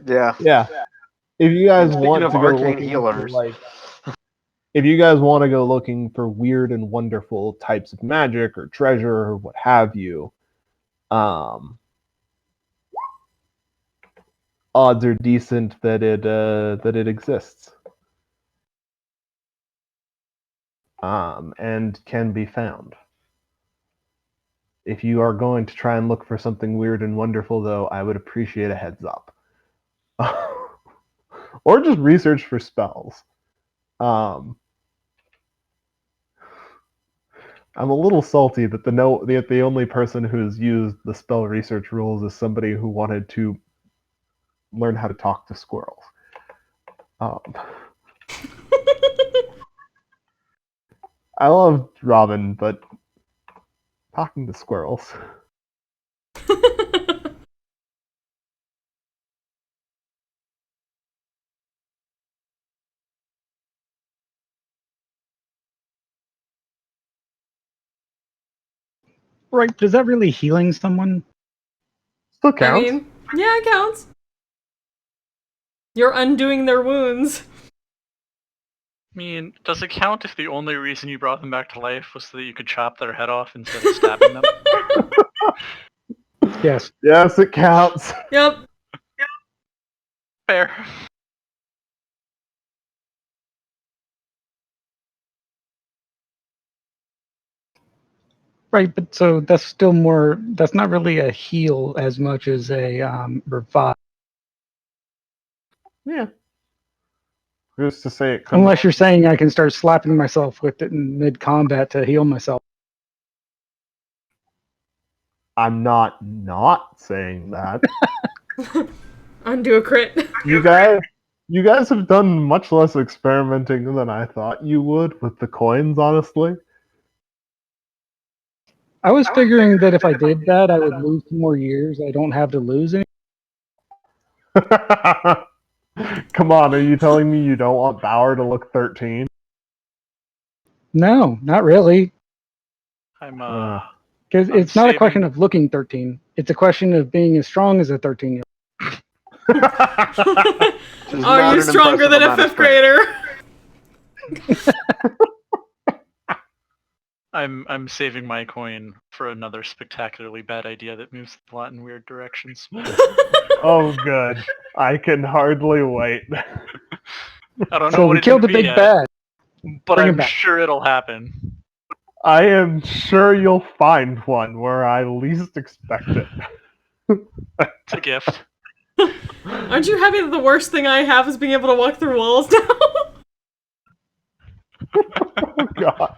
Yeah. If you guys Speaking want of to go arcane looking healers, if you guys want to go looking for weird and wonderful types of magic or treasure or what have you, odds are decent that it exists, and can be found. If you are going to try and look for something weird and wonderful, though, I would appreciate a heads up. Or just research for spells. I'm a little salty that the only person who's used the spell research rules is somebody who wanted to learn how to talk to squirrels. I love Robin, but talking to squirrels. Right, does that really healing someone? Still counts. I mean, yeah, it counts. You're undoing their wounds. mean, does it count if the only reason you brought them back to life was so that you could chop their head off instead of stabbing them? Yes. Yes, it counts. Yep. Fair. Right, but so that's still more. That's not really a heal as much as a revive. Yeah. Who's to say it couldn't? Unless you're saying I can start slapping myself with it in mid combat to heal myself. I'm not saying that. Undo a crit. You guys have done much less experimenting than I thought you would with the coins, honestly. I was figuring that if I did that, I would lose 2 more years. I don't have to lose any. Come on, are you telling me you don't want Bauer to look 13? No, not really. I'm Because I'm it's not a question saving- of looking 13. It's a question of being as strong as a 13-year-old. Which is Are not you an stronger impressive than a amount of 5th strength. grader? I'm saving my coin for another spectacularly bad idea that moves the plot in weird directions. Oh, good. I can hardly wait. I don't know So what we it's killed gonna the be big yet, bad. but Bring him I'm back. sure it'll happen. I am sure you'll find one where I least expect it. It's a gift. Aren't you happy that the worst thing I have is being able to walk through walls now? Oh god.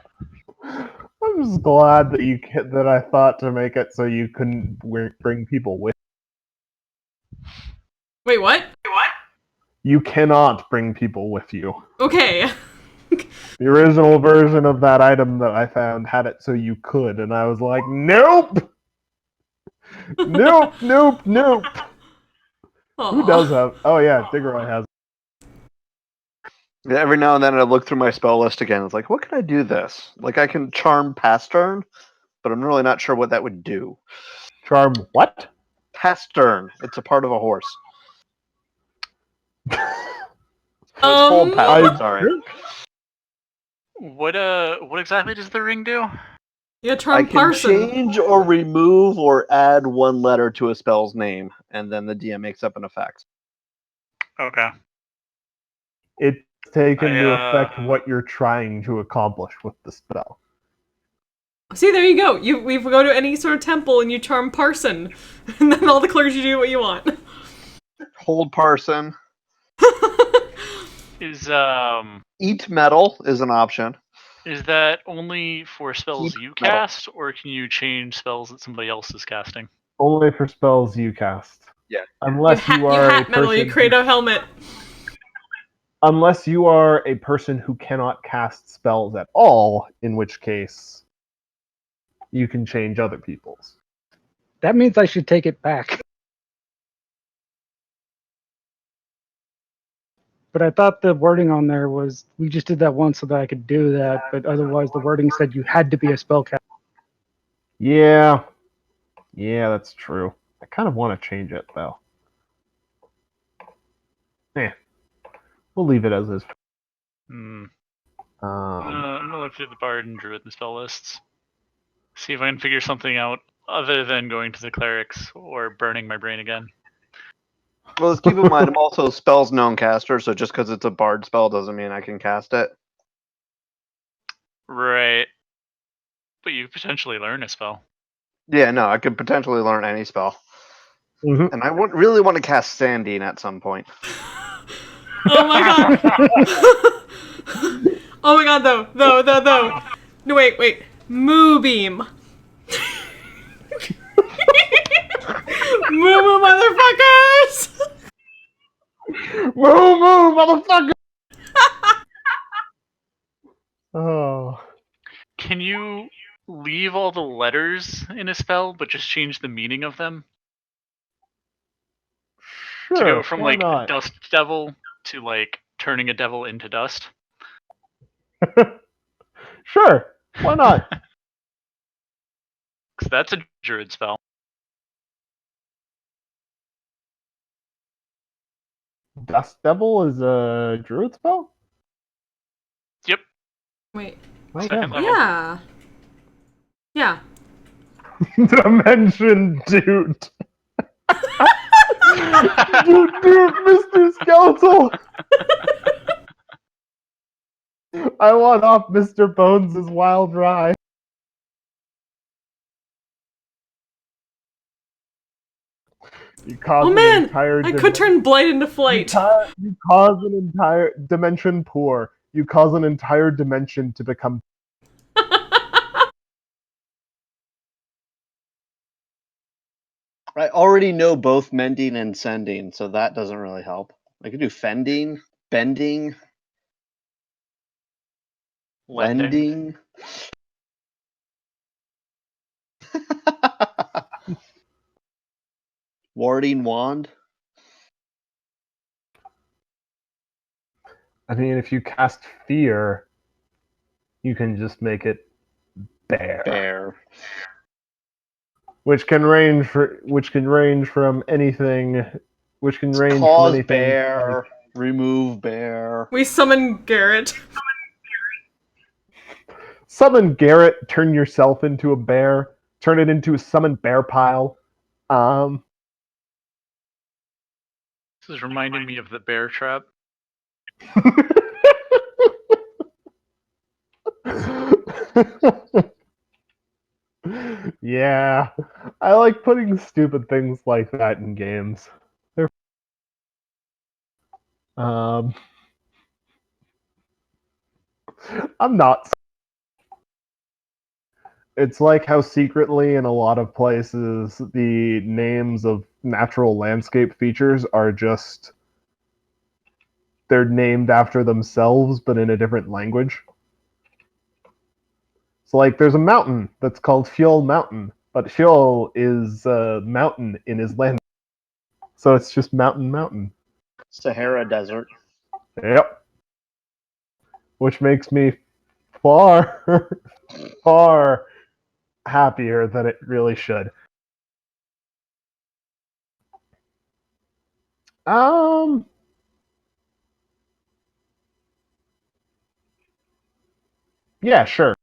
I'm just glad that I thought to make it so you couldn't bring people with. Wait, what? You cannot bring people with you. Okay. The original version of that item that I found had it so you could, and I was like, nope, nope, nope, nope. Who does have? Oh yeah, Diggeroy has. Yeah, every now and then I look through my spell list again. It's like, what can I do this? Like, I can charm pastern, but I'm really not sure what that would do. Charm what? Pastern. It's a part of a horse. So it's hold pastern, sorry. What exactly does the ring do? Yeah, I charm can parson. change or remove or add one letter to a spell's name, and then the DM makes up an effect. Okay. It's taken to I, affect what you're trying to accomplish with the spell. See, there you go. We go to any sort of temple and you charm parson, and then all the clergy do what you want. Hold parson. Is Eat metal is an option. is that only for spells Keep you metal. cast, or can you change spells that somebody else is casting? Only for spells you cast. Yeah. Unless you you are a hat metal, you person. create a helmet. Unless you are a person who cannot cast spells at all, in which case you can change other people's. That means I should take it back. But I thought the wording on there was we just did that once so that I could do that, but otherwise the wording said you had to be a spellcaster. Yeah. Yeah, that's true. I kind of want to change it, though. We'll leave it as is. Hmm. Um, I'm gonna look through the bard and druid and spell lists. See if I can figure something out other than going to the clerics or burning my brain again. Well, let's keep in mind, I'm also a spells known caster, so just because it's a bard spell doesn't mean I can cast it. Right. But you potentially learn a spell. Yeah, no, I could potentially learn any spell. Mhm. And I would really want to cast Sandine at some point. Oh my god. Oh my god, though. No, wait. Moonbeam. Moo motherfuckers! Move, motherfucker! Oh. Can you leave all the letters in a spell but just change the meaning of them? Sure, To go from why like not? dust devil to like turning a devil into dust? Sure, why not? Because that's a druid spell. Dust Devil is a druid spell? Wait. Oh, Second yeah. level. Yeah. Yeah. Dimension dude. dude, Mr. Skeletal. I want off Mr. Bones' wild ride. You cause Oh an man! entire I could turn blight into flight. You cause an entire dimension poor. You cause an entire dimension to become. I already know both mending and sending, so that doesn't really help. I could do fending, bending, Lending. lending. Warding wand. I mean, if you cast fear, you can just make it bear. Which can range from anything. Which can range from Cause anything. bear. Remove bear. We summon Garrett. Summon Garrett. Turn yourself into a bear. Turn it into a summon bear pile. This is reminding me of the bear trap. Yeah, I like putting stupid things like that in games. Um, I'm not. It's like how secretly in a lot of places the names of natural landscape features are just they're named after themselves but in a different language. So like there's a mountain that's called Fjol Mountain, but Fjol is a mountain in his land. So it's just mountain. Sahara Desert. Yep. Which makes me far far happier than it really should. Yeah, sure.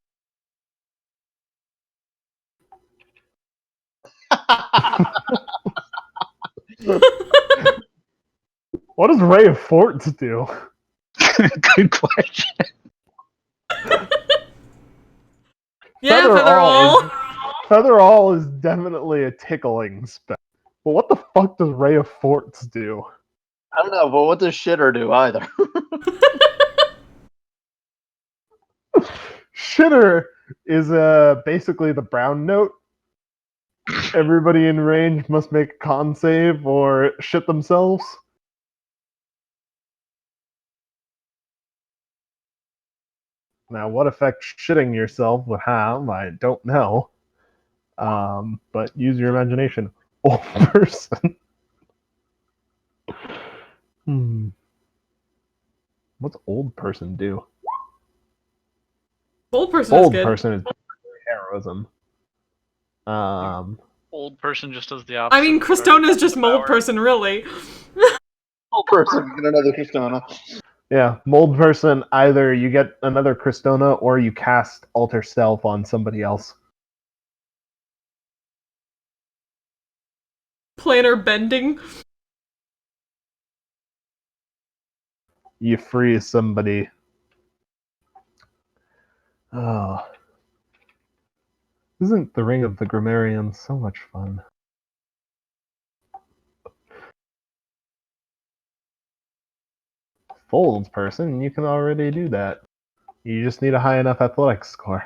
What does Ray of Forts do? Good question. Yeah, Feather All is definitely a tickling spell. But what the fuck does Ray of Forts do? I don't know, but what does shitter do either? Shitter is basically the brown note. Everybody in range must make a con save or shit themselves. Now, what effect shitting yourself would have, I don't know. But use your imagination. Old person. What's old person do? Old person is good. Person is heroism. Old person just does the opposite. I mean, Kristona's just mold person, really. Old person, get another Kristona. Yeah, mold person, either you get another Kristona or you cast alter self on somebody else. Planar bending. You freeze somebody. Oh. Isn't the Ring of the Grammarian so much fun? Folds person, you can already do that. You just need a high enough athletics score.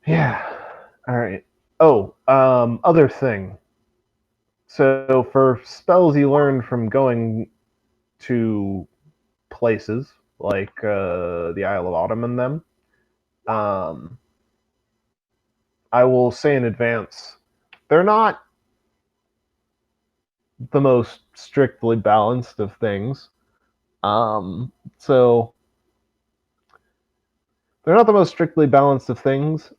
Yeah. Alright. Oh, other thing. So for spells you learn from going to places like the Isle of Autumn and them, I will say in advance, they're not the most strictly balanced of things. So they're not the most strictly balanced of things,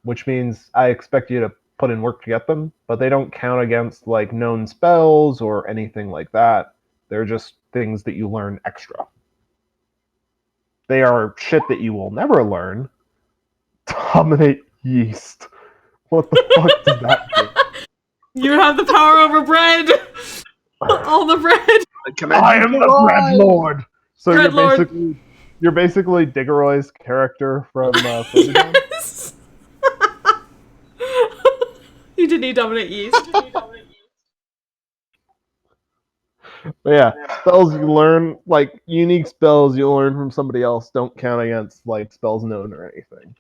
which means I expect you to put in work to get them, but they don't count against like known spells or anything like that. They're just things that you learn extra. They are shit that you will never learn. Dominate yeast. What the fuck does that do? You have the power over bread. All the bread. I am the bread lord. So Bread lord. you're basically Diggeroy's character from Frozen. Yes. You did need dominate yeast. But yeah, spells you learn, like unique spells you learn from somebody else, don't count against like spells known or anything.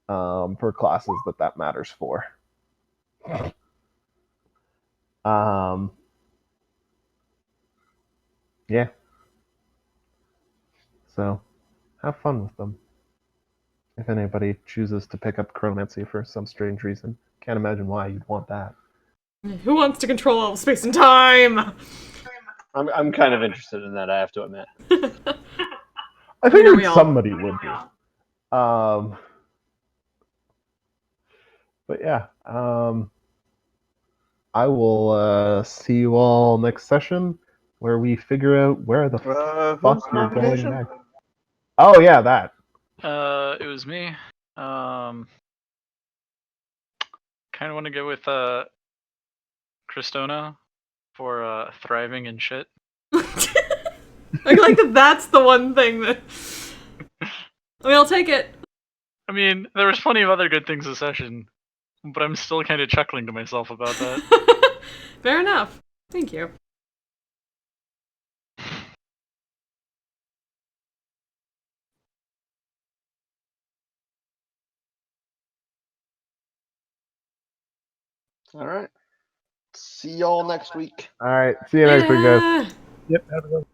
For classes that matters for. Yeah. So, have fun with them. If anybody chooses to pick up chronomancy for some strange reason, can't imagine why you'd want that. Who wants to control all of space and time? I'm kind of interested in that, I have to admit. I figured somebody would be. But yeah, I will see you all next session where we figure out where the fuck you're going next. Oh yeah, that. It was me. Kind of want to go with Cristona for thriving and shit. I like that. That's the one thing that. I mean, I'll take it. I mean, there was plenty of other good things this session, but I'm still kind of chuckling to myself about that. Fair enough. Thank you. All right. See y'all next week. All right. See you next week, guys. Yep. Have a good one.